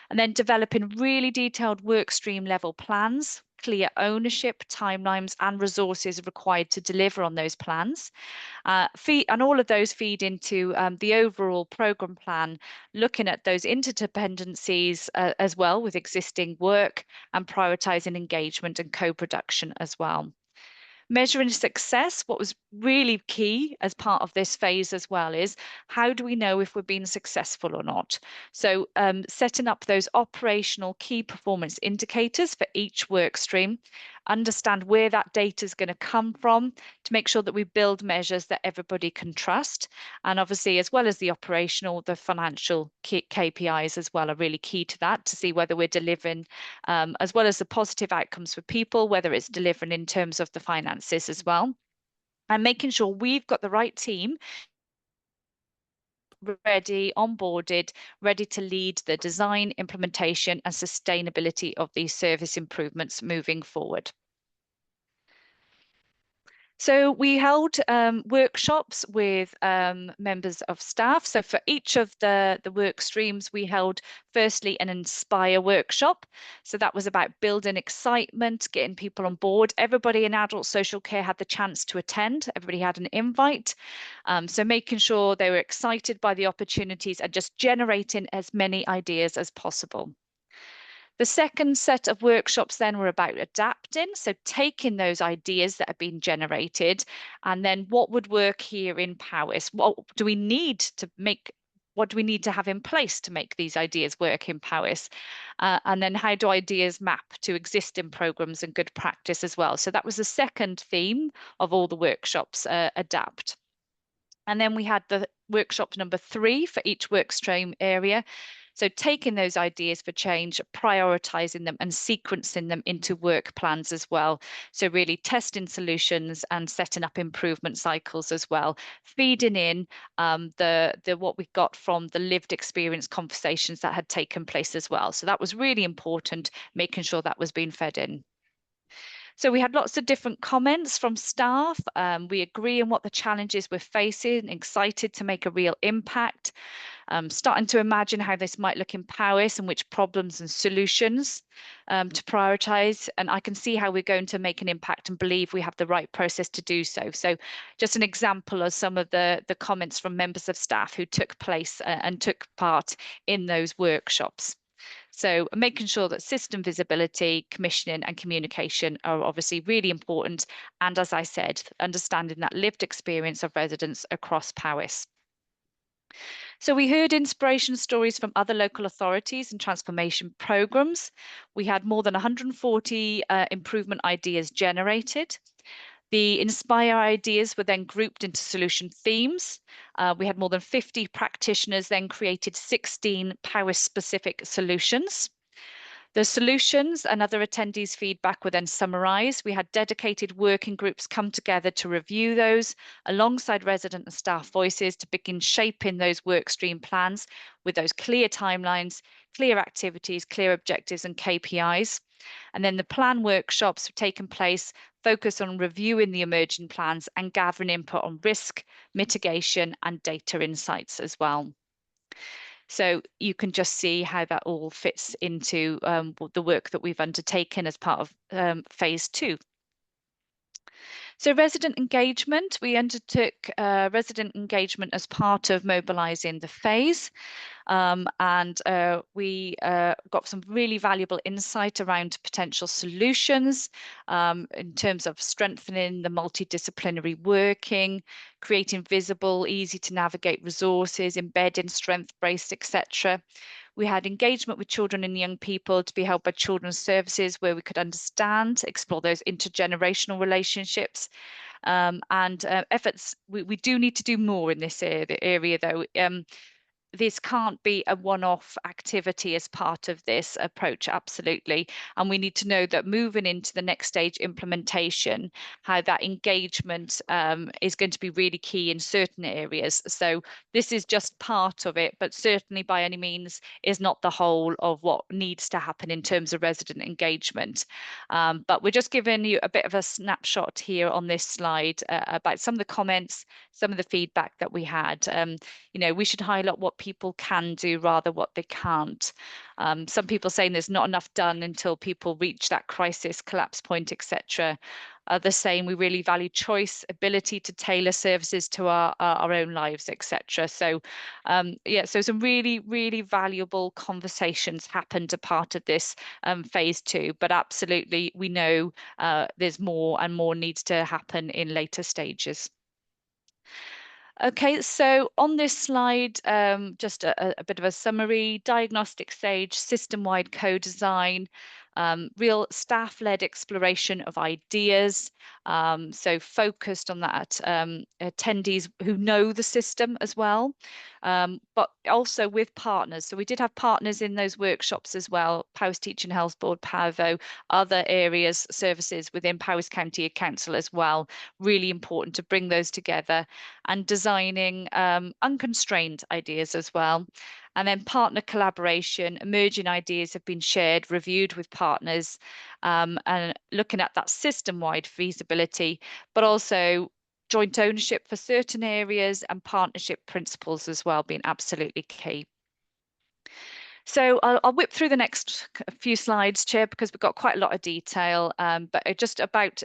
And then developing really detailed work stream level plans, clear ownership, timelines and resources required to deliver on those plans. And all of those feed into the overall programme plan, looking at those interdependencies as well with existing work and prioritising engagement and co-production as well. Measuring success, what was really key as part of this phase as well is how do we know if we're being successful or not? So setting up those operational key performance indicators for each work stream, understand where that data is going to come from to make sure that we build measures that everybody can trust. And obviously, as well as the operational, the financial KPIs as well are really key to that, to see whether we're delivering, as well as the positive outcomes for people, whether it's delivering in terms of the finances as well. And making sure we've got the right team ready, onboarded, ready to lead the design, implementation and sustainability of these service improvements moving forward. So we held workshops with members of staff. So for each of the work streams, we held firstly an Inspire workshop. So that was about building excitement, getting people on board. Everybody in adult social care had the chance to attend. Everybody had an invite. So making sure they were excited by the opportunities and just generating as many ideas as possible. The second set of workshops then were about adapting, so taking those ideas that have been generated and then what would work here in Powys? What do we need to have in place to make these ideas work in Powys? And then how do ideas map to existing programmes and good practice as well? So that was the second theme of all the workshops, adapt. And then we had the workshop number 3 for each work stream area. So taking those ideas for change, prioritising them and sequencing them into work plans as well. So really testing solutions and setting up improvement cycles as well, feeding in what we got from the lived experience conversations that had taken place as well. So that was really important, making sure that was being fed in. So we had lots of different comments from staff. We agree on what the challenges we're facing, excited to make a real impact, starting to imagine how this might look in Powys and which problems and solutions to prioritise. And I can see how we're going to make an impact and believe we have the right process to do so. So just an example of some of the comments from members of staff who took place and took part in those workshops. So making sure that system visibility, commissioning and communication are obviously really important. And as I said, understanding that lived experience of residents across Powys. So we heard inspiration stories from other local authorities and transformation programs. We had more than 140 improvement ideas generated. The Inspire ideas were then grouped into solution themes. We had more than 50 practitioners then created 16 Powys-specific solutions. The solutions and other attendees' feedback were then summarised. We had dedicated working groups come together to review those alongside resident and staff voices to begin shaping those workstream plans with those clear timelines, clear activities, clear objectives and KPIs. And then the plan workshops have taken place, focused on reviewing the emerging plans and gathering input on risk, mitigation and data insights as well. So you can just see how that all fits into the work that we've undertaken as part of phase 2. So resident engagement, we undertook resident engagement as part of mobilising the phase. And we got some really valuable insight around potential solutions in terms of strengthening the multidisciplinary working, creating visible, easy to navigate resources, embedding strength-based, etc. We had engagement with children and young people to be held by children's services where we could understand, explore those intergenerational relationships and efforts. We do need to do more in this area though. This can't be a one-off activity as part of this approach, absolutely. And we need to know that moving into the next stage implementation, how that engagement is going to be really key in certain areas. So this is just part of it, but certainly by any means is not the whole of what needs to happen in terms of resident engagement. But we're just giving you a bit of a snapshot here on this slide about some of the comments, some of the feedback that we had. You know, we should highlight what people can do rather what they can't. Some people saying there's not enough done until people reach that crisis collapse point, etc. Others saying we really value choice, ability to tailor services to our own lives, etc. So yeah, so some really, really valuable conversations happened a part of this phase 2, but absolutely we know there's more and more needs to happen in later stages. Okay, so on this slide, just a bit of a summary: diagnostic stage, system-wide co-design, real staff-led exploration of ideas, so focused on that, attendees who know the system as well, but also with partners. So we did have partners in those workshops as well, Powys Teaching Health Board, PAVO, other areas, services within Powys County Council as well. Really important to bring those together and designing unconstrained ideas as well. And then partner collaboration, emerging ideas have been shared, reviewed with partners, and looking at that system-wide feasibility, but also joint ownership for certain areas and partnership principles as well being absolutely key. So I'll whip through the next few slides, Chair, because we've got quite a lot of detail, but just about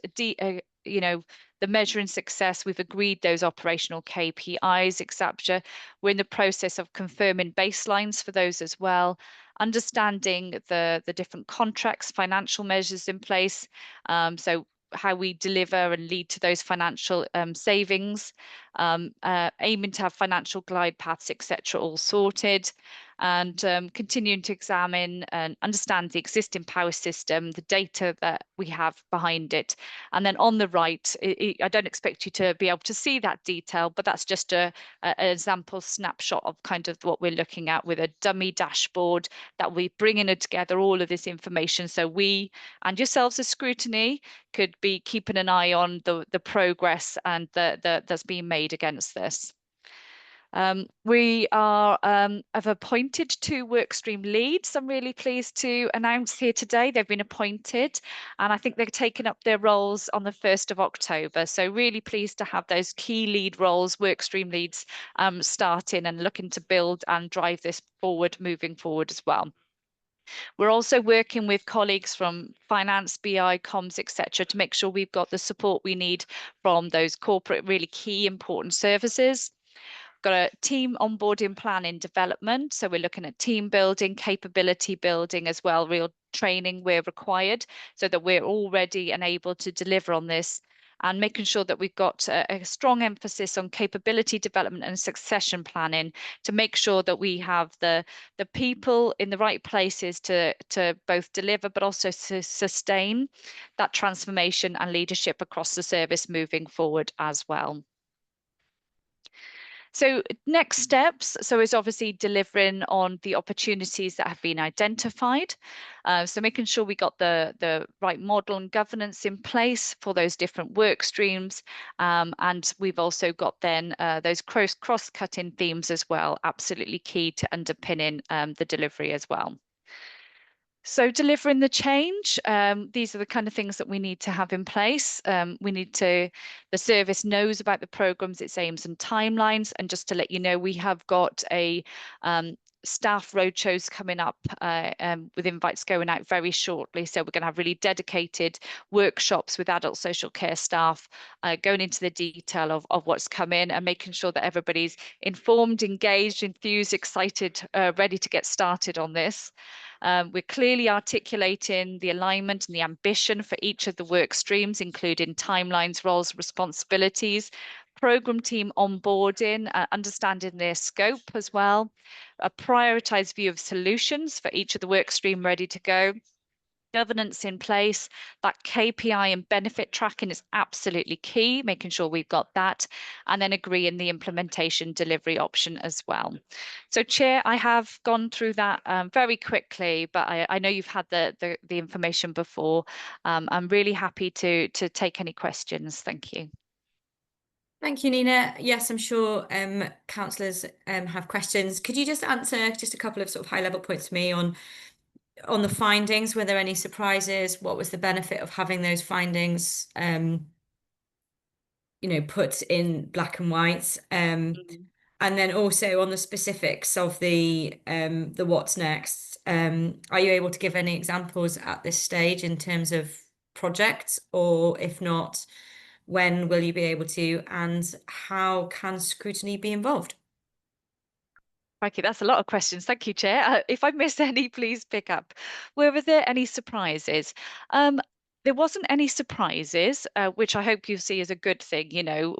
you know, the measuring success. We've agreed those operational KPIs, etc. We're in the process of confirming baselines for those as well, understanding the different contracts, financial measures in place. So how we deliver and lead to those financial savings, aiming to have financial glide paths, etc., all sorted, and continuing to examine and understand the existing power system, the data that we have behind it. And then on the right, I don't expect you to be able to see that detail, but that's just an example snapshot of kind of what we're looking at with a dummy dashboard that we bring in together all of this information. So we and yourselves as Scrutiny could be keeping an eye on the progress and that's being made against this. We are have appointed 2 workstream leads. I'm really pleased to announce here today they've been appointed, and I think they're taking up their roles on the 1st of October. So really pleased to have those key lead roles, workstream leads, starting and looking to build and drive this forward, moving forward as well. We're also working with colleagues from finance, BI, comms, etc., to make sure we've got the support we need from those corporate, really key, important services. Got a team onboarding plan in development. So we're looking at team building, capability building as well, real training where required, so that we're all ready and able to deliver on this, and making sure that we've got a strong emphasis on capability development and succession planning to make sure that we have the people in the right places to both deliver but also to sustain that transformation and leadership across the service moving forward as well. So next steps, is obviously delivering on the opportunities that have been identified. So making sure we got the right model and governance in place for those different work streams. And we've also got then those cross-cutting themes as well, absolutely key to underpinning the delivery as well. So delivering the change, these are the kind of things that we need to have in place. The service knows about the programs, its aims and timelines. And just to let you know, we have got a staff roadshows coming up with invites going out very shortly. So we're going to have really dedicated workshops with adult social care staff, going into the detail of what's come in and making sure that everybody's informed, engaged, enthused, excited, ready to get started on this. We're clearly articulating the alignment and the ambition for each of the work streams, including timelines, roles, responsibilities, program team onboarding, understanding their scope as well, a prioritized view of solutions for each of the work stream ready to go, governance in place, that KPI and benefit tracking is absolutely key, making sure we've got that, and then agreeing the implementation delivery option as well. So Chair, I have gone through that very quickly, but I know you've had the information before. I'm really happy to take any questions. Thank you. Thank you, Nina. Yes, I'm sure councillors have questions. Could you just answer just a couple of sort of high-level points to me on the findings? Were there any surprises? What was the benefit of having those findings, put in black and white? And then also on the specifics of the what's next. Are you able to give any examples at this stage in terms of projects, or if not, when will you be able to, and how can Scrutiny be involved? Okay, that's a lot of questions. Thank you, Chair. If I missed any, please pick up. Were there any surprises? There wasn't any surprises, which I hope you see as a good thing.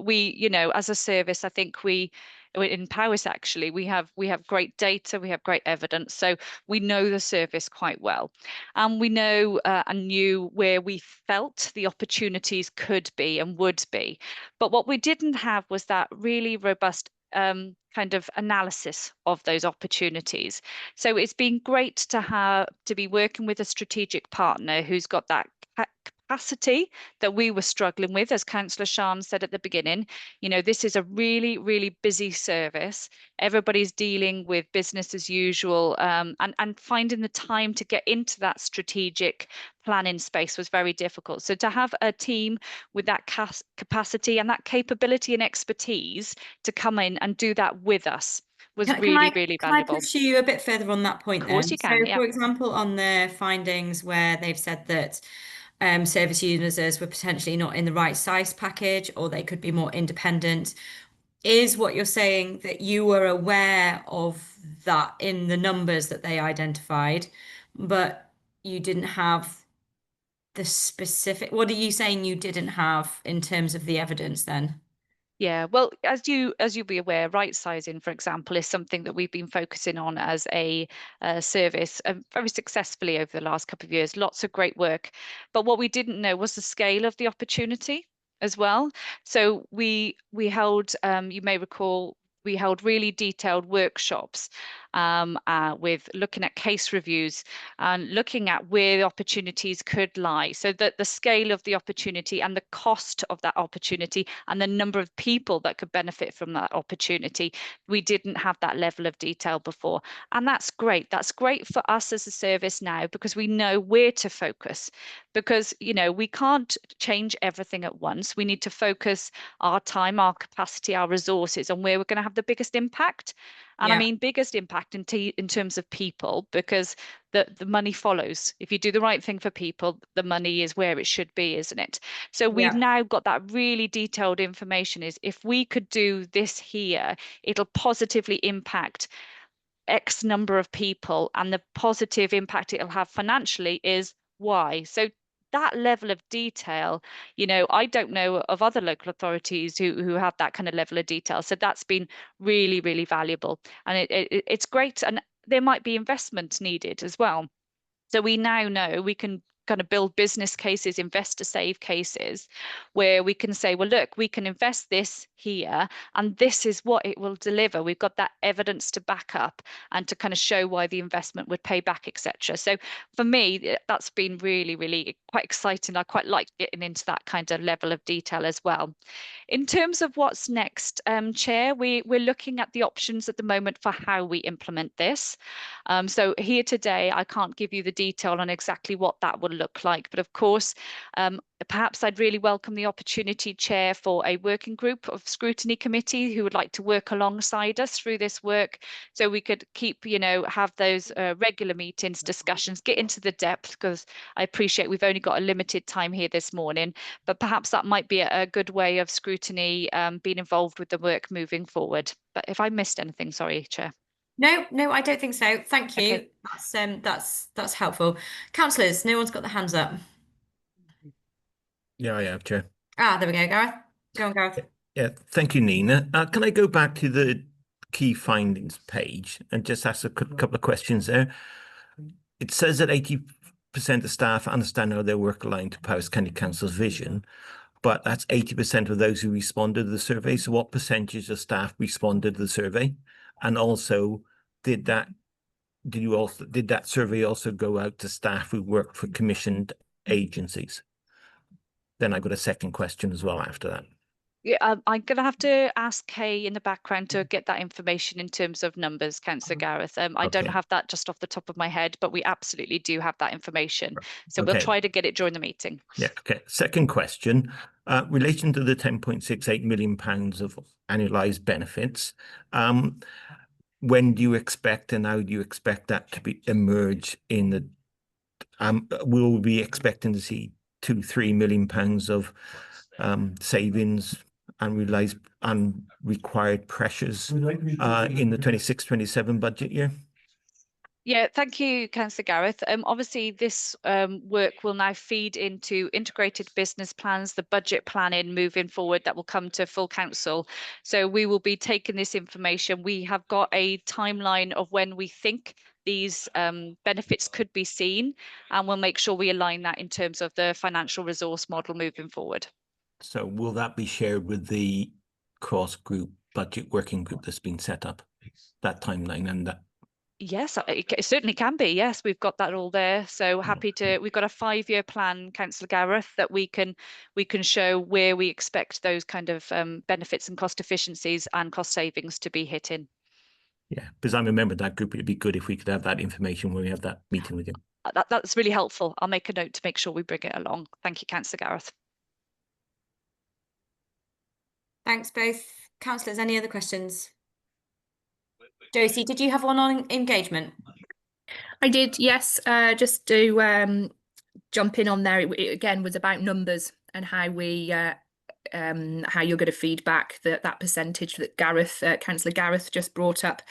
We, as a service, I think in Powys actually, we have great data, we have great evidence, so we know the service quite well, and we know and knew where we felt the opportunities could be and would be. But what we didn't have was that really robust kind of analysis of those opportunities. So it's been great to be working with a strategic partner who's got that capacity that we were struggling with, as Councillor Shan said at the beginning. This is a really, really busy service. Everybody's dealing with business as usual, and finding the time to get into that strategic planning space was very difficult. So to have a team with that capacity and that capability and expertise to come in and do that with us was really valuable. Can I push you a bit further on that point then? Of course you can, So, for example, on the findings where they've said that service users were potentially not in the right size package, or they could be more independent, is what you're saying that you were aware of that in the numbers that they identified, but you didn't have the specific? What are you saying you didn't have in terms of the evidence then? Yeah, well, as you'll be aware, right sizing, for example, is something that we've been focusing on as a service very successfully over the last couple of years. Lots of great work, but what we didn't know was the scale of the opportunity as well. So we held, you may recall, we held really detailed workshops with looking at case reviews and looking at where the opportunities could lie, so that the scale of the opportunity and the cost of that opportunity and the number of people that could benefit from that opportunity. We didn't have that level of detail before. And that's great. That's great for us as a service now, because we know where to focus, because, you know, we can't change everything at once. We need to focus our time, our capacity, our resources on where we're going to have the biggest impact. And I mean, biggest impact in terms of people, because the money follows. If you do the right thing for people, the money is where it should be, isn't it? So we've now got that really detailed information. Is if we could do this here, it'll positively impact X number of people, and the positive impact it'll have financially is Y. So that level of detail, you know, I don't know of other local authorities who have that kind of level of detail. So that's been really, really valuable. And it's great. And there might be investment needed as well. So we now know we can kind of build business cases, investor save cases, where we can say, well, look, we can invest this here, and this is what it will deliver. We've got that evidence to back up and to kind of show why the investment would pay back, etc. So for me, that's been really, really quite exciting. I quite like getting into that kind of level of detail as well. In terms of what's next, Chair, we're looking at the options at the moment for how we implement this. So here today, I can't give you the detail on exactly what that will look like. But of course, perhaps I'd really welcome the opportunity, Chair, for a working group of Scrutiny Committee who would like to work alongside us through this work, so we could keep, you know, have those regular meetings, discussions, get into the depth, because I appreciate we've only got a limited time here this morning, but perhaps that might be a good way of Scrutiny being involved with the work moving forward. But if I missed anything, sorry, Chair. No, I don't think so. Thank you. Okay. That's helpful. Councillors, no one's got their hands up. Yeah, I have, Chair. There we go, Gareth. Go on, Gareth. Yeah, thank you, Nina. Can I go back to the key findings page and just ask a couple of questions there? It says that 80% of staff understand how their work aligned to Powys County Council's vision, but that's 80% of those who responded to the survey. So what percentage of staff responded to the survey? And also, did that survey also go out to staff who work for commissioned agencies? Then I've got a second question as well after that. Yeah, I'm going to have to ask Kay in the background to get that information in terms of numbers, Councillor Gareth. I don't have that just off the top of my head, but we absolutely do have that information. So we'll try to get it during the meeting. Yeah, okay. Second question, relation to the £10.68 million of annualised benefits, when do you expect and how do you expect that to emerge in the, will we be expecting to see £2-3 million of savings and realised and required pressures in the 26-27 budget year? Yeah, thank you, Councillor Gareth. Obviously, this work will now feed into integrated business plans, the budget planning moving forward that will come to full council. So we will be taking this information. We have got a timeline of when we think these benefits could be seen, and we'll make sure we align that in terms of the financial resource model moving forward. So will that be shared with the cross-group budget working group that's been set up, that timeline and that? Yes, it certainly can be. Yes, we've got that all there. So happy to. We've got a 5-year plan, Councillor Gareth, that we can show where we expect those kind of benefits and cost efficiencies and cost savings to be hitting. Yeah, because I'm a member of that group. It'd be good if we could have that information when we have that meeting with you. That's really helpful. I'll make a note to make sure we bring it along. Thank you, Councillor Gareth. Thanks both. Councillors, any other questions? Josie, did you have one on engagement? I did, yes. Just to jump in on there, it again was about numbers and how we how you're going to feed back that percentage that Gareth, Councillor Gareth just brought up,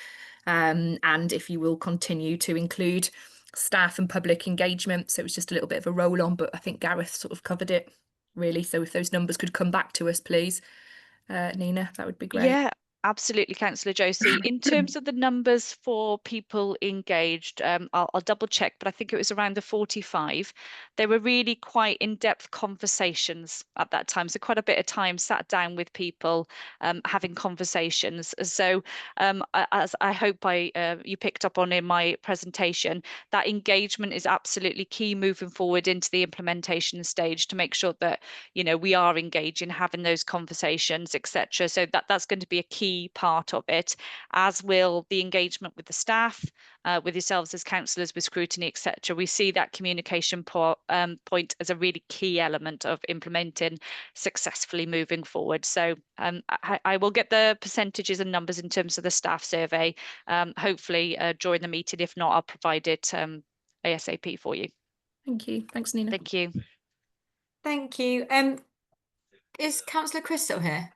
and if you will continue to include staff and public engagement. So it was just a little bit of a roll on, but I think Gareth sort of covered it really. So if those numbers could come back to us, please, Nina, that would be great. Yeah, Absolutely, Councillor Josie. In terms of the numbers for people engaged, I'll double check, but I think it was around the 45. They were really quite in-depth conversations at that time. So quite a bit of time sat down with people, having conversations. So as I hope you picked up on in my presentation, that engagement is absolutely key moving forward into the implementation stage to make sure that, you know, we are engaging, having those conversations, etc. So that's going to be a key part of it, as will the engagement with the staff, with yourselves as councillors, with Scrutiny, etc. We see that communication point as a really key element of implementing successfully moving forward. So I will get the percentages and numbers in terms of the staff survey, hopefully during the meeting. If not, I'll provide it ASAP for you. Thank you. Thanks, Nina. Thank you. Thank you. Is Councillor Chris still here?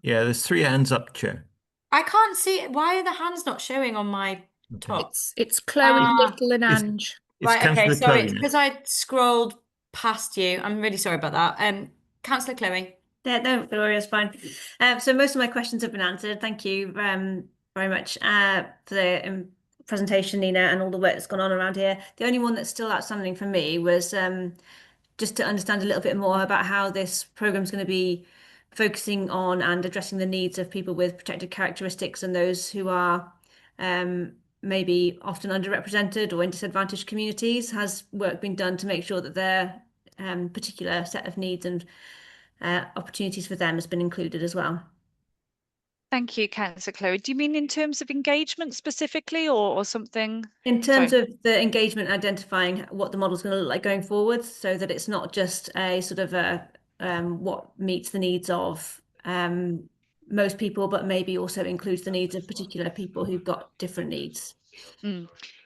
Yeah, there's 3 hands up, Chair. I can't see it. Why are the hands not showing on my top? It's Chloe, Little and It's- Ange. It's Right, okay, Councillor sorry, Chloe it's now. because I scrolled past you. I'm really sorry about that. Councillor Chloe. Yeah, no, Gloria, it's fine. So most of my questions have been answered. Thank you very much for the presentation, Nina, and all the work that's gone on around here. The only one that's still outstanding for me was just to understand a little bit more about how this program is going to be focusing on and addressing the needs of people with protected characteristics and those who are maybe often underrepresented or in disadvantaged communities. Has work been done to make sure that their particular set of needs and opportunities for them has been included as well? Thank you, Councillor Chloe. Do you mean in terms of engagement specifically, or something? In terms of the engagement, identifying what the model is going to look like going forward, so that it's not just a sort of a what meets the needs of most people, but maybe also includes the needs of particular people who've got different needs.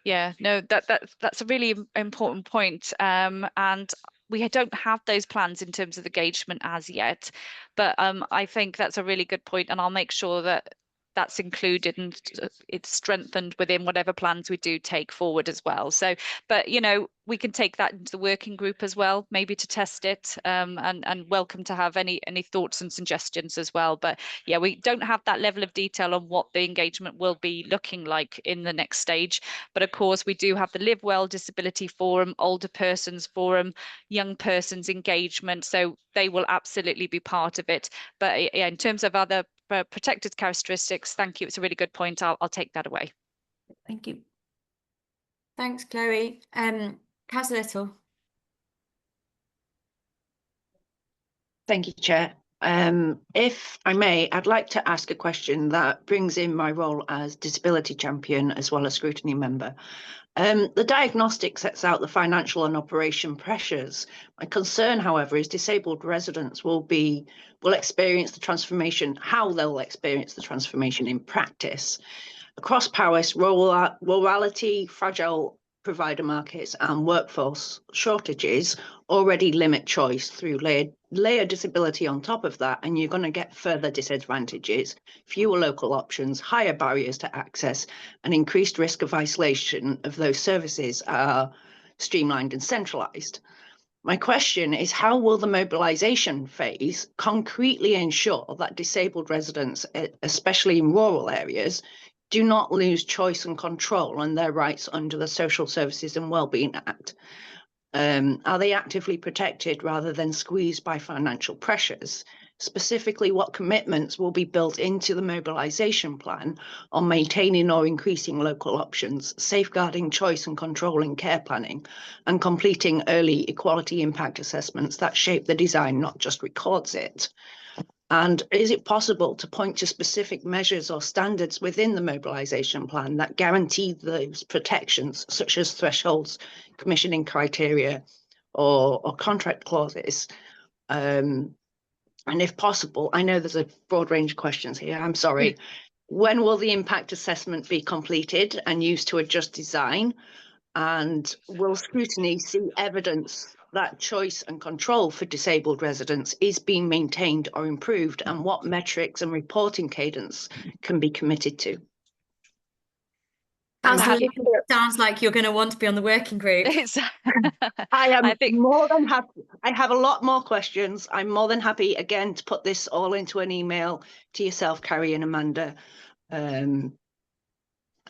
Yeah, no, that's a really important point. And we don't have those plans in terms of engagement as yet, but I think that's a really good point, and I'll make sure that that's included and it's strengthened within whatever plans we do take forward as well. So, but you know, we can take that into the working group as well, maybe to test it, and welcome to have any thoughts and suggestions as well. But yeah, we don't have that level of detail on what the engagement will be looking like in the next stage. But of course, we do have the Live Well Disability Forum, Older Persons Forum, Young Persons Engagement. So they will absolutely be part of it. But yeah, in terms of other protected characteristics, thank you. It's a really good point. I'll take that away. Thank you. Thanks, Chloe. Councillor Little. Thank you, Chair. If I may, I'd like to ask a question that brings in my role as disability champion as well as scrutiny member. The diagnostic sets out the financial and operation pressures. My concern, however, is disabled residents will experience the transformation, how they'll experience the transformation in practice. Across Powys, rurality, fragile provider markets and workforce shortages already limit choice through layered disability on top of that, and you're going to get further disadvantages, fewer local options, higher barriers to access, and increased risk of isolation of those services are streamlined and centralised. My question is, how will the mobilisation phase concretely ensure that disabled residents, especially in rural areas, do not lose choice and control on their rights under the Social Services and Wellbeing Act? Are they actively protected rather than squeezed by financial pressures? Specifically, what commitments will be built into the mobilisation plan on maintaining or increasing local options, safeguarding choice and control in care planning, and completing early equality impact assessments that shape the design, not just records it? And is it possible to point to specific measures or standards within the mobilisation plan that guarantee those protections, such as thresholds, commissioning criteria, or contract clauses? And if possible, I know there's a broad range of questions here, I'm sorry. When will the impact assessment be completed and used to adjust design? And will scrutiny see evidence that choice and control for disabled residents is being maintained or improved, and what metrics and reporting cadence can be committed to? Councillor happy. Lee, sounds like you're going to want to be on the working group. It's, I am I think more than happy. I have a lot more questions. I'm more than happy again to put this all into an email to yourself, Carrie and Amanda.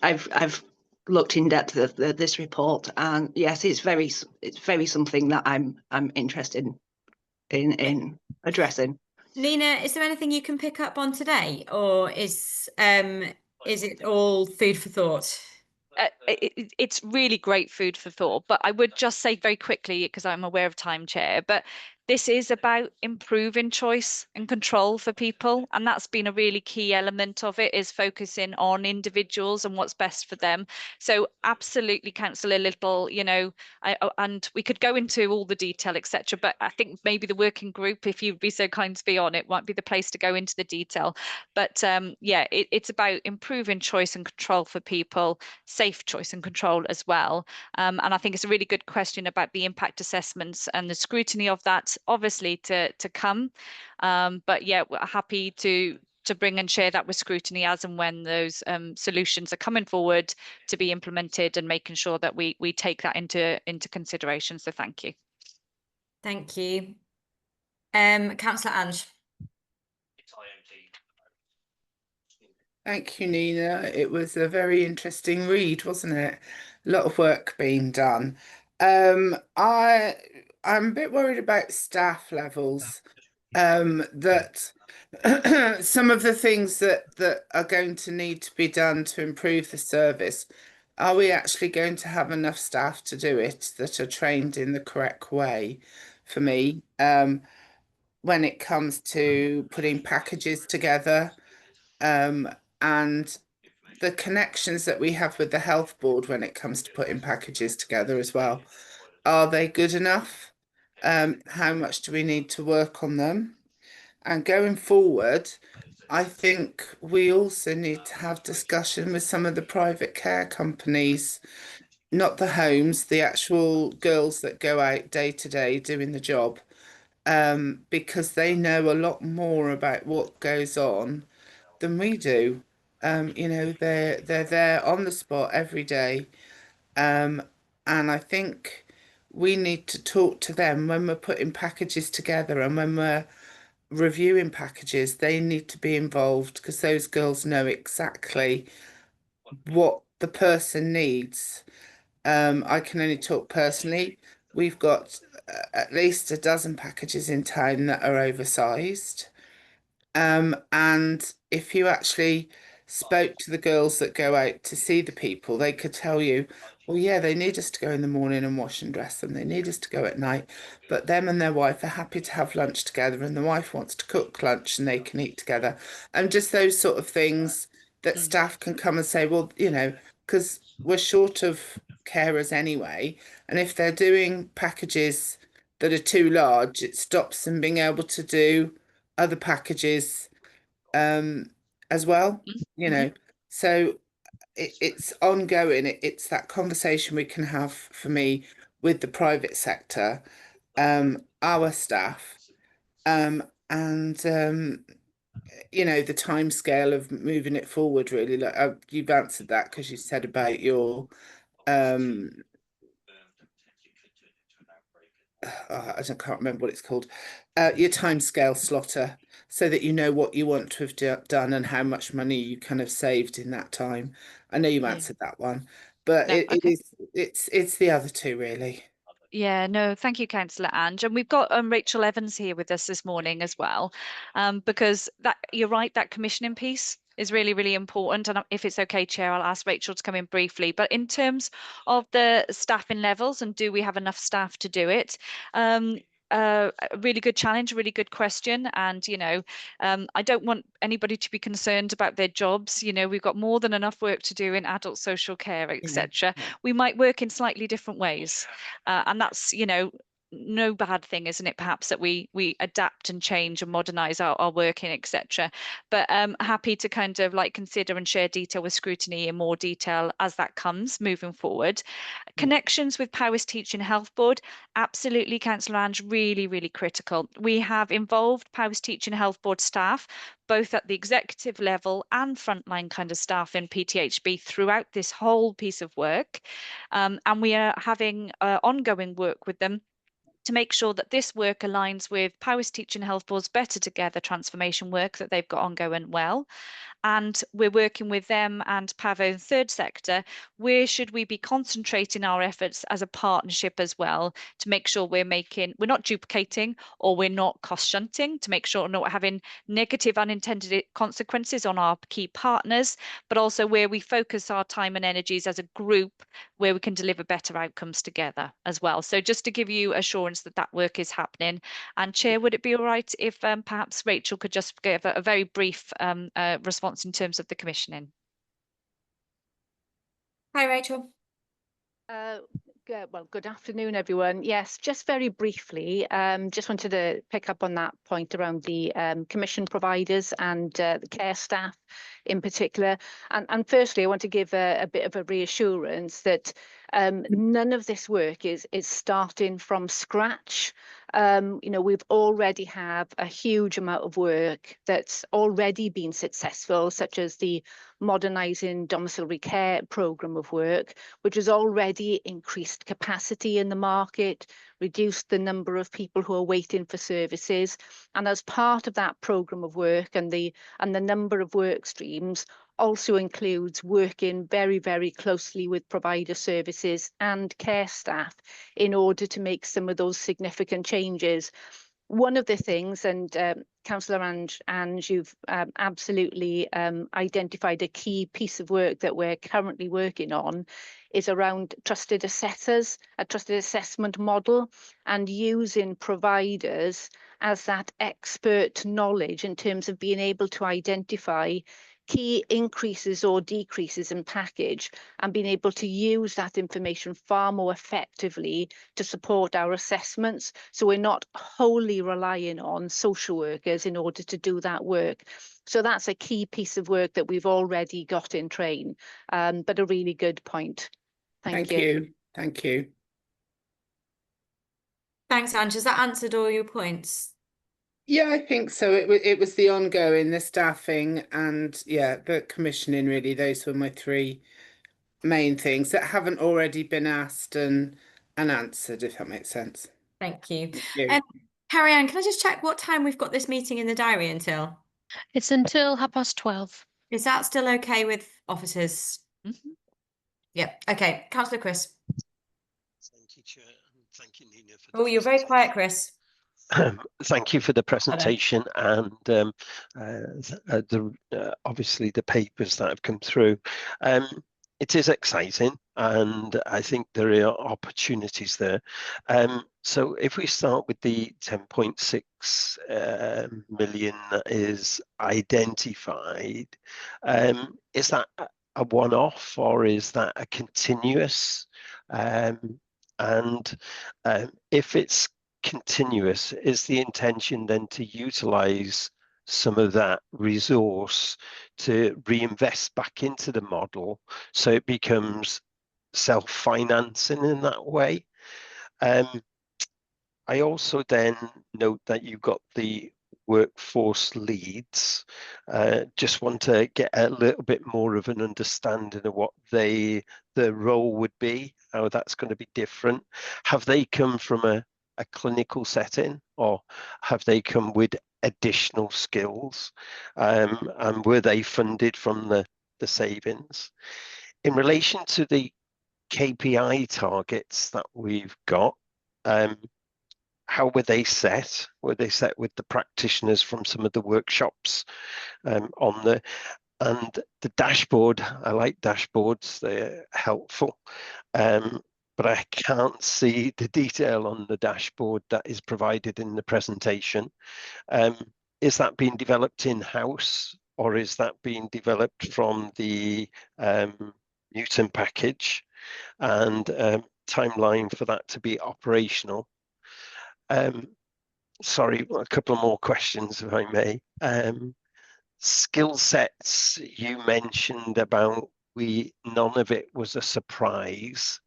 I've looked in depth at this report, and yes, it's very something that I'm interested in addressing. Nina, is there anything you can pick up on today, or is it all food for thought? it's really great food for thought, but I would just say very quickly, because I'm aware of time, Chair, but this is about improving choice and control for people. And that's been a really key element of it, is focusing on individuals and what's best for them. So absolutely, Councillor Little, and we could go into all the detail, etc. But I think maybe the working group, if you'd be so kind to be on it, might be the place to go into the detail. But yeah, it's about improving choice and control for people, safe choice and control as well. And I think it's a really good question about the impact assessments and the scrutiny of that, obviously to come. But yeah, we're happy to bring and share that with Scrutiny as and when those solutions are coming forward to be implemented, and making sure that we take that into consideration. So thank you. Thank you. Councillor Ange. Thank you, Nina. It was a very interesting read, wasn't it? A lot of work being done. I'm a bit worried about staff levels. That some of the things that are going to need to be done to improve the service, are we actually going to have enough staff to do it that are trained in the correct way? For me, when it comes to putting packages together, and the connections that we have with the health board when it comes to putting packages together as well, are they good enough? How much do we need to work on them? And going forward, I think we also need to have discussion with some of the private care companies, not the homes, the actual girls that go out day to day doing the job, because they know a lot more about what goes on than we do. They're there on the spot every day, and I think we need to talk to them when we're putting packages together, and when we're reviewing packages, they need to be involved, because those girls know exactly what the person needs. I can only talk personally. We've got at least a dozen packages in town that are oversized. And if you actually spoke to the girls that go out to see the people, they could tell you, well, yeah, they need us to go in the morning and wash and dress them. They need us to go at night. But them and their wife are happy to have lunch together, and the wife wants to cook lunch and they can eat together. And just those sort of things that staff can come and say, well, because we're short of carers anyway. And if they're doing packages that are too large, it stops them being able to do other packages as well, so it's ongoing. It's that conversation we can have, for me, with the private sector, our staff, and the time scale of moving it forward, really. Like, you've answered that because you said about your I can't remember what it's called, your timescale slotter, so that you know what you want to have done and how much money you kind of saved in that time. I know you answered that one, but No, okay. it's the other two, really. Yeah, no, thank you, Councillor Ange. And we've got Rachel Evans here with us this morning as well, because you're right, that commissioning piece is really, really important. And if it's okay, Chair, I'll ask Rachel to come in briefly. But in terms of the staffing levels, and do we have enough staff to do it? A really good challenge, really good question. And, I don't want anybody to be concerned about their jobs. We've got more than enough work to do in adult social care, etc. We might work in slightly different ways. And that's, no bad thing, isn't it? Perhaps that we adapt and change and modernise our working, etc. But happy to kind of like consider and share detail with Scrutiny in more detail as that comes moving forward. Connections with Powys Teaching Health Board, absolutely, Councillor Ange, really, really critical. We have involved Powys Teaching Health Board staff, both at the executive level and frontline kind of staff in PTHB throughout this whole piece of work. And we are having ongoing work with them to make sure that this work aligns with Powys Teaching Health Board's Better Together transformation work that they've got ongoing well. And we're working with them and PAVO in third sector. Where should we be concentrating our efforts as a partnership as well to make sure we're not duplicating or we're not cost shunting, to make sure we're not having negative unintended consequences on our key partners, but also where we focus our time and energies as a group where we can deliver better outcomes together as well. So just to give you assurance that that work is happening. And Chair, would it be all right if perhaps Rachel could just give a very brief response in terms of the commissioning? Hi, Rachel. Well, good afternoon, everyone. Yes, just very briefly, just wanted to pick up on that point around the commission providers and the care staff in particular. And firstly, I want to give a bit of a reassurance that none of this work is starting from scratch. We've already have a huge amount of work that's already been successful, such as the modernising domiciliary care programme of work, which has already increased capacity in the market, reduced the number of people who are waiting for services. And as part of that programme of work and the number of work streams also includes working very, very closely with provider services and care staff in order to make some of those significant changes. One of the things, and Councillor Ange, you've absolutely identified a key piece of work that we're currently working on, is around trusted assessors, a trusted assessment model, and using providers as that expert knowledge in terms of being able to identify key increases or decreases in package and being able to use that information far more effectively to support our assessments. So we're not wholly relying on social workers in order to do that work. So that's a key piece of work that we've already got in train, but a really good point. Thank you. Thank you. Thanks, Ange. Has that answered all your points? Yeah, I think so. It was the ongoing, the staffing, and yeah, the commissioning. Really, those were my three main things that haven't already been asked and answered, if that makes sense. Thank you. Thank you. Carrie Ann, can I just check what time we've got this meeting in the diary until? It's until 12:30. Is that still okay with officers? Mm-hmm. Yep. Okay. Councillor Chris. Thank you, Chair, and thank you, Nina, for the Oh, you're very quiet, Chris. Thank you for the presentation and obviously the papers that have come through. It is exciting, and I think there are opportunities there. So if we start with the 10.6 million that is identified, is that a one-off or is that a continuous? If it's continuous, is the intention then to utilize some of that resource to reinvest back into the model so it becomes self-financing in that way? I also then note that you've got the workforce leads. Just want to get a little bit more of an understanding of what the role would be, how that's going to be different. Have they come from a clinical setting, or have they come with additional skills, and were they funded from the savings? In relation to the KPI targets that we've got, how were they set? Were they set with the practitioners from some of the workshops and the dashboard? I like dashboards, they're helpful. But I can't see the detail on the dashboard that is provided in the presentation. Is that being developed in-house, or is that being developed from the Newton package, and timeline for that to be operational? Sorry, a couple more questions, if I may. Skill sets you mentioned about none of it was a surprise.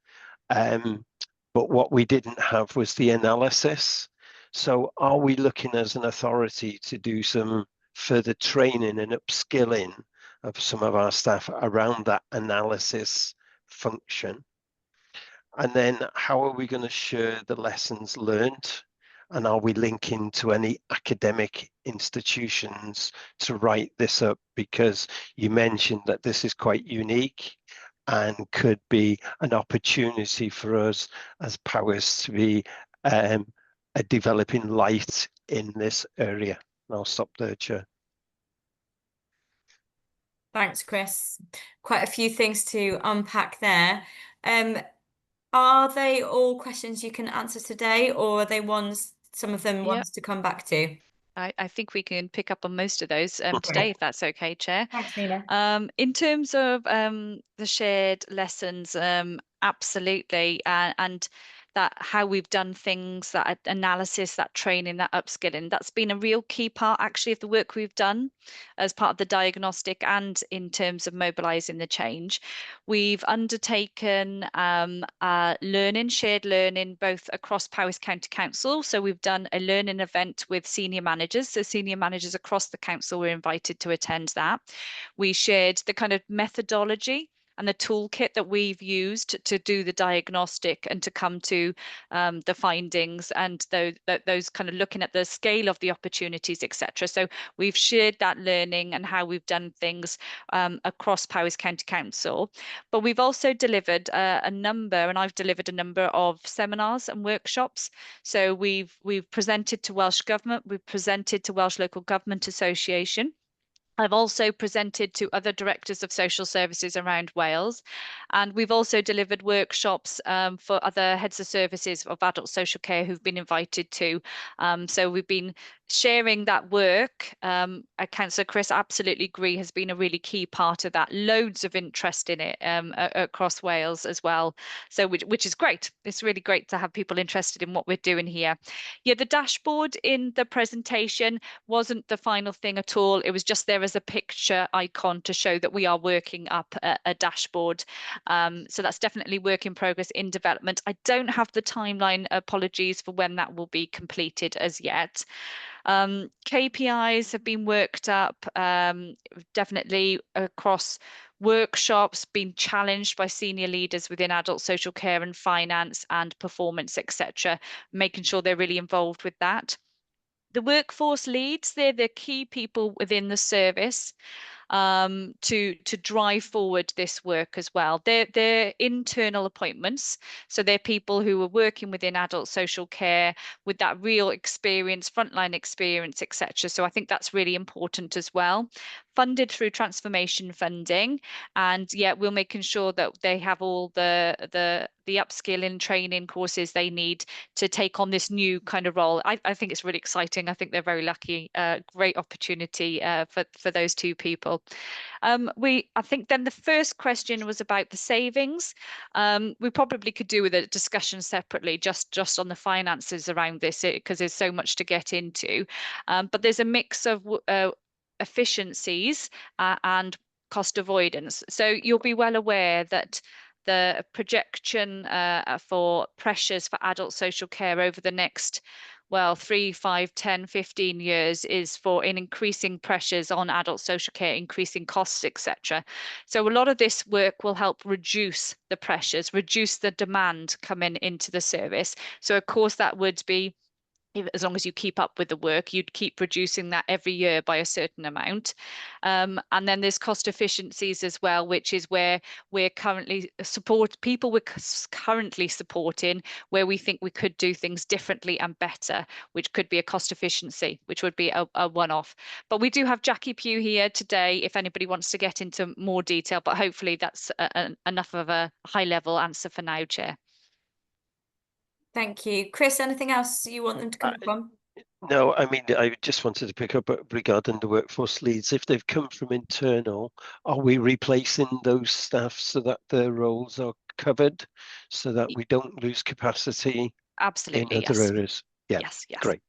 But what we didn't have was the analysis. So are we looking as an authority to do some further training and upskilling of some of our staff around that analysis function? And then how are we going to share the lessons learned? And are we linking to any academic institutions to write this up? Because you mentioned that this is quite unique and could be an opportunity for us as powers to be a developing light in this area. And I'll stop there, Chair. Thanks, Chris. Quite a few things to unpack there. Are they all questions you can answer today, or are they some of them ones to come back to? I think we can pick up on most of those today, if that's okay, Chair. Thanks, Nina. In terms of the shared lessons, absolutely, and that how we've done things, that analysis, that training, that upskilling, that's been a real key part actually of the work we've done as part of the diagnostic and in terms of mobilising the change. We've undertaken shared learning, both across Powys County Council. So we've done a learning event with senior managers. So senior managers across the council were invited to attend that. We shared the kind of methodology and the toolkit that we've used to do the diagnostic and to come to the findings, and those kind of looking at the scale of the opportunities, etc. So we've shared that learning and how we've done things across Powys County Council. But we've also delivered and I've delivered a number of seminars and workshops. So we've presented to Welsh Government, we've presented to Welsh Local Government Association. I've also presented to other directors of social services around Wales, and we've also delivered workshops for other heads of services of adult social care who've been invited to. So we've been sharing that work. Councillor Chris, absolutely agree, has been a really key part of that. Loads of interest in it across Wales as well. So which is great. It's really great to have people interested in what we're doing here. Yeah, the dashboard in the presentation wasn't the final thing at all. It was just there as a picture icon to show that we are working up a dashboard. So that's definitely work in progress in development. I don't have the timeline, apologies, for when that will be completed as yet. KPIs have been worked up, definitely across workshops, been challenged by senior leaders within adult social care and finance and performance, etc., making sure they're really involved with that. The workforce leads, they're the key people within the service to drive forward this work as well. They're internal appointments, so they're people who are working within adult social care with that real experience, frontline experience, etc. So I think that's really important as well. Funded through transformation funding, and yeah, we're making sure that they have all the upskilling training courses they need to take on this new kind of role. I think it's really exciting. I think they're very lucky. Great opportunity for those two people. I think then the first question was about the savings. We probably could do with a discussion separately, just on the finances around this, because there's so much to get into. But there's a mix of efficiencies and cost avoidance. So you'll be well aware that the projection for pressures for adult social care over the next 3, 5, 10, 15 years is for increasing pressures on adult social care, increasing costs, etc. So a lot of this work will help reduce the pressures, reduce the demand coming into the service. So of course that would be, as long as you keep up with the work, you'd keep reducing that every year by a certain amount. And then there's cost efficiencies as well, which is where we're currently currently supporting, where we think we could do things differently and better, which could be a cost efficiency, which would be a one-off. But we do have Jackie Pugh here today if anybody wants to get into more detail, but hopefully that's enough of a high-level answer for now, Chair. Thank you. Chris, anything else you want them to come from? No, I mean, I just wanted to pick up regarding the workforce leads. If they've come from internal, are we replacing those staff so that their roles are covered, so that we don't lose capacity Absolutely, in other areas? Yeah, Yes, yes. great.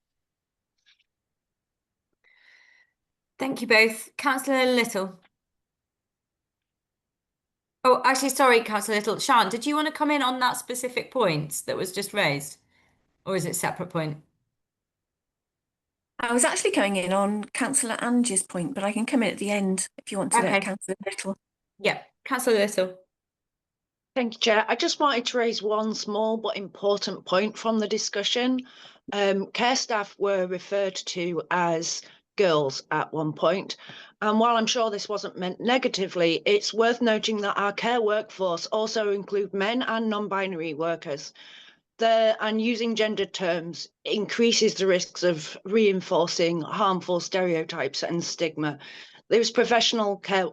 Thank you both. Councillor Little. Oh, actually, sorry, Councillor Little. Sian, did you want to come in on that specific point that was just raised? Or is it a separate point? I was actually coming in on Councillor Angie's point, but I can come in at the end if you want to, Okay. Councillor Little. Yeah, Councillor Little. Thank you, Chair. I just wanted to raise one small but important point from the discussion. Care staff were referred to as girls at one point, and while I'm sure this wasn't meant negatively, it's worth noting that our care workforce also include men and non-binary workers. And using gendered terms increases the risks of reinforcing harmful stereotypes and stigma. They're professional care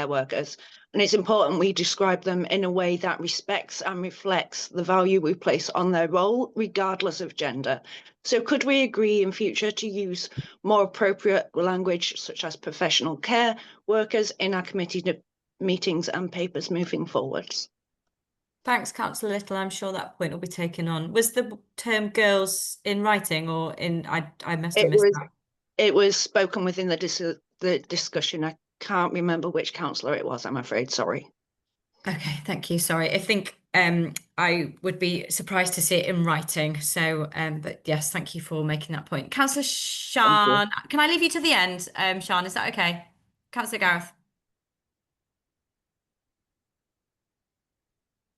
workers, and it's important we describe them in a way that respects and reflects the value we place on their role, regardless of gender. So could we agree in future to use more appropriate language, such as professional care workers, in our committee meetings and papers moving forwards? Thanks, Councillor Little. I'm sure that point will be taken on. Was the term girls in writing or in, I must have missed that. It was spoken within the discussion. I can't remember which councillor it was, I'm afraid, sorry. Okay, thank you. Sorry. I think I would be surprised to see it in writing. So, but yes, thank you for making that point. Councillor Sian, can I leave you to the end? Sian, is that okay? Councillor Gareth.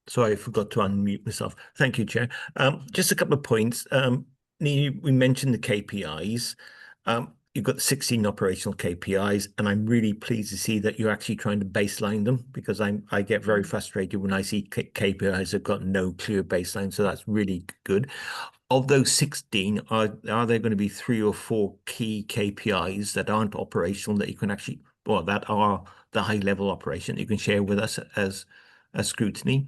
Sorry, I forgot to unmute myself. Thank you, Chair. Just a couple of points. We mentioned the KPIs. You've got the 16 operational KPIs, and I'm really pleased to see that you're actually trying to baseline them, because I get very frustrated when I see KPIs that have got no clear baseline. So that's really good. Of those 16, are there going to be 3 or 4 key KPIs that aren't operational that you can actually, or that are the high level operation that you can share with us as a scrutiny?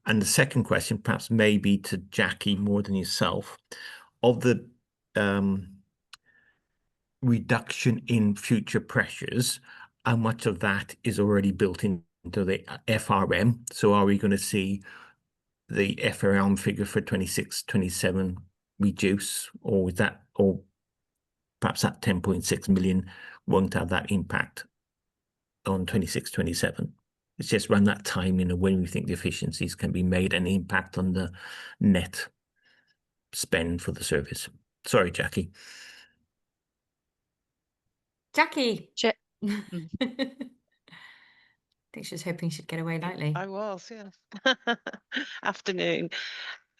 And the second question, perhaps maybe to Jackie more than yourself, of the reduction in future pressures, how much of that is already built into the FRM? So are we going to see the FRM figure for 26, 27 reduce, or is that, or perhaps that 10.6 million won't have that impact on 26, 27? It's just run that time when we think the efficiencies can be made and impact on the net spend for the service. Sorry, Jackie. Jackie. Mm. I think she was hoping she'd get away lightly. I was, yeah. Afternoon.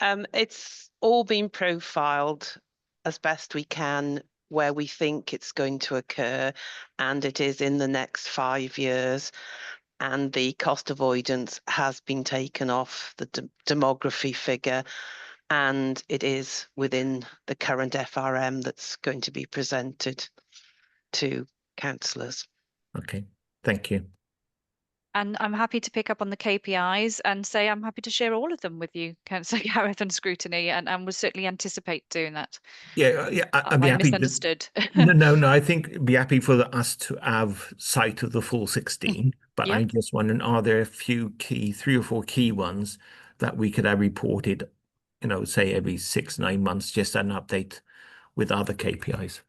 It's all been profiled as best we can where we think it's going to occur, and it is in the next 5 years. And the cost avoidance has been taken off the demography figure, and it is within the current FRM that's going to be presented to councillors. Okay, thank you. And I'm happy to pick up on the KPIs and say I'm happy to share all of them with you, Councillor Gareth and Scrutiny, and would certainly anticipate doing that. Yeah, I'd be I happy. misunderstood. No, I think be happy for us to have sight of the full 16, but Yeah. I'm just wondering, are there a few key, 3 or 4 key ones that we could have reported, say every 6-9 months, just an update with other KPIs?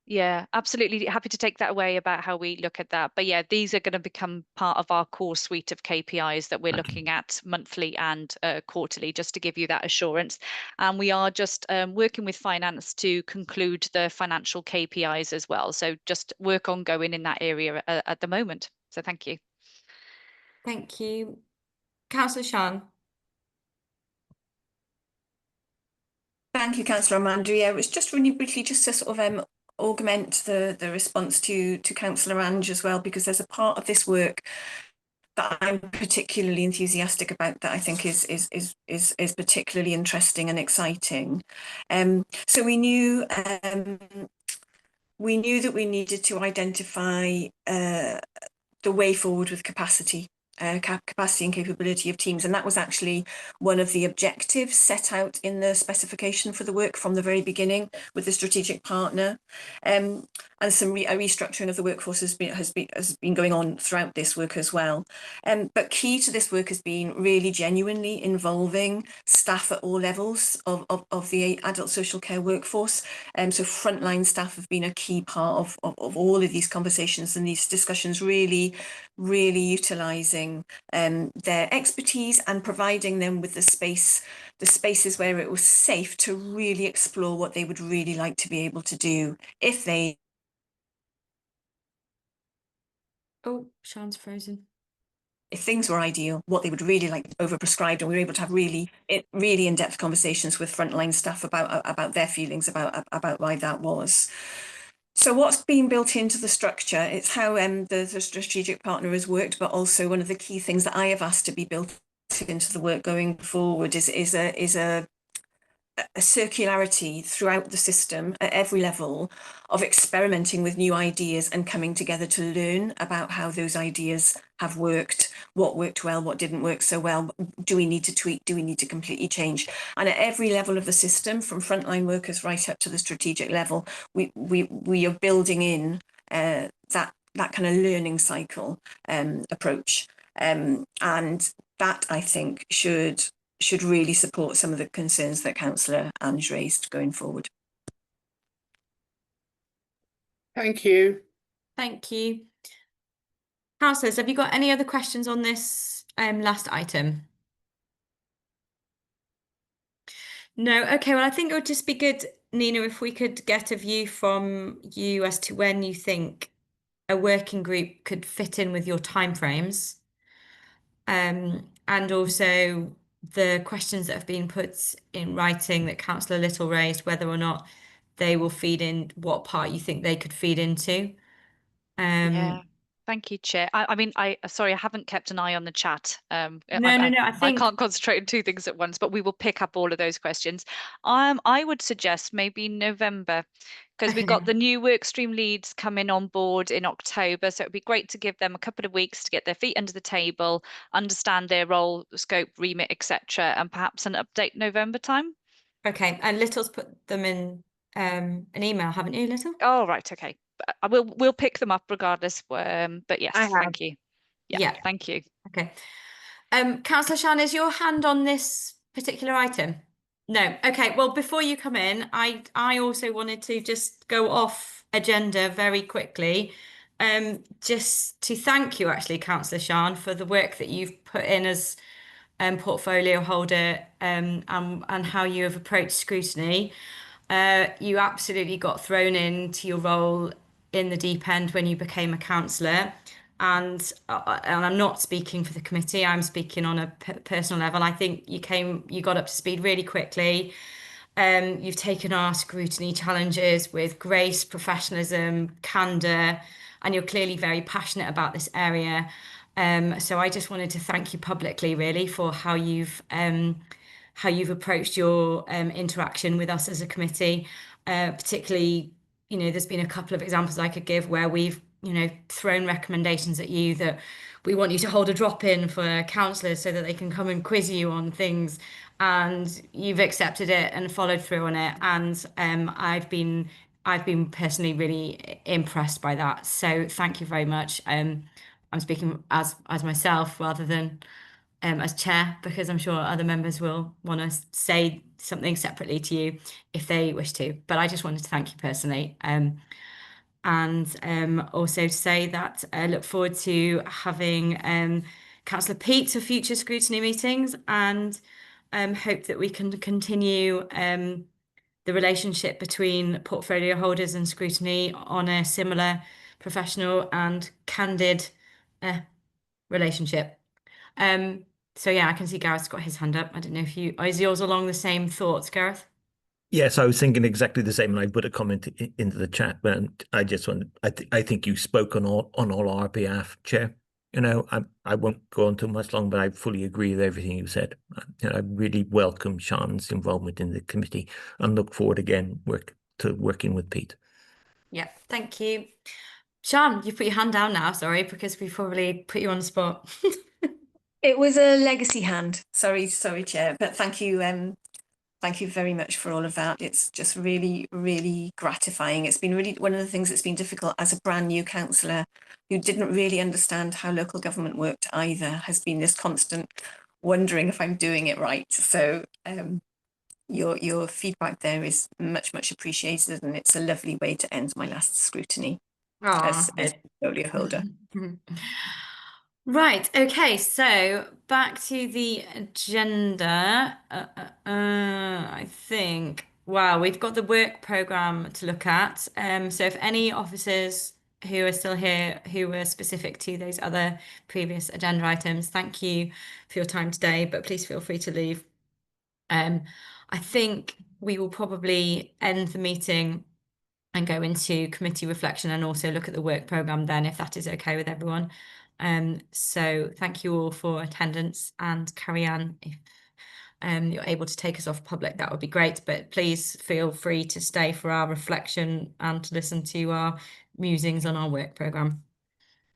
Yeah, absolutely happy to take that away about how we look at that. But yeah, these are going to become part of our core suite of KPIs that we're looking at monthly and quarterly, just to give you that assurance. And we are just working with finance to conclude the financial KPIs as well. So just work ongoing in that area at the moment. So thank you. Thank you. Councillor Sian. Thank you, Councillor Amanda. Yeah, it was just really briefly just to sort of augment the response to Councillor Ange as well, because there's a part of this work that I'm particularly enthusiastic about that I think is particularly interesting and exciting. So we knew that we needed to identify the way forward with capacity and capability of teams, and that was actually one of the objectives set out in the specification for the work from the very beginning with the strategic partner. And and a restructuring of the workforce has been going on throughout this work as well. But key to this work has been really genuinely involving staff at all levels of the adult social care workforce. So frontline staff have been a key part of all of these conversations and these discussions, really utilising their expertise and providing them with the spaces where it was safe to really explore what they would really like to be able to do if they... Oh, Sian's frozen. If things were ideal, what they would really like overprescribed, and we were able to have really in-depth conversations with frontline staff about their feelings about why that was. So what's been built into the structure, it's how the strategic partner has worked, but also one of the key things that I have asked to be built into the work going forward is a circularity throughout the system at every level of experimenting with new ideas and coming together to learn about how those ideas have worked, what worked well, what didn't work so well, do we need to tweak, do we need to completely change? And at every level of the system, from frontline workers right up to the strategic level, we are building in that kind of learning cycle approach, and that, I think, should really support some of the concerns that Councillor Ange raised going forward. Thank you. Thank you. Councillors, have you got any other questions on this last item? No? Okay, well, I think it would just be good, Nina, if we could get a view from you as to when you think a working group could fit in with your timeframes. And also the questions that have been put in writing that Councillor Little raised, whether or not they will feed in, what part you think they could feed into. Yeah, thank you, Chair. I mean, sorry, I haven't kept an eye on the chat. No, I think I can't concentrate on two things at once, but we will pick up all of those questions. I would suggest maybe November, because we've got the new work stream leads coming on board in October. So it'd be great to give them a couple of weeks to get their feet under the table, understand their role, scope, remit, etc., and perhaps an update November time. Okay, and Little's put them in an email, haven't you, Little? Oh, right, okay. We'll pick them up regardless. But yes, thank you. Yeah, thank you. Okay. Councillor Shan, is your hand on this particular item? No. Okay. Well, before you come in, I also wanted to just go off agenda very quickly, just to thank you, actually, Councillor Shan, for the work that you've put in as portfolio holder, and how you have approached scrutiny. You absolutely got thrown into your role in the deep end when you became a councillor. And I'm not speaking for the committee, I'm speaking on a personal level. I think you got up to speed really quickly. You've taken our scrutiny challenges with grace, professionalism, candour, and you're clearly very passionate about this area. So I just wanted to thank you publicly, really, for how you've approached your interaction with us as a committee. Particularly, there's been a couple of examples I could give where we've thrown recommendations at you that we want you to hold a drop-in for councillors so that they can come and quiz you on things, and you've accepted it and followed through on it, and I've been personally really impressed by that, so thank you very much. I'm speaking as myself rather than as chair, because I'm sure other members will want to say something separately to you if they wish to, but I just wanted to thank you personally. And also to say that I look forward to having Councillor Peat for future scrutiny meetings, and hope that we can continue the relationship between portfolio holders and scrutiny on a similar professional and candid relationship. So yeah, I can see Gareth's got his hand up. I don't know if is yours along the same thoughts, Gareth? Yes, I was thinking exactly the same, and I put a comment into the chat, but I just wanted, I think you spoke on all our behalf, Chair. I won't go on too much long, but I fully agree with everything you said. I really welcome Sian's involvement in the committee and look forward again to working with Pete. Yeah, thank you. Sian, you put your hand down now, sorry, because we probably put you on the spot. It was a legacy hand. Sorry, Chair, but thank you. thank you very much for all of that. It's just really, really gratifying. It's been really one of the things that's been difficult as a brand new councillor who didn't really understand how local government worked either, has been this constant wondering if I'm doing it right. So your feedback there is much, much appreciated, and it's a lovely way to end my last scrutiny as portfolio holder. Right, okay, so back to the agenda. I think, wow, we've got the work programme to look at. So if any officers who are still here who were specific to those other previous agenda items, thank you for your time today, but please feel free to leave. I think we will probably end the meeting and go into committee reflection and also look at the work programme then, if that is okay with everyone. So thank you all for attendance, and Carrie-Anne, if you're able to take us off public, that would be great, but please feel free to stay for our reflection and to listen to our musings on our work programme.